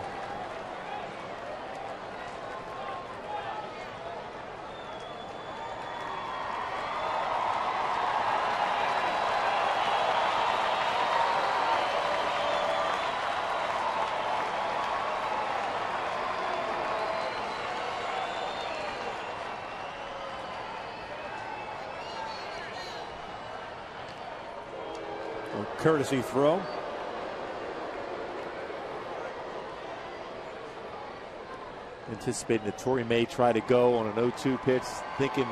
Courtesy throw. Anticipating that Torrey may try to go on an 0-2 pitch, thinking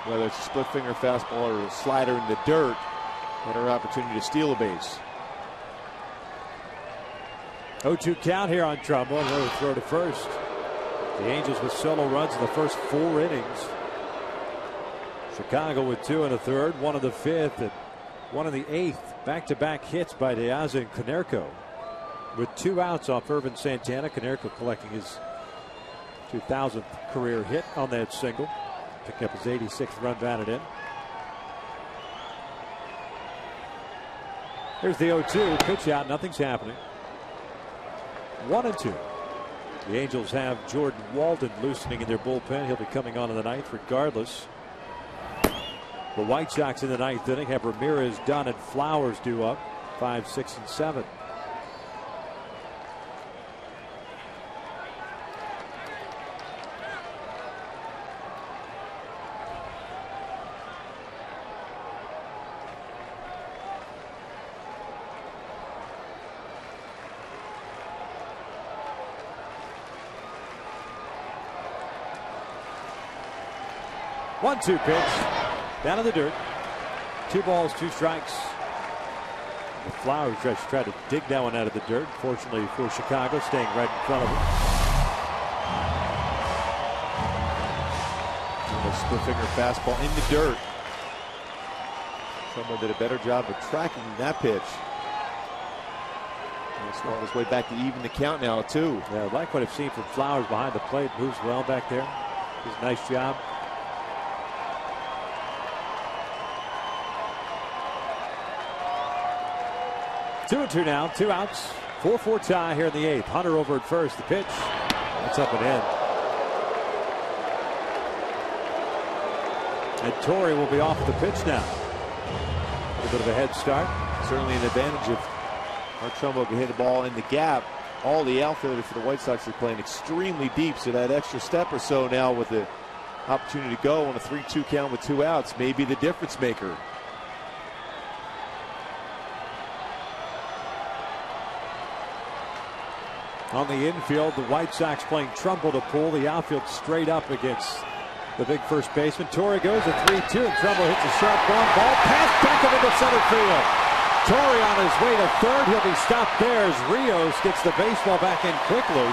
whether it's a split finger fastball or a slider in the dirt, better opportunity to steal a base. 0-2 count here on Trumbo. Another throw to first. The Angels with solo runs in the first 4 innings. Chicago with 2 in the 3rd, 1 in the 5th, and 1 in the 8th. Back-to-back hits by De Aza and Konerko. With 2 outs off Irvin Santana. Konerko collecting his 2000th career hit on that single. Picking up his 86th run batted in. Here's the 0-2. Pitch out. Nothing's happening. 1-2. The Angels have Jordan Walden loosening in their bullpen. He'll be coming on in the 9th regardless. The White Sox in the 9th inning have Ramirez, Dunn, and Flowers due up 5, 6, and 7. One-two pitch. Down in the dirt. 2 balls, 2 strikes. The Flowers tried to dig that one out of the dirt. Fortunately for Chicago, staying right in front of him. A split finger fastball in the dirt. Someone did a better job of tracking that pitch. He's on his way back to even the count now, too. Yeah, I like what I've seen from Flowers behind the plate. Moves well back there. Does a nice job. Two and two now, 2 outs, 4-4 tie here in the 8th. Hunter over at first. The pitch, that's up and in. And Torrey will be off the pitch now. A little bit of a head start. Certainly an advantage if Mark Trumbo can hit the ball in the gap. All the outfielders for the White Sox are playing extremely deep, so that extra step or so now with the opportunity to go on a 3-2 count with 2 outs may be the difference maker. On the infield, the White Sox playing Trumbull to pull the outfield straight up against the big first baseman. Torre goes a 3-2, and Trumbull hits a sharp ground ball past Beckham into center field. Torre on his way to third. He'll be stopped there as Rios gets the baseball back in quickly.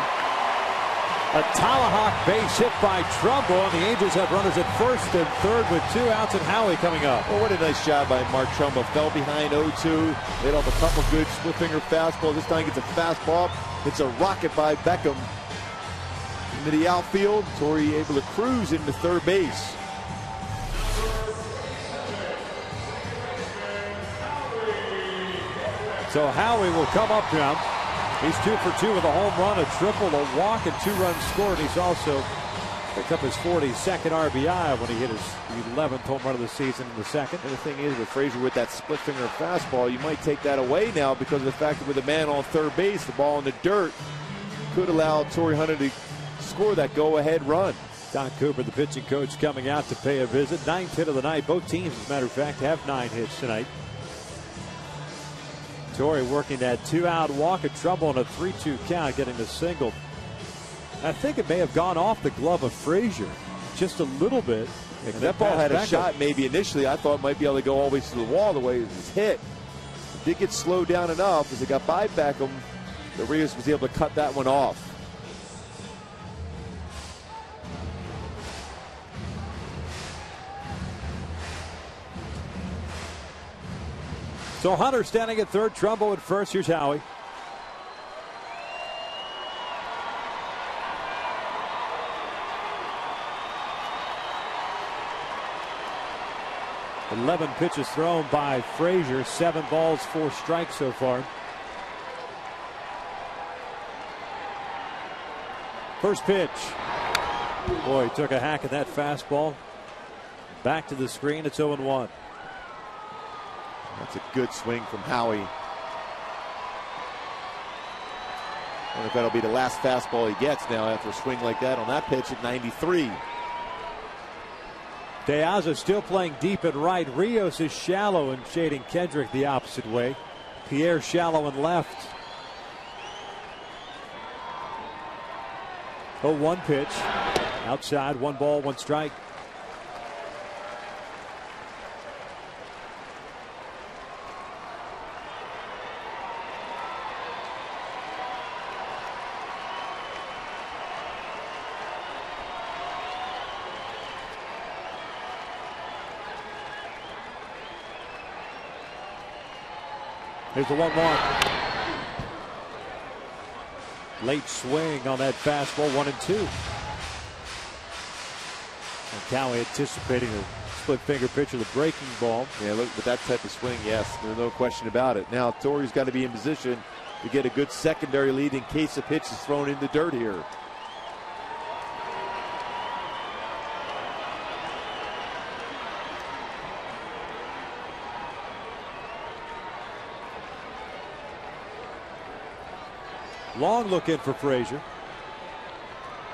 A tomahawk base hit by Trumbull, and the Angels have runners at first and third with 2 outs, and Howie coming up. Well, what a nice job by Mark Trumbull. Fell behind 0-2. Laid off a couple good split finger fastballs. This time gets a fastball. It's a rocket by Beckham into the outfield. Torre able to cruise into third base. So Howie will come up now. He's 2 for 2 with a home run, a triple, a walk, and 2 runs scored. He's also picked up his 42nd RBI when he hit his 11th home run of the season in the second. And the thing is, with Frazier with that split finger fastball, you might take that away now because of the fact that with a man on third base, the ball in the dirt could allow Torrey Hunter to score that go-ahead run. Don Cooper, the pitching coach, coming out to pay a visit. 9th hit of the night. Both teams, as a matter of fact, have 9 hits tonight. Torrey working that 2-out walk, a Trumbull on a 3-2 count, getting the single. I think it may have gone off the glove of Frazier just a little bit. And that ball had a shot maybe initially. I thought it might be able to go all the way to the wall the way it was hit. It did get slowed down enough as it got by Beckham that Rios was able to cut that one off. So Hunter standing at third, Trumbull at first. Here's Howie. "11 pitches thrown by Frazier, 7 balls, 4 strikes so far." First pitch. Boy, he took a hack at that fastball. Back to the screen. It's 0-1. That's a good swing from Howie. I wonder if that'll be the last fastball he gets now after a swing like that on that pitch at 93. De Aza still playing deep and right. Rios is shallow and shading Kendrick the opposite way. Pierre shallow and left. 0-1 pitch. Outside, 1 ball, 1 strike. Here's the 1-1. Late swing on that fastball, 1-2. And Cowie anticipating a split finger pitch of the breaking ball. Yeah, look, with that type of swing, yes, there's no question about it. Now Torrey's got to be in position to get a good secondary lead in case the pitch is thrown in the dirt here. Long look in for Frazier.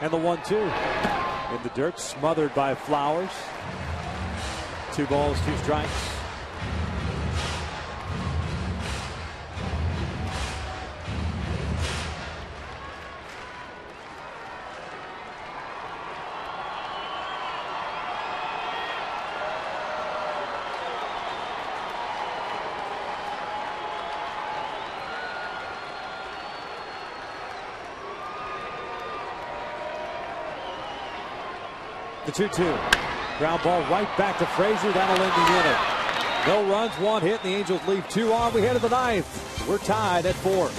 And the 1-2. In the dirt, smothered by Flowers. 2 balls, 2 strikes. The 2-2. Ground ball right back to Frazier. That'll end the inning. No runs, 1 hit, and the Angels leave 2 on. We head to the 9th. We're tied at 4.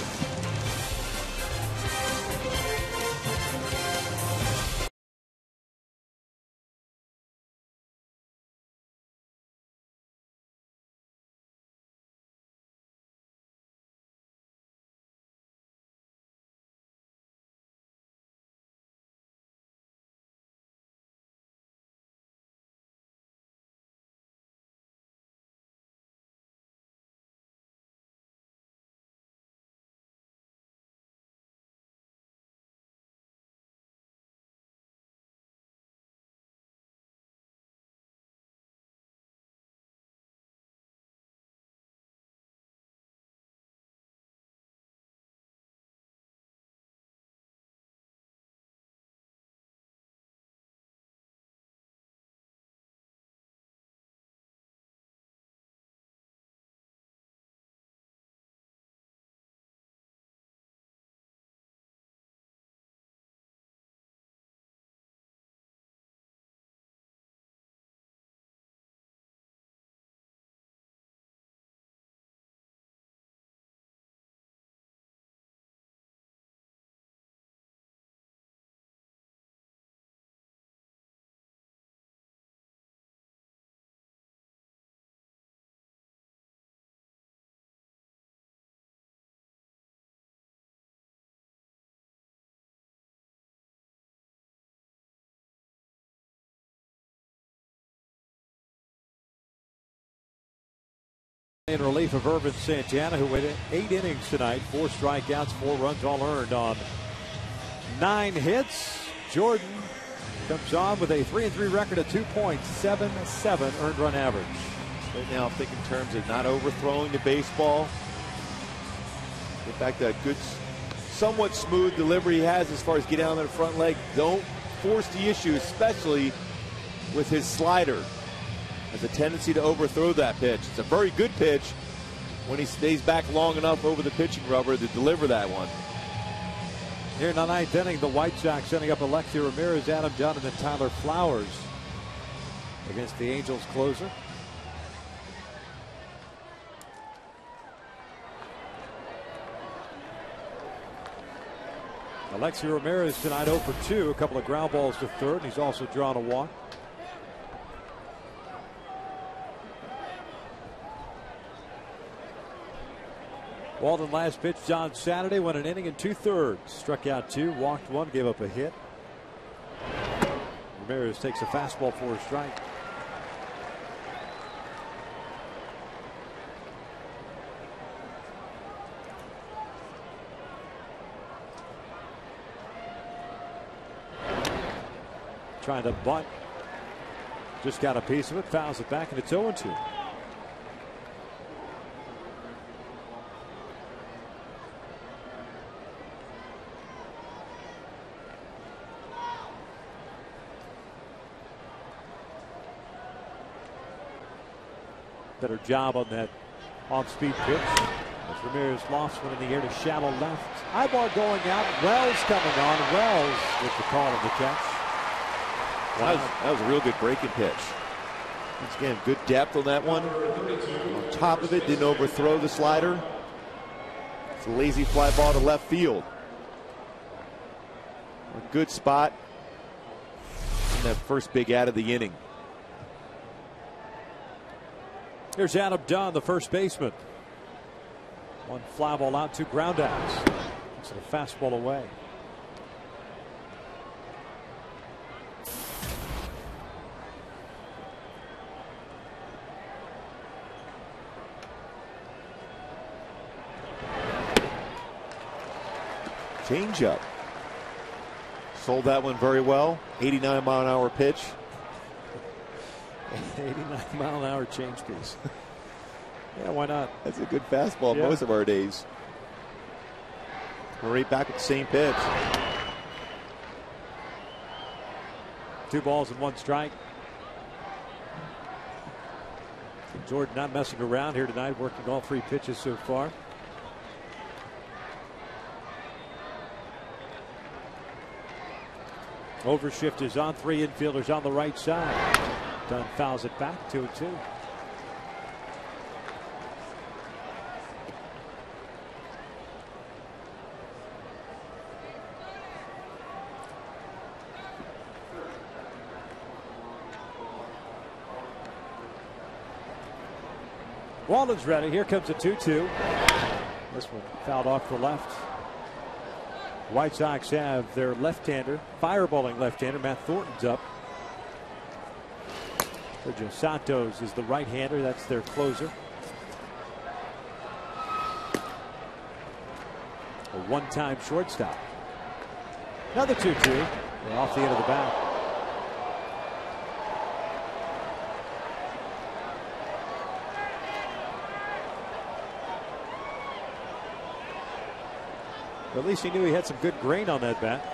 In relief of Ervin Santana, who went 8 innings tonight, 4 strikeouts, 4 runs, all earned on 9 hits. Jordan comes on with a 3-3 record, of 2.77 earned run average. Right now, think in terms of not overthrowing the baseball. Get back to that good, somewhat smooth delivery he has as far as getting on the front leg. Don't force the issue, especially with his slider. Has a tendency to overthrow that pitch. It's a very good pitch when he stays back long enough over the pitching rubber to deliver that one. Here in the 9th inning, the White Sox sending up Alexi Ramirez, Adam Dunn, and then Tyler Flowers against the Angels closer. Alexi Ramirez tonight 0 for 2, a couple of ground balls to third, and he's also drawn a walk. Walden last pitched on Saturday, went an inning and 2/3. Struck out 2, walked 1, gave up a hit. Ramirez takes a fastball for a strike. Trying to bunt. Just got a piece of it, fouls it back, and it's 0-2. Better job on that off-speed pitch. As Ramirez lofts one in the air to shallow left. Ibar going out. Wells coming on. Wells with the call of the catch. Wow. That was a real good breaking pitch. Once again, good depth on that one. On top of it, didn't overthrow the slider. It's a lazy fly ball to left field. A good spot in that first big out of the inning. Here's Adam Dunn, the first baseman. 1 fly ball out, 2 ground outs. It's a fastball away. Changeup. Sold that one very well. 89-mile-an-hour pitch. 89-mile-an-hour change piece. Yeah, why not? That's a good fastball most of our days. We're right back at the same pitch. 2 balls and 1 strike. Jordan not messing around here tonight, working all 3 pitches so far. Overshift is on, 3 infielders on the right side. Dunn fouls it back, 2-2. Walden's ready. Here comes a 2-2. This one fouled off the left. White Sox have their left-hander, fireballing left-hander. Matt Thornton's up. Sergio Santos is the right-hander. That's their closer. A one-time shortstop. Another 2-2. They're off the end of the bat. At least he knew he had some good grain on that bat.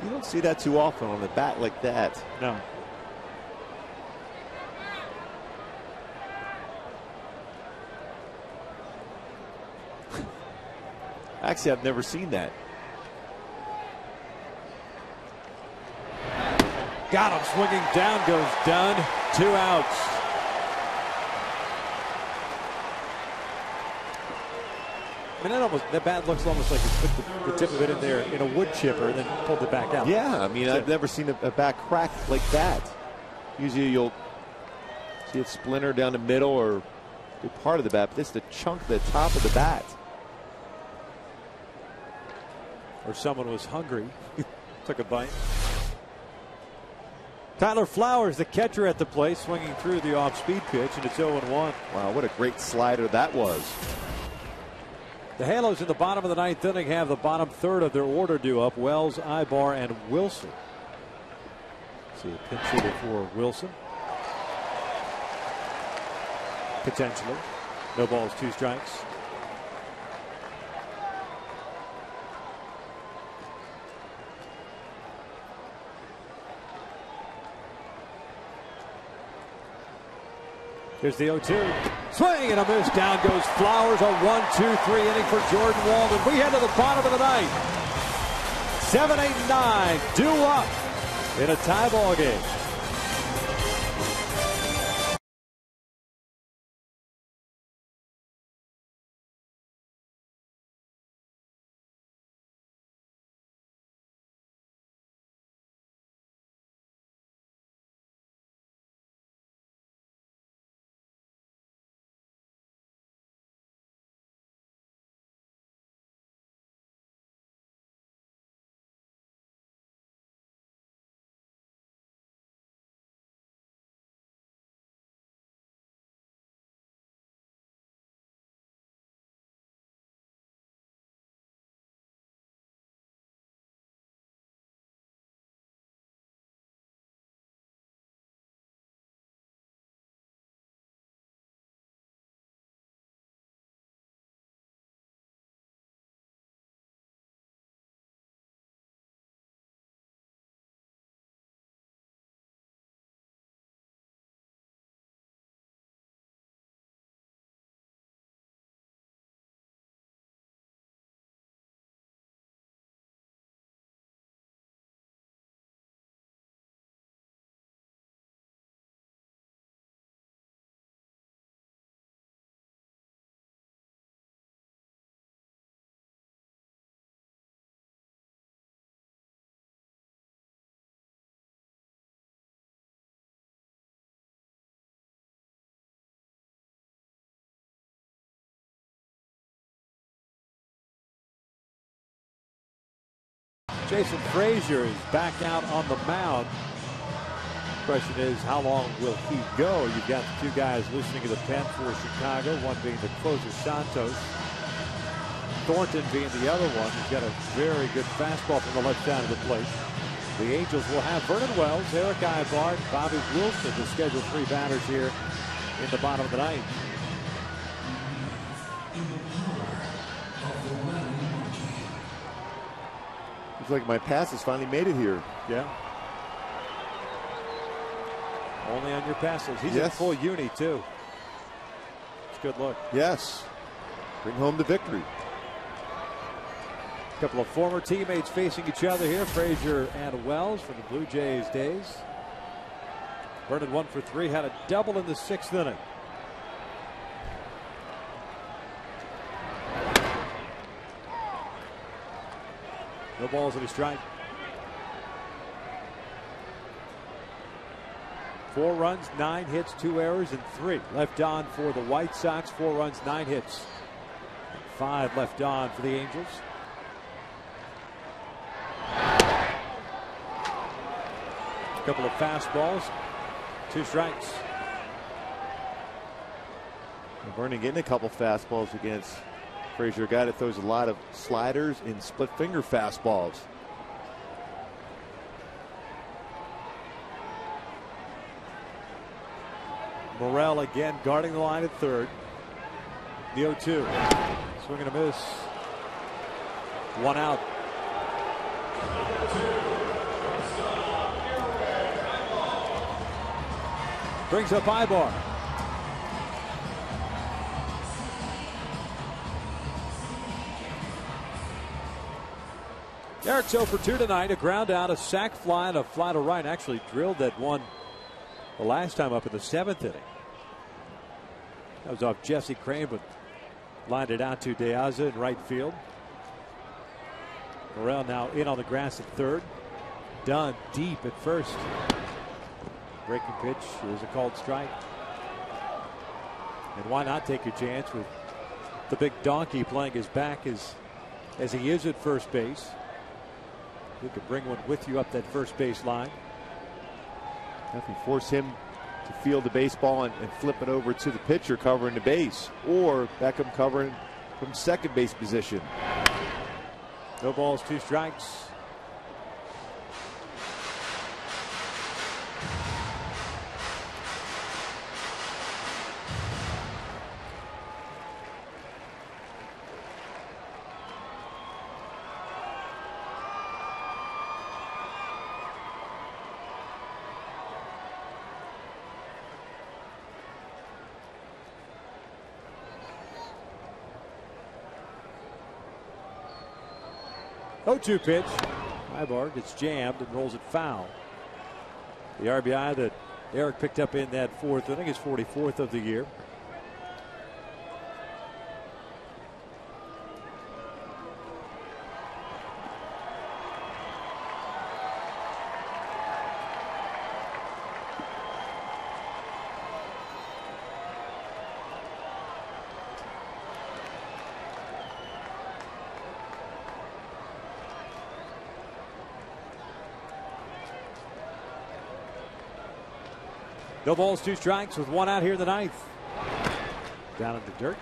You don't see that too often on a bat like that. No. Actually, I've never seen that. Got him. Swinging down goes Dunn. 2 outs. I mean, that bat looks almost like he put the tip of it in there in a wood chipper and then pulled it back out. Yeah, I mean, I've never seen a bat crack like that. Usually you'll see it splinter down the middle or a good part of the bat, but this is the chunk at the top of the bat. Or someone was hungry, took a bite. Tyler Flowers, the catcher at the plate, swinging through the off-speed pitch, and it's 0-1. Wow, what a great slider that was. The Halos in the bottom of the 9th inning have the bottom third of their order due up. Wells, Ibar, and Wilson. See a pinch hitter for Wilson. Potentially. No balls, 2 strikes. Here's the 0-2. Swing and a miss. Down goes Flowers. A 1-2-3 inning for Jordan Walden. We head to the bottom of the 9th. 7, 8, 9 due up in a tie ball game. Jason Frazier is back out on the mound. Question is, how long will he go? You've got the 2 guys listening to the pen for Chicago, one being the closer, Santos. Thornton being the other one. He's got a very good fastball from the left side of the plate. The Angels will have Vernon Wells, Eric Ibar, and Bobby Wilson, the scheduled 3 batters here in the bottom of the 9th. Looks like my pass has finally made it here. Yeah. Only on your passes. He's Yes. in full uni, too. It's a good look. Yes. Bring home the victory. A couple of former teammates facing each other here. Frazier and Wells from the Blue Jays days. Vernon 1 for 3, had a double in the 6th inning. No balls and a strike. 4 runs, 9 hits, 2 errors, and 3 left on for the White Sox. 4 runs, 9 hits, 5 left on for the Angels. A couple of fastballs, 2 strikes. Vernon getting a couple fastballs against Frazier, a guy that throws a lot of sliders and split finger fastballs. Morel again guarding the line at third. The 0-2. Swing and a miss. 1 out. Brings up Ibar. Eric's 0 for 2 tonight. A ground out, a sac fly, and a fly to right. Actually drilled that one the last time up in the 7th inning. That was off Jesse Crane, but lined it out to De Aza in right field. Morel now in on the grass at third. Dunn deep at first. Breaking pitch is a called strike. And why not take a chance with the big donkey playing his back as he is at first base. You could bring one with you up that first base line. Definitely force him to field the baseball and flip it over to the pitcher covering the base, or Beckham covering from second base position. No balls, 2 strikes. Oh, 2 pitch. Ibar gets jammed and rolls it foul. The RBI that Eric picked up in that 4th inning, his 44th of the year. No balls, 2 strikes with 1 out here in the 9th. Down in the dirt.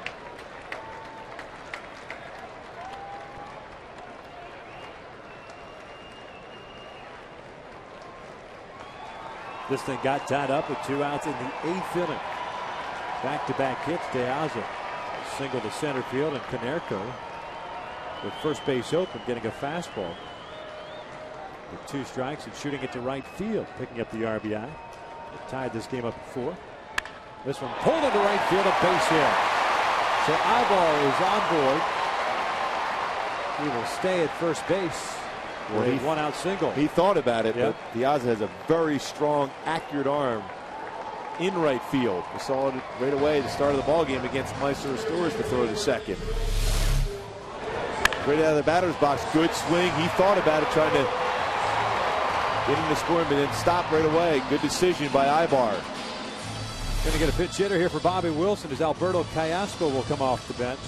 This thing got tied up with 2 outs in the 8th inning. Back-to-back hits. De Aza single to center field, and Konerko with first base open, getting a fastball with 2 strikes and shooting it to right field, picking up the RBI. It tied this game up at 4. This one pulled into right field, a base hit. So Ibar is on board. He will stay at first base. Well, he 1-out single. He thought about it, Yep. but Diaz has a very strong, accurate arm in right field. We saw it right away at the start of the ball game against Mysore Stores to throw to second. Right out of the batter's box, good swing. He thought about it, trying to get him to score, but then stop right away. Good decision by Ibar. Going to get a pinch hitter here for Bobby Wilson as Alberto Callasco will come off the bench.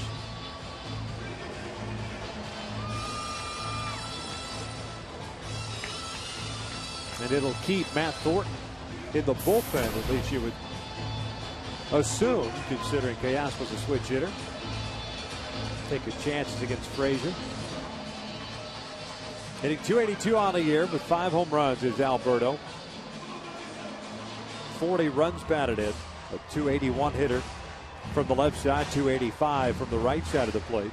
And it'll keep Matt Thornton in the bullpen, at least you would assume, considering Callasco's a switch hitter. Take his chances against Frazier. Hitting .282 on the year with 5 home runs is Alberto. 40 runs batted in. A .281 hitter from the left side, .285 from the right side of the plate.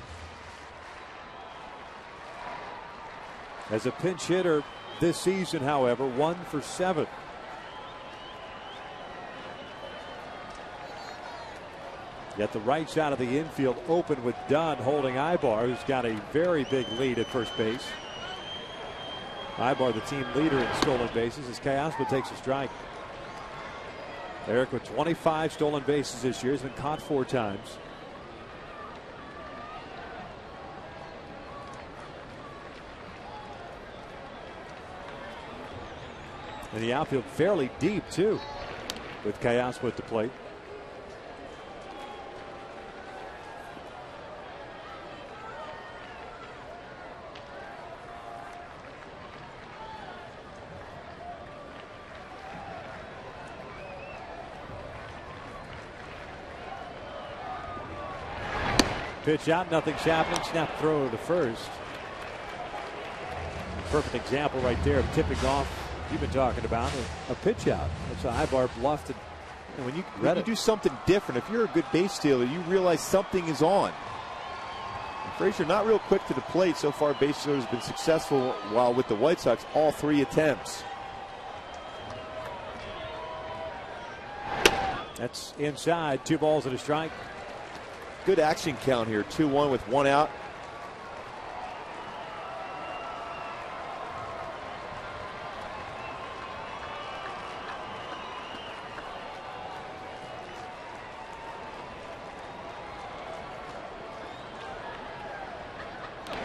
As a pinch hitter this season, however, 1 for 7. Yet the right side of the infield open with Dunn holding Ibar, who's got a very big lead at first base. Ibar, the team leader in stolen bases, as Callasco takes a strike. Eric with 25 stolen bases this year, has been caught 4 times. And the outfield fairly deep too, with Callasco at the plate. Pitch out, nothing's happening. Snap throw to first. Perfect example right there of tipping off. You've been talking about a pitch out. That's Ibar bluffed it. And when you do something different, if you're a good base stealer, you realize something is on. And Frazier not real quick to the plate. So far, base stealer has been successful while with the White Sox, all 3 attempts. That's inside. 2 balls and a strike. Good action count here. 2-1 with 1 out.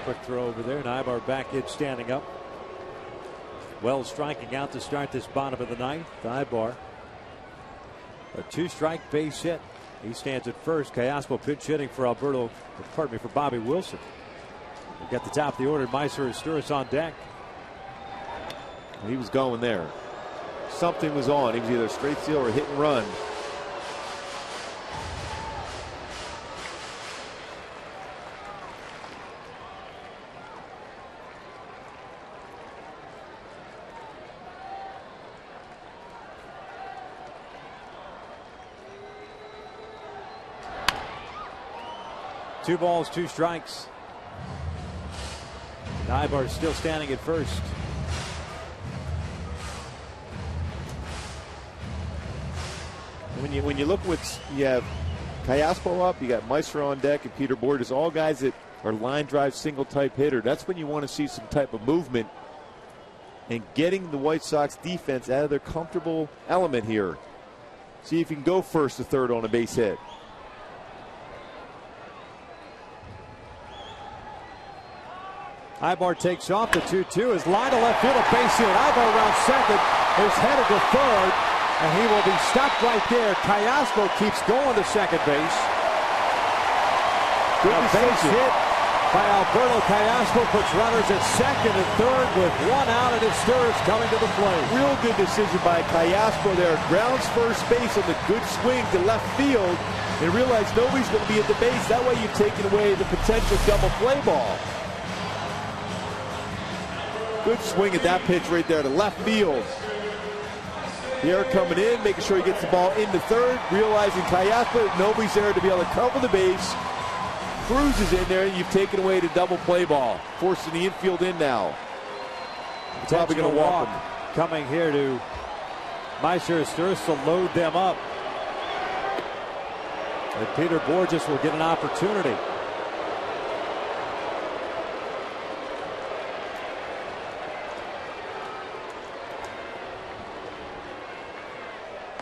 Quick throw over there, and Ibar back in standing up. Wells striking out to start this bottom of the 9th. Ibar, a 2-strike base hit. He stands at first. Callasco pinch hitting for for Bobby Wilson. We've got the top of the order. Mysore Stewart on deck. He was going there. something was on. It was either a straight steal or a hit and run. Two balls, two strikes. Nybar still standing at first. When you look what's, you have Callaspo up, you got Maestro on deck, and Peter Borges, all guys that are line drive single type hitter. That's when you want to see some type of movement and getting the White Sox defense out of their comfortable element here. See if you can go first to third on a base hit. Ibar takes off. The 2-2 is line to left field, a base hit. Ibar around second is headed to third, and he will be stopped right there. Callaspo keeps going to second base. Good base hit by Alberto Callaspo puts runners at second and third with one out, and it's Sturz coming to the plate. Real good decision by Callaspo there. Grounds first base on the good swing to left field, and realize nobody's going to be at the base. That way you've taken away the potential double play ball. Good swing at that pitch right there to left field. Pierre coming in, making sure he gets the ball into third, realizing Callaspo, nobody's there to be able to cover the base. Cruz is in there, and you've taken away the double play ball, forcing the infield in now. Probably going to walk him. Coming here to Meister Sturz to load them up. And Peter Borges will get an opportunity.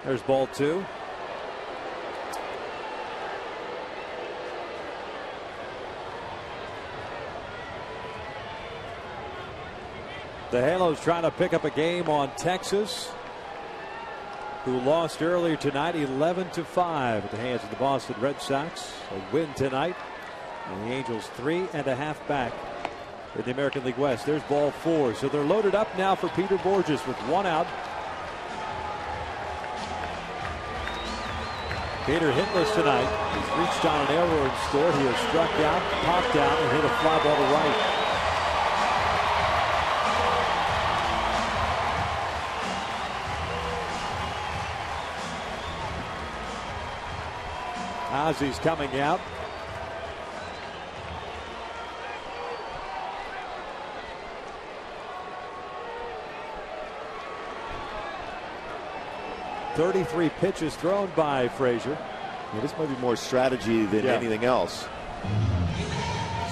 There's ball two. The Halos trying to pick up a game on Texas, who lost earlier tonight 11-5 at the hands of the Boston Red Sox. A win tonight, and the Angels 3.5 back in the American League West. There's ball four. So they're loaded up now for Peter Borges with one out. Peter hitless tonight. He's reached on an error and scored. He has struck out, popped out, and hit a fly ball to right. Ozzy's coming out. .33 pitches thrown by Frazier. Yeah, this might be more strategy than anything else.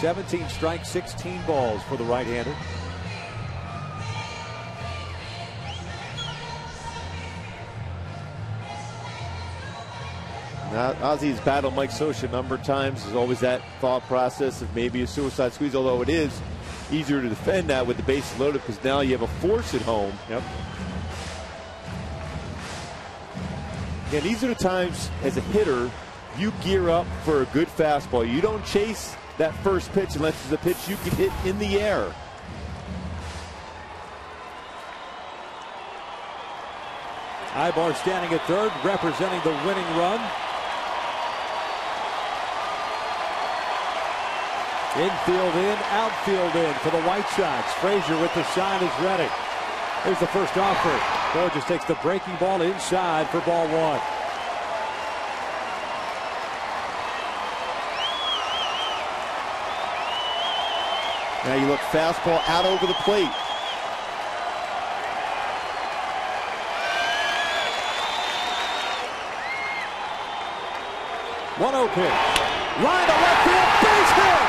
17 strikes, 16 balls for the right-hander. Now, Ozzy's battled Mike Scioscia a number of times. There's always that thought process of maybe a suicide squeeze, although it is easier to defend that with the bases loaded because now you have a force at home. Yep. And these are the times as a hitter you gear up for a good fastball. You don't chase that first pitch unless it's a pitch you can hit in the air. Ibar standing at third, representing the winning run. Infield in, outfield in for the White Sox. Frazier with the sign is ready. Here's the first offer. Borges takes the breaking ball inside for ball one. Now you look fastball out over the plate. One-0 pitch. Line to left field, base hit.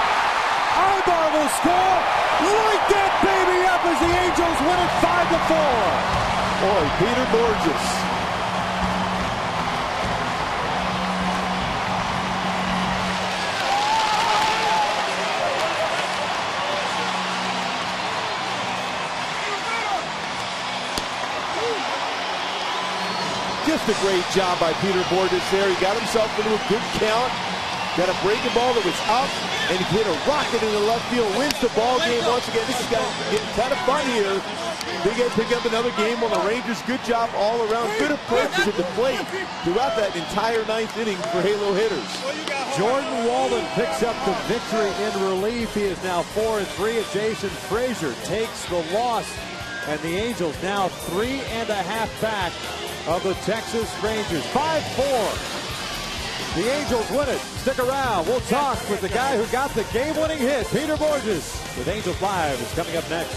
Ibar will score. Light that baby up as the Angels win it 5-4. Boy, Peter Borges. Just a great job by Peter Borges there. He got himself into a good count. Got a breaking ball that was up, and he hit a rocket in the left field. Wins the ball game once again. This is getting kind of fun here. Big Ed pick up another game on the Rangers. Good job all around. Good approaches at the plate throughout that entire ninth inning for Halo hitters. Jordan Walden picks up the victory in relief. He is now 4-3. And Jason Frazier takes the loss. And the Angels now 3.5 back of the Texas Rangers. 5-4. The Angels win it. Stick around. We'll talk with the guy who got the game-winning hit, Peter Borges, with Angels Live. Is coming up next.